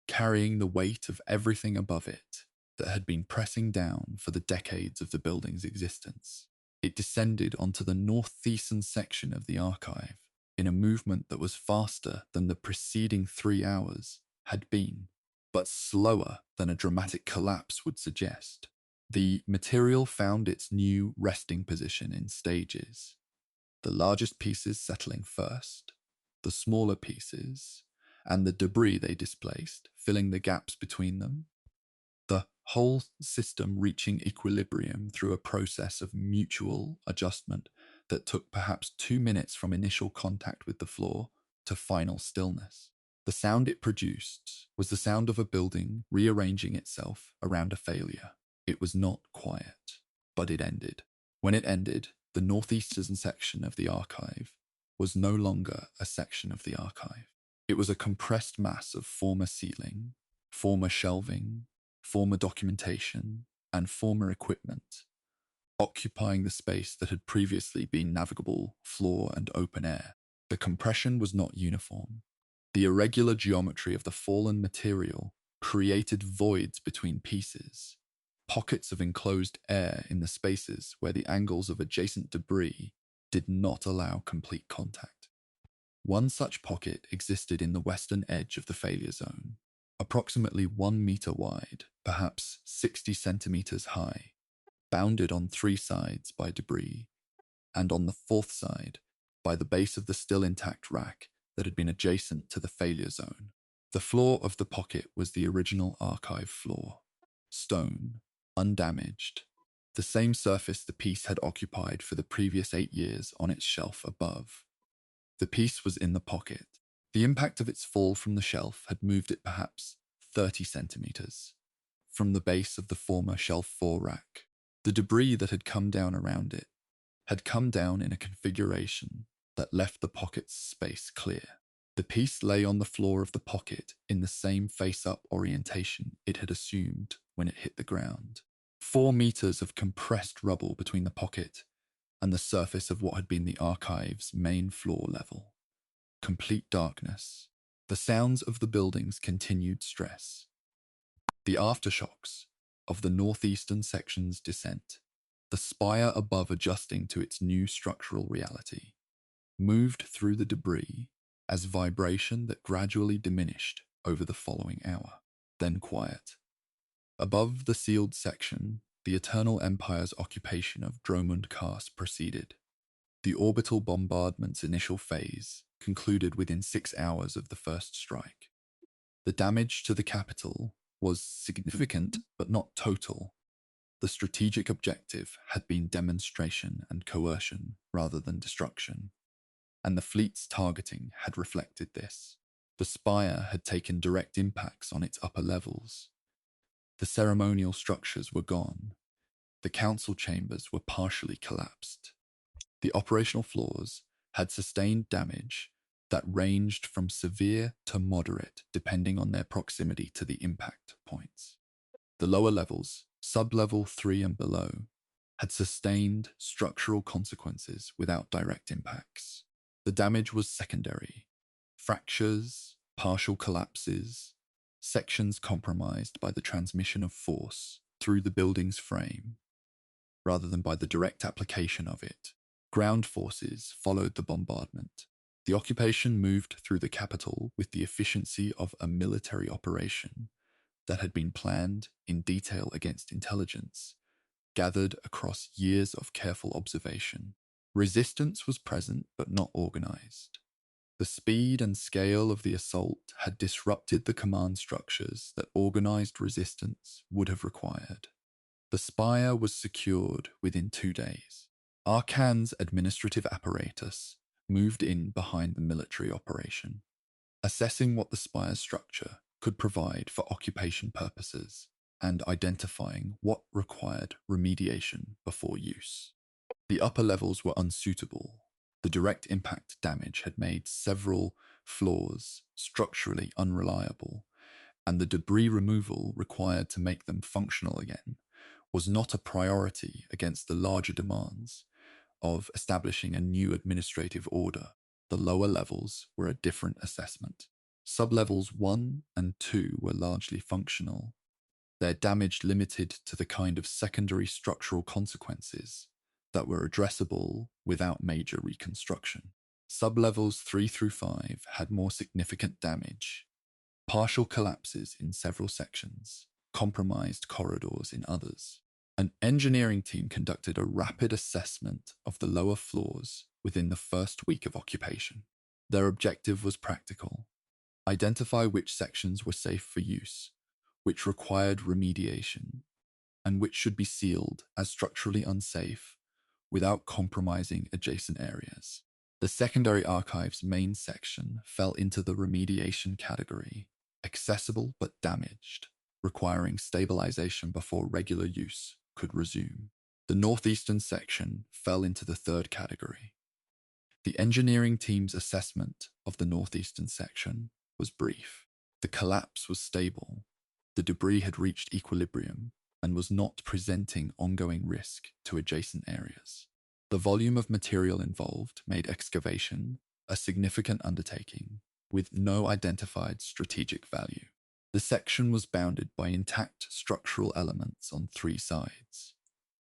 carrying the weight of everything above it that had been pressing down for the decades of the building's existence. It descended onto the northeastern section of the archive in a movement that was faster than the preceding 3 hours had been, but slower than a dramatic collapse would suggest. The material found its new resting position in stages, the largest pieces settling first, the smaller pieces, and the debris they displaced filling the gaps between them. The whole system reaching equilibrium through a process of mutual adjustment that took perhaps 2 minutes from initial contact with the floor to final stillness. The sound it produced was the sound of a building rearranging itself around a failure. It was not quiet, but it ended. When it ended, the northeastern section of the archive was no longer a section of the archive. It was a compressed mass of former ceiling, former shelving, former documentation, and former equipment, occupying the space that had previously been navigable floor and open air. The compression was not uniform. The irregular geometry of the fallen material created voids between pieces, pockets of enclosed air in the spaces where the angles of adjacent debris did not allow complete contact. One such pocket existed in the western edge of the failure zone, approximately 1 meter wide, perhaps 60 centimeters high, bounded on 3 sides by debris, and on the 4th side by the base of the still intact rack that had been adjacent to the failure zone. The floor of the pocket was the original archive floor, stone, undamaged, the same surface the piece had occupied for the previous 8 years on its shelf above. The piece was in the pocket. The impact of its fall from the shelf had moved it perhaps 30 centimeters from the base of the former shelf 4 rack. The debris that had come down around it had come down in a configuration that left the pocket's space clear. The piece lay on the floor of the pocket in the same face-up orientation it had assumed when it hit the ground. 4 meters of compressed rubble between the pocket and the surface of what had been the archive's main floor level. Complete darkness. The sounds of the building's continued stress. The aftershocks of the northeastern section's descent. The spire above adjusting to its new structural reality. Moved through the debris as vibration that gradually diminished over the following hour. Then quiet. Above the sealed section, the Eternal Empire's occupation of Dromund Kars proceeded. The orbital bombardment's initial phase concluded within 6 hours of the first strike. The damage to the capital was significant but not total. The strategic objective had been demonstration and coercion rather than destruction, and the fleet's targeting had reflected this. The spire had taken direct impacts on its upper levels. The ceremonial structures were gone. The council chambers were partially collapsed. The operational floors had sustained damage that ranged from severe to moderate depending on their proximity to the impact points. The lower levels, sub-level 3 and below, had sustained structural consequences without direct impacts. The damage was secondary. Fractures, partial collapses, sections compromised by the transmission of force through the building's frame, rather than by the direct application of it. Ground forces followed the bombardment. The occupation moved through the capital with the efficiency of a military operation that had been planned in detail against intelligence, gathered across years of careful observation. Resistance was present but not organized. The speed and scale of the assault had disrupted the command structures that organized resistance would have required. The spire was secured within 2 days. Arcan's administrative apparatus moved in behind the military operation, assessing what the spire's structure could provide for occupation purposes and identifying what required remediation before use. The upper levels were unsuitable. The direct impact damage had made several floors structurally unreliable, and the debris removal required to make them functional again was not a priority against the larger demands of establishing a new administrative order. The lower levels were a different assessment. Sublevels 1 and 2 were largely functional, their damage limited to the kind of secondary structural consequences that were addressable without major reconstruction. Sublevels 3 through 5 had more significant damage, partial collapses in several sections, compromised corridors in others. An engineering team conducted a rapid assessment of the lower floors within the first week of occupation. Their objective was practical: identify which sections were safe for use, which required remediation, and which should be sealed as structurally unsafe without compromising adjacent areas. The secondary archive's main section fell into the remediation category, accessible but damaged, requiring stabilization before regular use could resume. The northeastern section fell into the third category. The engineering team's assessment of the northeastern section was brief. The collapse was stable. The debris had reached equilibrium and was not presenting ongoing risk to adjacent areas. The volume of material involved made excavation a significant undertaking with no identified strategic value. The section was bounded by intact structural elements on three sides,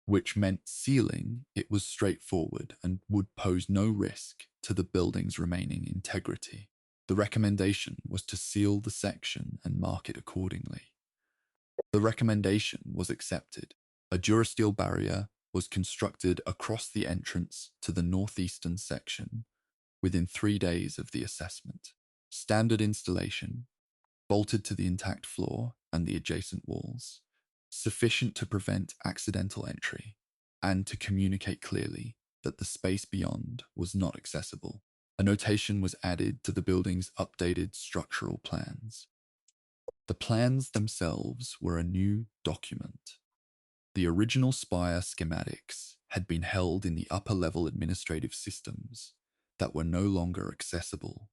which meant sealing it was straightforward and would pose no risk to the building's remaining integrity. The recommendation was to seal the section and mark it accordingly. The recommendation was accepted. A durasteel barrier was constructed across the entrance to the northeastern section within 3 days of the assessment. Standard installation, bolted to the intact floor and the adjacent walls, sufficient to prevent accidental entry and to communicate clearly that the space beyond was not accessible. A notation was added to the building's updated structural plans. The plans themselves were a new document. The original spire schematics had been held in the upper-level administrative systems that were no longer accessible,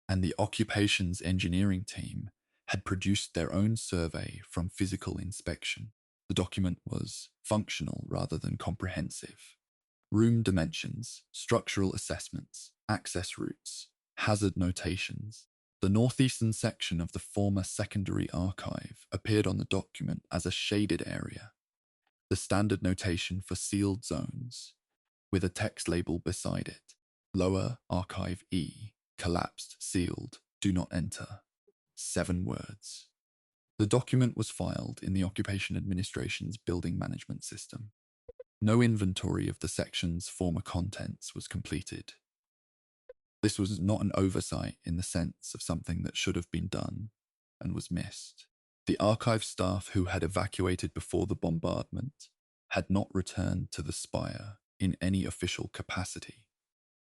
and the occupations engineering team had produced their own survey from physical inspection. The document was functional rather than comprehensive. Room dimensions, structural assessments, access routes, hazard notations. The northeastern section of the former secondary archive appeared on the document as a shaded area, the standard notation for sealed zones, with a text label beside it. Lower Archive E, collapsed, sealed, do not enter. 7 words. The document was filed in the Occupation Administration's building management system. No inventory of the section's former contents was completed. This was not an oversight in the sense of something that should have been done and was missed. The archive staff who had evacuated before the bombardment had not returned to the spire in any official capacity.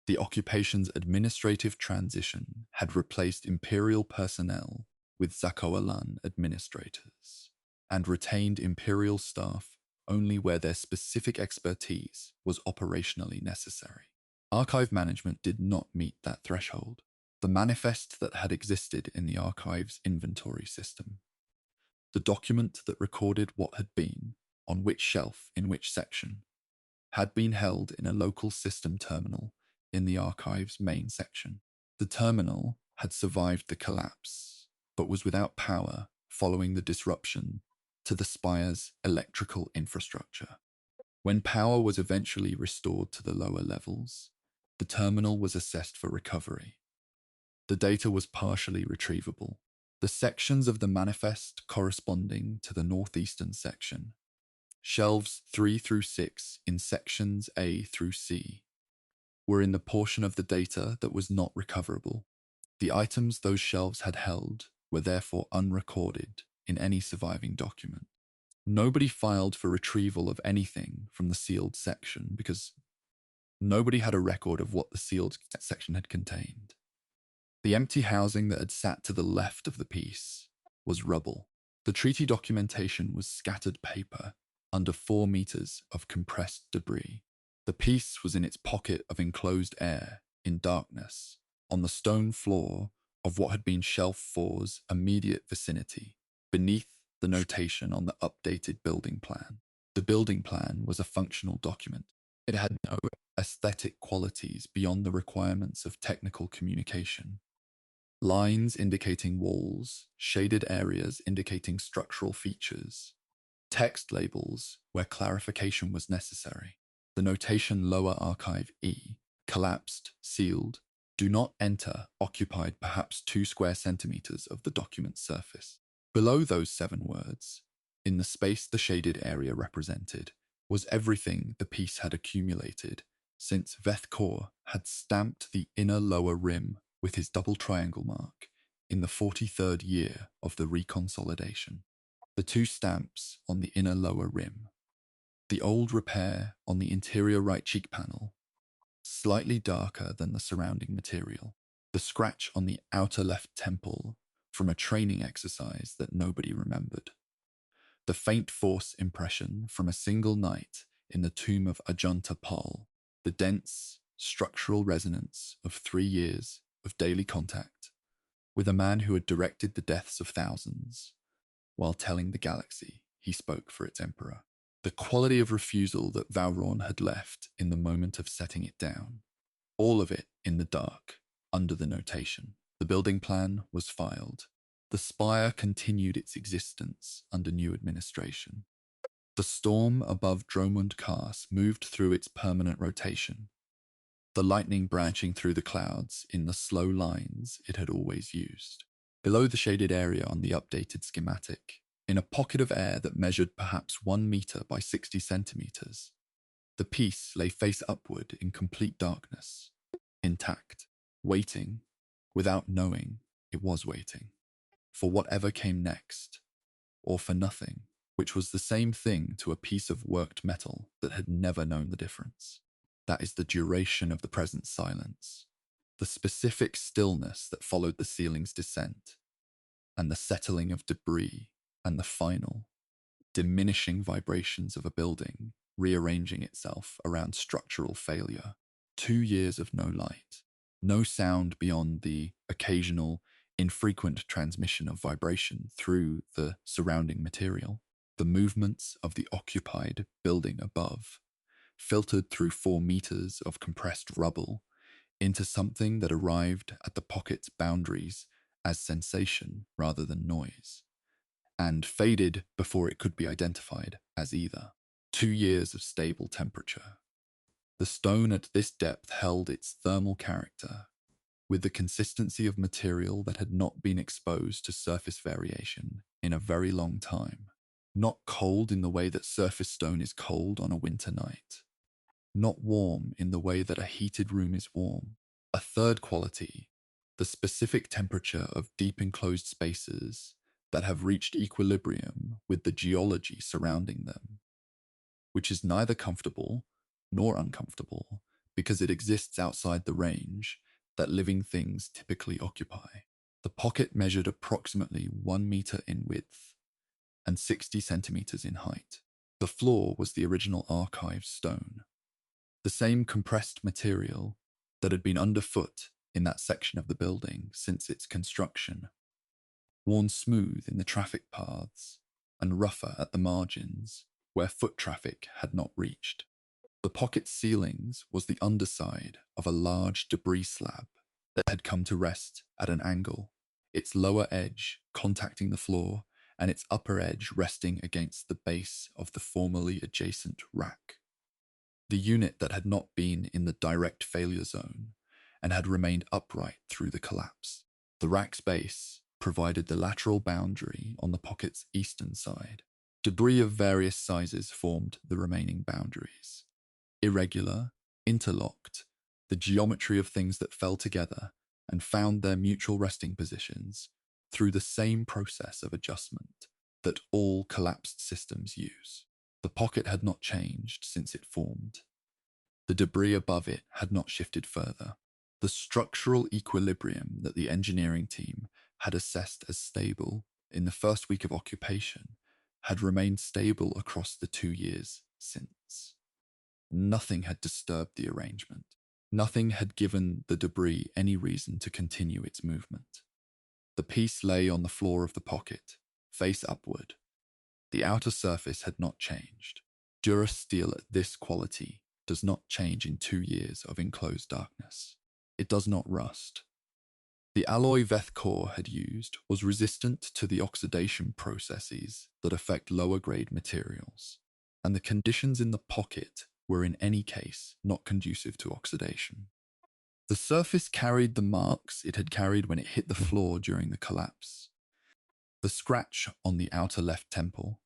The occupation's administrative transition had replaced Imperial personnel with Zakoalan administrators, and retained Imperial staff only where their specific expertise was operationally necessary. Archive management did not meet that threshold. The manifest that had existed in the archive's inventory system, the document that recorded what had been, on which shelf, in which section, had been held in a local system terminal in the archive's main section. The terminal had survived the collapse, but was without power following the disruption to the spire's electrical infrastructure. When power was eventually restored to the lower levels, the terminal was assessed for recovery. The data was partially retrievable. The sections of the manifest corresponding to the northeastern section, shelves 3 through 6 in sections A through C, were in the portion of the data that was not recoverable. The items those shelves had held were therefore unrecorded in any surviving document. Nobody filed for retrieval of anything from the sealed section because nobody had a record of what the sealed section had contained. The empty housing that had sat to the left of the piece was rubble. The treaty documentation was scattered paper under 4 meters of compressed debris. The piece was in its pocket of enclosed air, in darkness, on the stone floor of what had been Shelf 4's immediate vicinity, beneath the notation on the updated building plan. The building plan was a functional document. It had no aesthetic qualities beyond the requirements of technical communication. Lines indicating walls, shaded areas indicating structural features, text labels where clarification was necessary. The notation Lower Archive E, collapsed, sealed, do not enter occupied perhaps 2 square centimeters of the document's surface. Below those 7 words, in the space the shaded area represented, was everything the piece had accumulated since Vethkor had stamped the inner lower rim with his double triangle mark in the 43rd year of the reconsolidation. The 2 stamps on the inner lower rim, the old repair on the interior right cheek panel, slightly darker than the surrounding material. The scratch on the outer left temple from a training exercise that nobody remembered. The faint force impression from a single night in the tomb of Ajunta Pal. The dense, structural resonance of 3 years of daily contact with a man who had directed the deaths of thousands while telling the galaxy he spoke for its emperor. The quality of refusal that Valron had left in the moment of setting it down. All of it in the dark, under the notation. The building plan was filed. The spire continued its existence under new administration. The storm above Dromund Kars moved through its permanent rotation, the lightning branching through the clouds in the slow lines it had always used. Below the shaded area on the updated schematic, in a pocket of air that measured perhaps 1 meter by 60 centimeters, the piece lay face upward in complete darkness, intact, waiting, without knowing it was waiting, for whatever came next, or for nothing, which was the same thing to a piece of worked metal that had never known the difference. That is the duration of the present silence, the specific stillness that followed the ceiling's descent, and the settling of debris, and the final, diminishing vibrations of a building rearranging itself around structural failure. 2 years of no light, no sound beyond the occasional, infrequent transmission of vibration through the surrounding material. The movements of the occupied building above, filtered through 4 meters of compressed rubble into something that arrived at the pocket's boundaries as sensation rather than noise, and faded before it could be identified as either. 2 years of stable temperature. The stone at this depth held its thermal character, with the consistency of material that had not been exposed to surface variation in a very long time. Not cold in the way that surface stone is cold on a winter night. Not warm in the way that a heated room is warm. A third quality, the specific temperature of deep enclosed spaces that have reached equilibrium with the geology surrounding them, which is neither comfortable nor uncomfortable because it exists outside the range that living things typically occupy. The pocket measured approximately 1 meter in width and 60 centimeters in height. The floor was the original archive stone, the same compressed material that had been underfoot in that section of the building since its construction, worn smooth in the traffic paths and rougher at the margins where foot traffic had not reached. The pocket ceilings was the underside of a large debris slab that had come to rest at an angle, its lower edge contacting the floor and its upper edge resting against the base of the formerly adjacent rack. The unit that had not been in the direct failure zone and had remained upright through the collapse. The rack's base provided the lateral boundary on the pocket's eastern side. Debris of various sizes formed the remaining boundaries. Irregular, interlocked, the geometry of things that fell together and found their mutual resting positions through the same process of adjustment that all collapsed systems use. The pocket had not changed since it formed. The debris above it had not shifted further. The structural equilibrium that the engineering team had assessed as stable in the first week of occupation had remained stable across the 2 years since. Nothing had disturbed the arrangement. Nothing had given the debris any reason to continue its movement. The piece lay on the floor of the pocket, face upward. The outer surface had not changed. Durasteel at this quality does not change in 2 years of enclosed darkness. It does not rust. The alloy Vethkor had used was resistant to the oxidation processes that affect lower-grade materials, and the conditions in the pocket were in any case not conducive to oxidation. The surface carried the marks it had carried when it hit the floor during the collapse. The scratch on the outer left temple,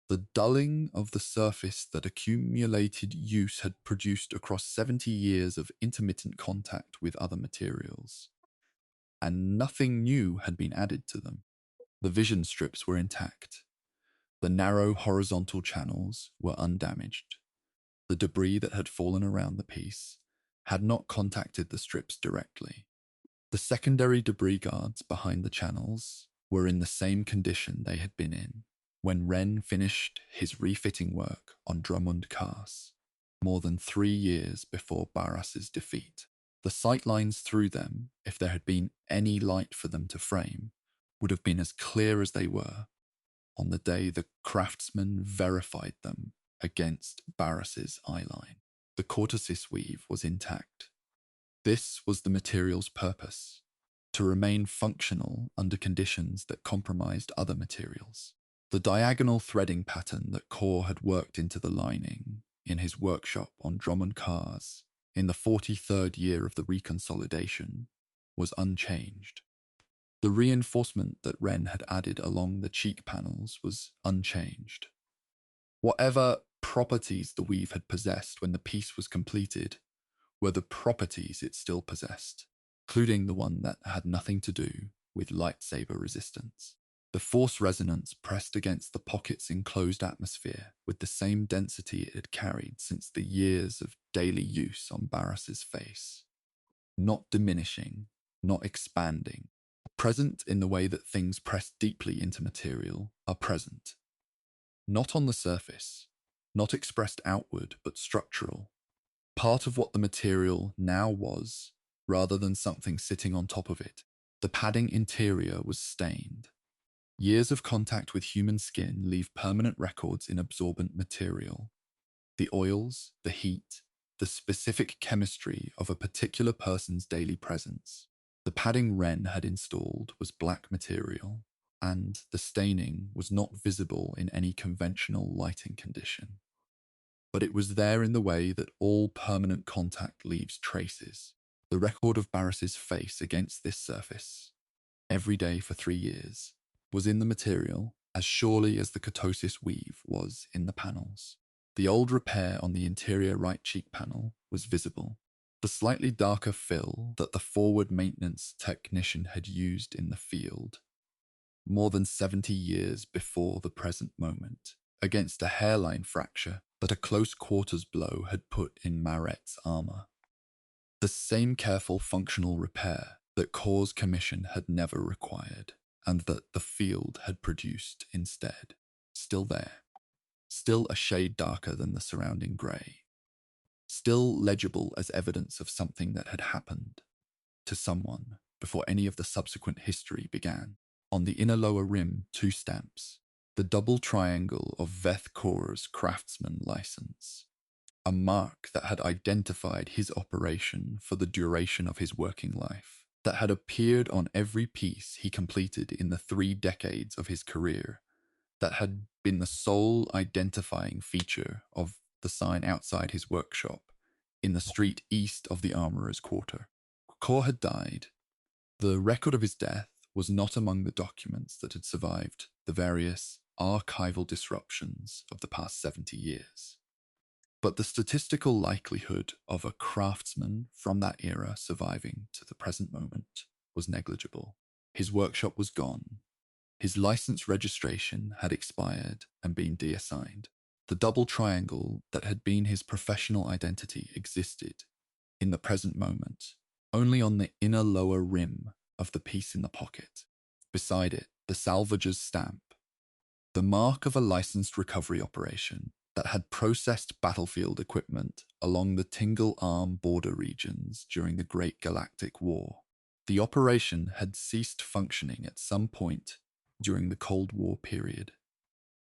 the dulling of the surface that accumulated use had produced across 70 years of intermittent contact with other materials, and nothing new had been added to them. The vision strips were intact. The narrow horizontal channels were undamaged. The debris that had fallen around the piece had not contacted the strips directly. The secondary debris guards behind the channels were in the same condition they had been in when Wren finished his refitting work on Drummond Cars, more than 3 years before Barras's defeat. The sightlines through them, if there had been any light for them to frame, would have been as clear as they were on the day the craftsman verified them against Barras's eyeline. The cortices weave was intact. This was the material's purpose, to remain functional under conditions that compromised other materials. The diagonal threading pattern that Core had worked into the lining in his workshop on Drummond Cars in the 43rd year of the reconsolidation was unchanged. The reinforcement that Wren had added along the cheek panels was unchanged. Whatever properties the weave had possessed when the piece was completed were the properties it still possessed, including the one that had nothing to do with lightsaber resistance. The force resonance pressed against the pocket's enclosed atmosphere with the same density it had carried since the years of daily use on Barras's face. Not diminishing, not expanding. Present in the way that things pressed deeply into material are present. Not on the surface, not expressed outward, but structural. Part of what the material now was, rather than something sitting on top of it. The padding interior was stained. Years of contact with human skin leave permanent records in absorbent material. The oils, the heat, the specific chemistry of a particular person's daily presence. The padding Wren had installed was black material, and the staining was not visible in any conventional lighting condition. But it was there in the way that all permanent contact leaves traces. The record of Barras's face against this surface, every day for 3 years, was in the material as surely as the ketosis weave was in the panels. The old repair on the interior right cheek panel was visible. The slightly darker fill that the forward maintenance technician had used in the field, more than 70 years before the present moment, against a hairline fracture that a close quarters blow had put in Maret's armor. The same careful functional repair that Core's commission had never required, and that the field had produced instead. Still there. Still a shade darker than the surrounding grey. Still legible as evidence of something that had happened to someone before any of the subsequent history began. On the inner lower rim, 2 stamps. The double triangle of Veth Kor's craftsman license. A mark that had identified his operation for the duration of his working life, that had appeared on every piece he completed in the 3 decades of his career, that had been the sole identifying feature of the sign outside his workshop, in the street east of the armorer's quarter. Kor had died. The record of his death was not among the documents that had survived the various archival disruptions of the past 70 years. But the statistical likelihood of a craftsman from that era surviving to the present moment was negligible. His workshop was gone. His license registration had expired and been deassigned. The double triangle that had been his professional identity existed, in the present moment, only on the inner lower rim of the piece in the pocket. Beside it, the salvager's stamp, the mark of a licensed recovery operation that had processed battlefield equipment along the Tingle Arm border regions during the Great Galactic War. The operation had ceased functioning at some point during the Cold War period.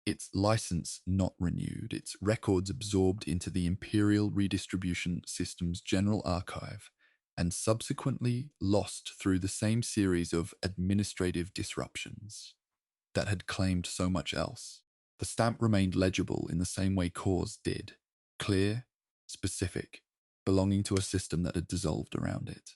Its license not renewed, its records absorbed into the Imperial Redistribution System's General Archive, and subsequently lost through the same series of administrative disruptions that had claimed so much else. The stamp remained legible in the same way Kor's did, clear, specific, belonging to a system that had dissolved around it.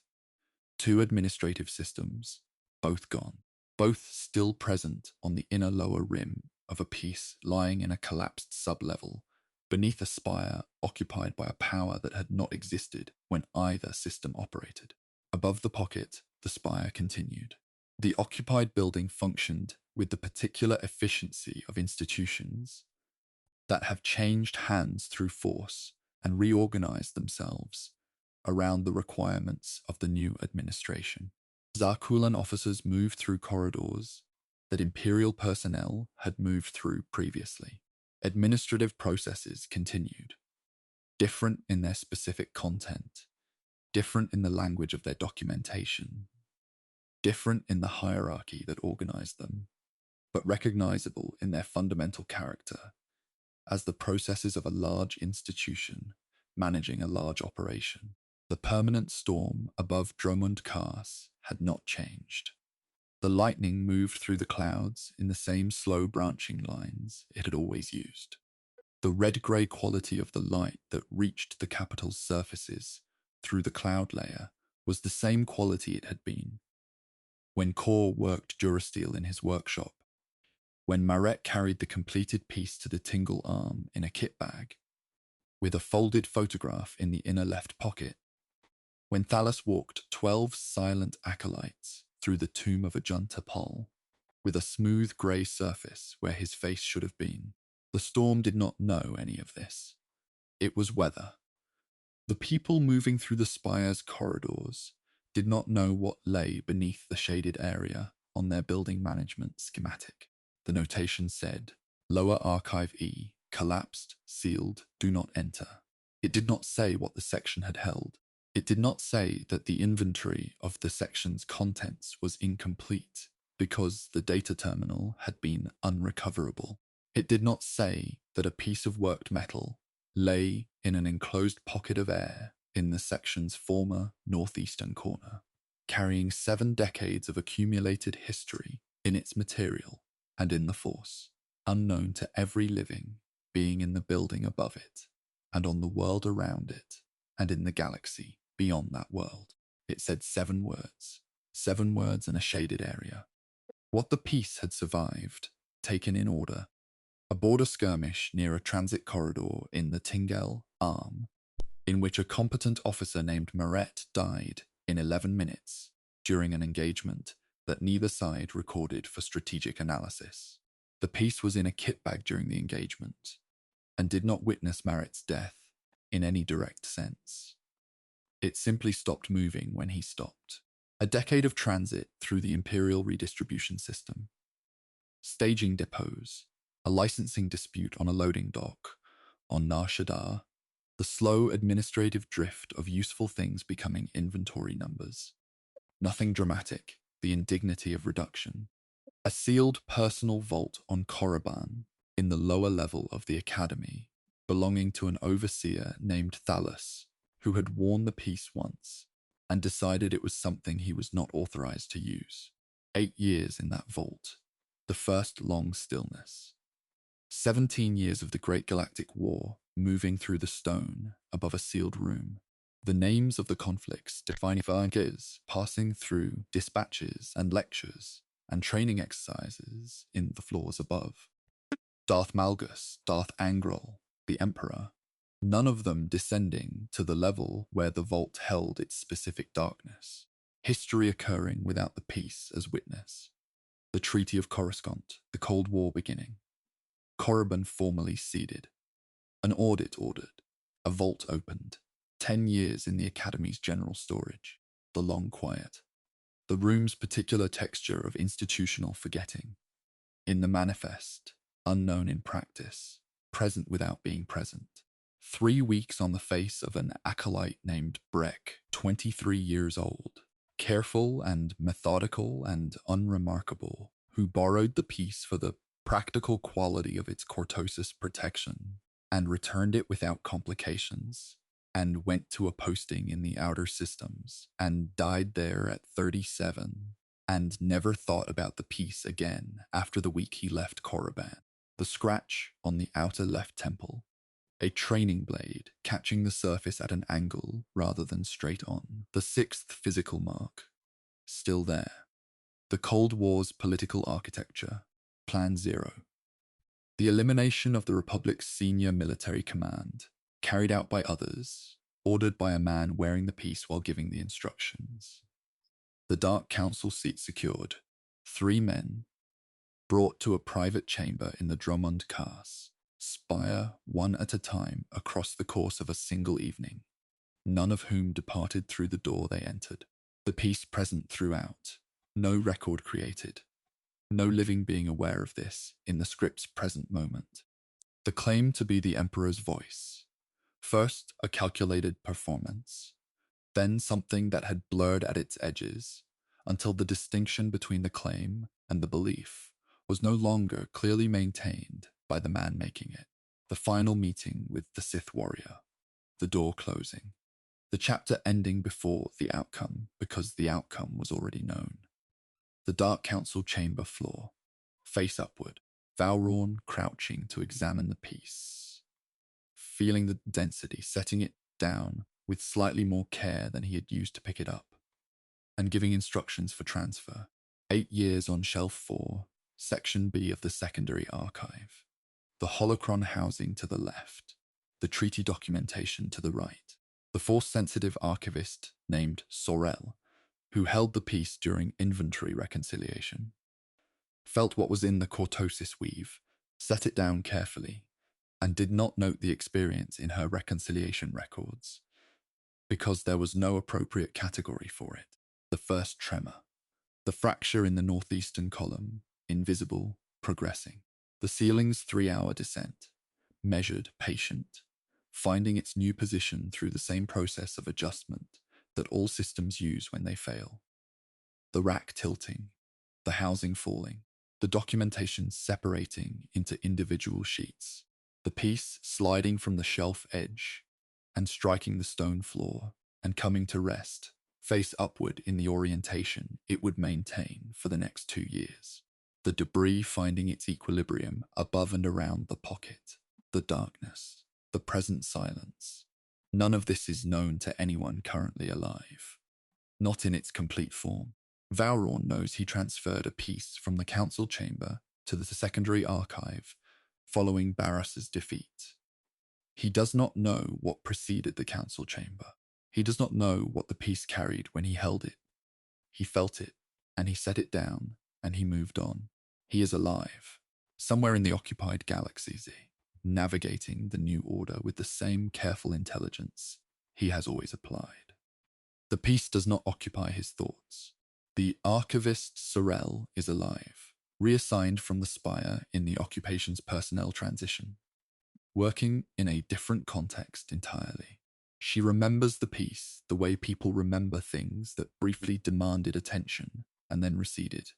2 administrative systems, both gone, both still present on the inner lower rim of a piece lying in a collapsed sublevel, beneath a spire occupied by a power that had not existed when either system operated. Above the pocket, the spire continued. The occupied building functioned with the particular efficiency of institutions that have changed hands through force and reorganized themselves around the requirements of the new administration. Zarkulan officers moved through corridors that Imperial personnel had moved through previously. Administrative processes continued, different in their specific content, different in the language of their documentation, different in the hierarchy that organized them, but recognizable in their fundamental character as the processes of a large institution managing a large operation. The permanent storm above Dromund Kars had not changed. The lightning moved through the clouds in the same slow branching lines it had always used. The red-grey quality of the light that reached the capital's surfaces through the cloud layer was the same quality it had been when Kor worked Durasteel in his workshop, when Maret carried the completed piece to the Tingle arm in a kit bag, with a folded photograph in the inner left pocket, when Thalus walked 12 silent acolytes through the tomb of Ajunta Pol, with a smooth grey surface where his face should have been. The storm did not know any of this. It was weather. The people moving through the spire's corridors did not know what lay beneath the shaded area on their building management schematic. The notation said, Lower Archive E, collapsed, sealed, do not enter. It did not say what the section had held. It did not say that the inventory of the section's contents was incomplete because the data terminal had been unrecoverable. It did not say that a piece of worked metal lay in an enclosed pocket of air in the section's former northeastern corner, carrying 7 decades of accumulated history in its material and in the force, unknown to every living being in the building above it, and on the world around it, and in the galaxy beyond that world. It said 7 words in a shaded area. What the piece had survived, taken in order, a border skirmish near a transit corridor in the Tingel arm, in which a competent officer named Maret died in 11 minutes during an engagement that neither side recorded for strategic analysis. The piece was in a kit bag during the engagement, and did not witness Maret's death in any direct sense. It simply stopped moving when he stopped. A decade of transit through the Imperial redistribution system. Staging depots, a licensing dispute on a loading dock on Nar Shaddaa, the slow administrative drift of useful things becoming inventory numbers. Nothing dramatic, the indignity of reduction. A sealed personal vault on Korriban in the lower level of the academy, belonging to an overseer named Thalus, who had worn the piece once and decided it was something he was not authorized to use. 8 years in that vault, the first long stillness. 17 years of the Great Galactic War moving through the stone above a sealed room. The names of the conflicts defining figures passing through dispatches and lectures and training exercises in the floors above. Darth Malgus, Darth Angrel, the Emperor, none of them descending to the level where the vault held its specific darkness. History occurring without the peace as witness. The Treaty of Coruscant, the Cold War beginning. Korriban formally ceded. An audit ordered. A vault opened. 10 years in the Academy's general storage. The long quiet. The room's particular texture of institutional forgetting. In the manifest, unknown in practice, present without being present. 3 weeks on the face of an acolyte named Breck, 23 years old, careful and methodical and unremarkable, who borrowed the piece for the practical quality of its cortosis protection and returned it without complications, and went to a posting in the outer systems and died there at 37 and never thought about the piece again after the week he left Korriban. The scratch on the outer left temple, a training blade catching the surface at an angle rather than straight on. The 6th physical mark, still there. The Cold War's political architecture, Plan Zero. The elimination of the Republic's senior military command, carried out by others, ordered by a man wearing the piece while giving the instructions. The Dark Council seat secured, 3 men, brought to a private chamber in the Dromund Kars, spire one at a time across the course of a single evening. none of whom departed through the door they entered. The peace present throughout, no record created, no living being aware of this in the script's present moment. The claim to be the Emperor's voice, first a calculated performance, then something that had blurred at its edges, until the distinction between the claim and the belief was no longer clearly maintained by the man making it. The final meeting with the Sith warrior, the door closing, the chapter ending before the outcome because the outcome was already known. The Dark Council chamber floor, face upward, Valrorn crouching to examine the piece, feeling the density, setting it down with slightly more care than he had used to pick it up, and giving instructions for transfer. 8 years on Shelf 4, Section B of the Secondary Archive. The holocron housing to the left, the treaty documentation to the right. The Force-sensitive archivist named Sorel, who held the piece during inventory reconciliation, felt what was in the cortosis weave, set it down carefully, and did not note the experience in her reconciliation records, because there was no appropriate category for it. The first tremor, the fracture in the northeastern column, invisible, progressing. The ceiling's 3-hour descent, measured, patient, finding its new position through the same process of adjustment that all systems use when they fail. The rack tilting, the housing falling, the documentation separating into individual sheets, the piece sliding from the shelf edge and striking the stone floor and coming to rest, face upward in the orientation it would maintain for the next 2 years. The debris finding its equilibrium above and around the pocket, the darkness, the present silence. None of this is known to anyone currently alive. Not in its complete form. Valrorn knows he transferred a piece from the council chamber to the secondary archive following Baras's defeat. He does not know what preceded the council chamber. He does not know what the piece carried when he held it. He felt it, and he set it down, and he moved on. He is alive, somewhere in the occupied galaxy Z, navigating the new order with the same careful intelligence he has always applied. The piece does not occupy his thoughts. The archivist Sorel is alive, reassigned from the Spire in the occupation's personnel transition, working in a different context entirely. She remembers the piece the way people remember things that briefly demanded attention and then receded.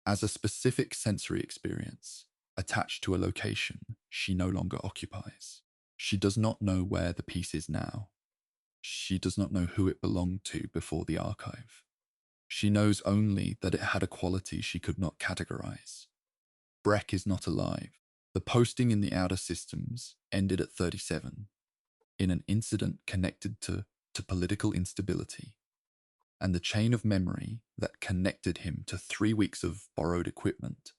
As a specific sensory experience, attached to a location she no longer occupies. She does not know where the piece is now. She does not know who it belonged to before the archive. She knows only that it had a quality she could not categorize. Breck is not alive. The posting in the outer systems ended at 37, in an incident connected to political instability, and the chain of memory that connected him to 3 weeks of borrowed equipment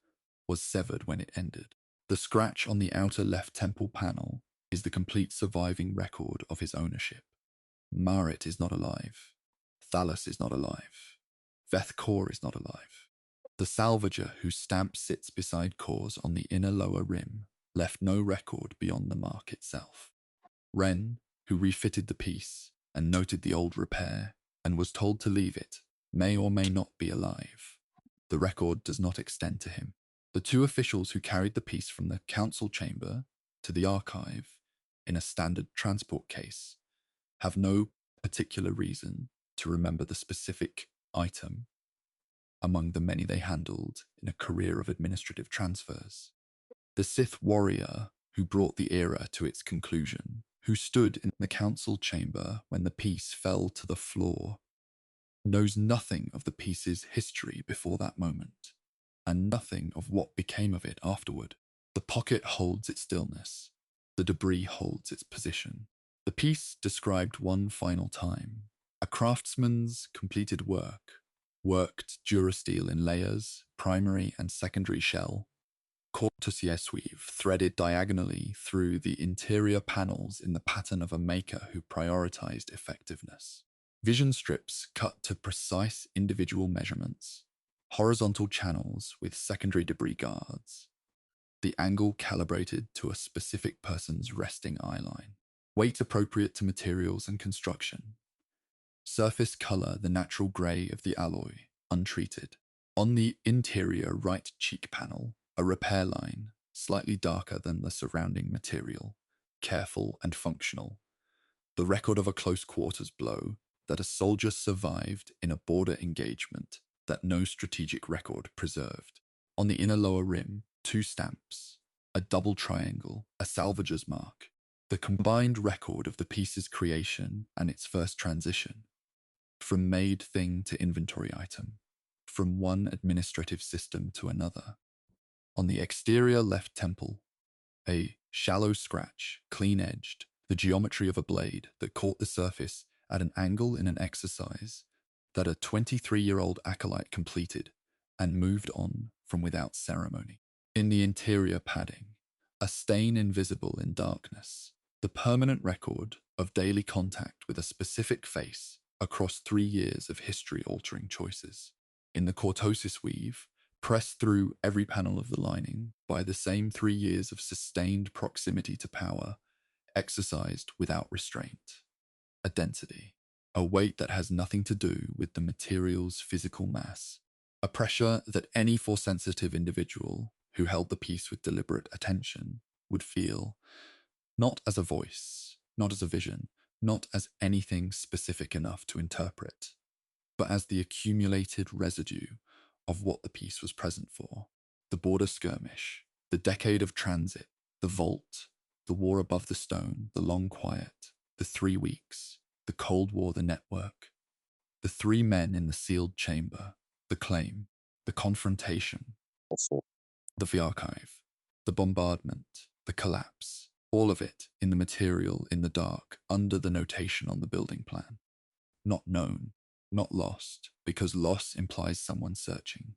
was severed when it ended. The scratch on the outer left temple panel is the complete surviving record of his ownership. Marit is not alive. Thalus is not alive. Veth Kor is not alive. The salvager whose stamp sits beside Kor's on the inner lower rim left no record beyond the mark itself. Ren, who refitted the piece and noted the old repair and was told to leave it, may or may not be alive. The record does not extend to him. The 2 officials who carried the piece from the council chamber to the archive in a standard transport case have no particular reason to remember the specific item among the many they handled in a career of administrative transfers. The Sith warrior who brought the era to its conclusion, who stood in the council chamber when the piece fell to the floor, knows nothing of the piece's history before that moment, and nothing of what became of it afterward. The pocket holds its stillness. The debris holds its position. The piece described one final time. A craftsman's completed work, worked durasteel in layers, primary and secondary shell, courteous weave threaded diagonally through the interior panels in the pattern of a maker who prioritized effectiveness. Vision strips cut to precise individual measurements, horizontal channels with secondary debris guards, the angle calibrated to a specific person's resting eyeline. Weight appropriate to materials and construction. Surface color the natural grey of the alloy, untreated. On the interior right cheek panel, a repair line, slightly darker than the surrounding material, careful and functional. The record of a close quarters blow that a soldier survived in a border engagement that no strategic record preserved. On the inner lower rim, 2 stamps, a double triangle, a salvager's mark, the combined record of the piece's creation and its first transition, from made thing to inventory item, from one administrative system to another. On the exterior left temple, a shallow scratch, clean-edged, the geometry of a blade that caught the surface at an angle in an exercise that a 23-year-old acolyte completed and moved on from without ceremony. In the interior padding, a stain invisible in darkness, the permanent record of daily contact with a specific face across 3 years of history-altering choices. In the cortosis weave, pressed through every panel of the lining by the same 3 years of sustained proximity to power, exercised without restraint. A density, a weight that has nothing to do with the material's physical mass, a pressure that any force-sensitive individual who held the piece with deliberate attention would feel, not as a voice, not as a vision, not as anything specific enough to interpret, but as the accumulated residue of what the piece was present for. The border skirmish, the decade of transit, the vault, the war above the stone, the long quiet, the 3 weeks, the Cold War, the network, the 3 men in the sealed chamber, the claim, the confrontation, the archive, the bombardment, the collapse, all of it in the material in the dark under the notation on the building plan. Not known, not lost, because loss implies someone searching.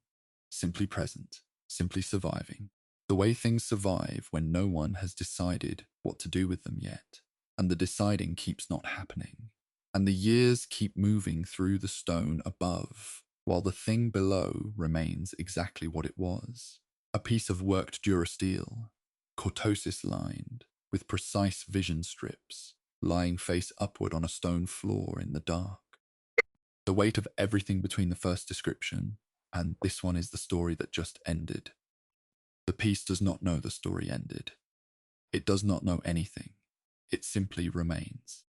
Simply present, simply surviving. The way things survive when no one has decided what to do with them yet, and the deciding keeps not happening, and the years keep moving through the stone above, while the thing below remains exactly what it was. A piece of worked durasteel, cortosis lined, with precise vision strips, lying face upward on a stone floor in the dark. The weight of everything between the first description and this one is the story that just ended. The piece does not know the story ended. It does not know anything. It simply remains.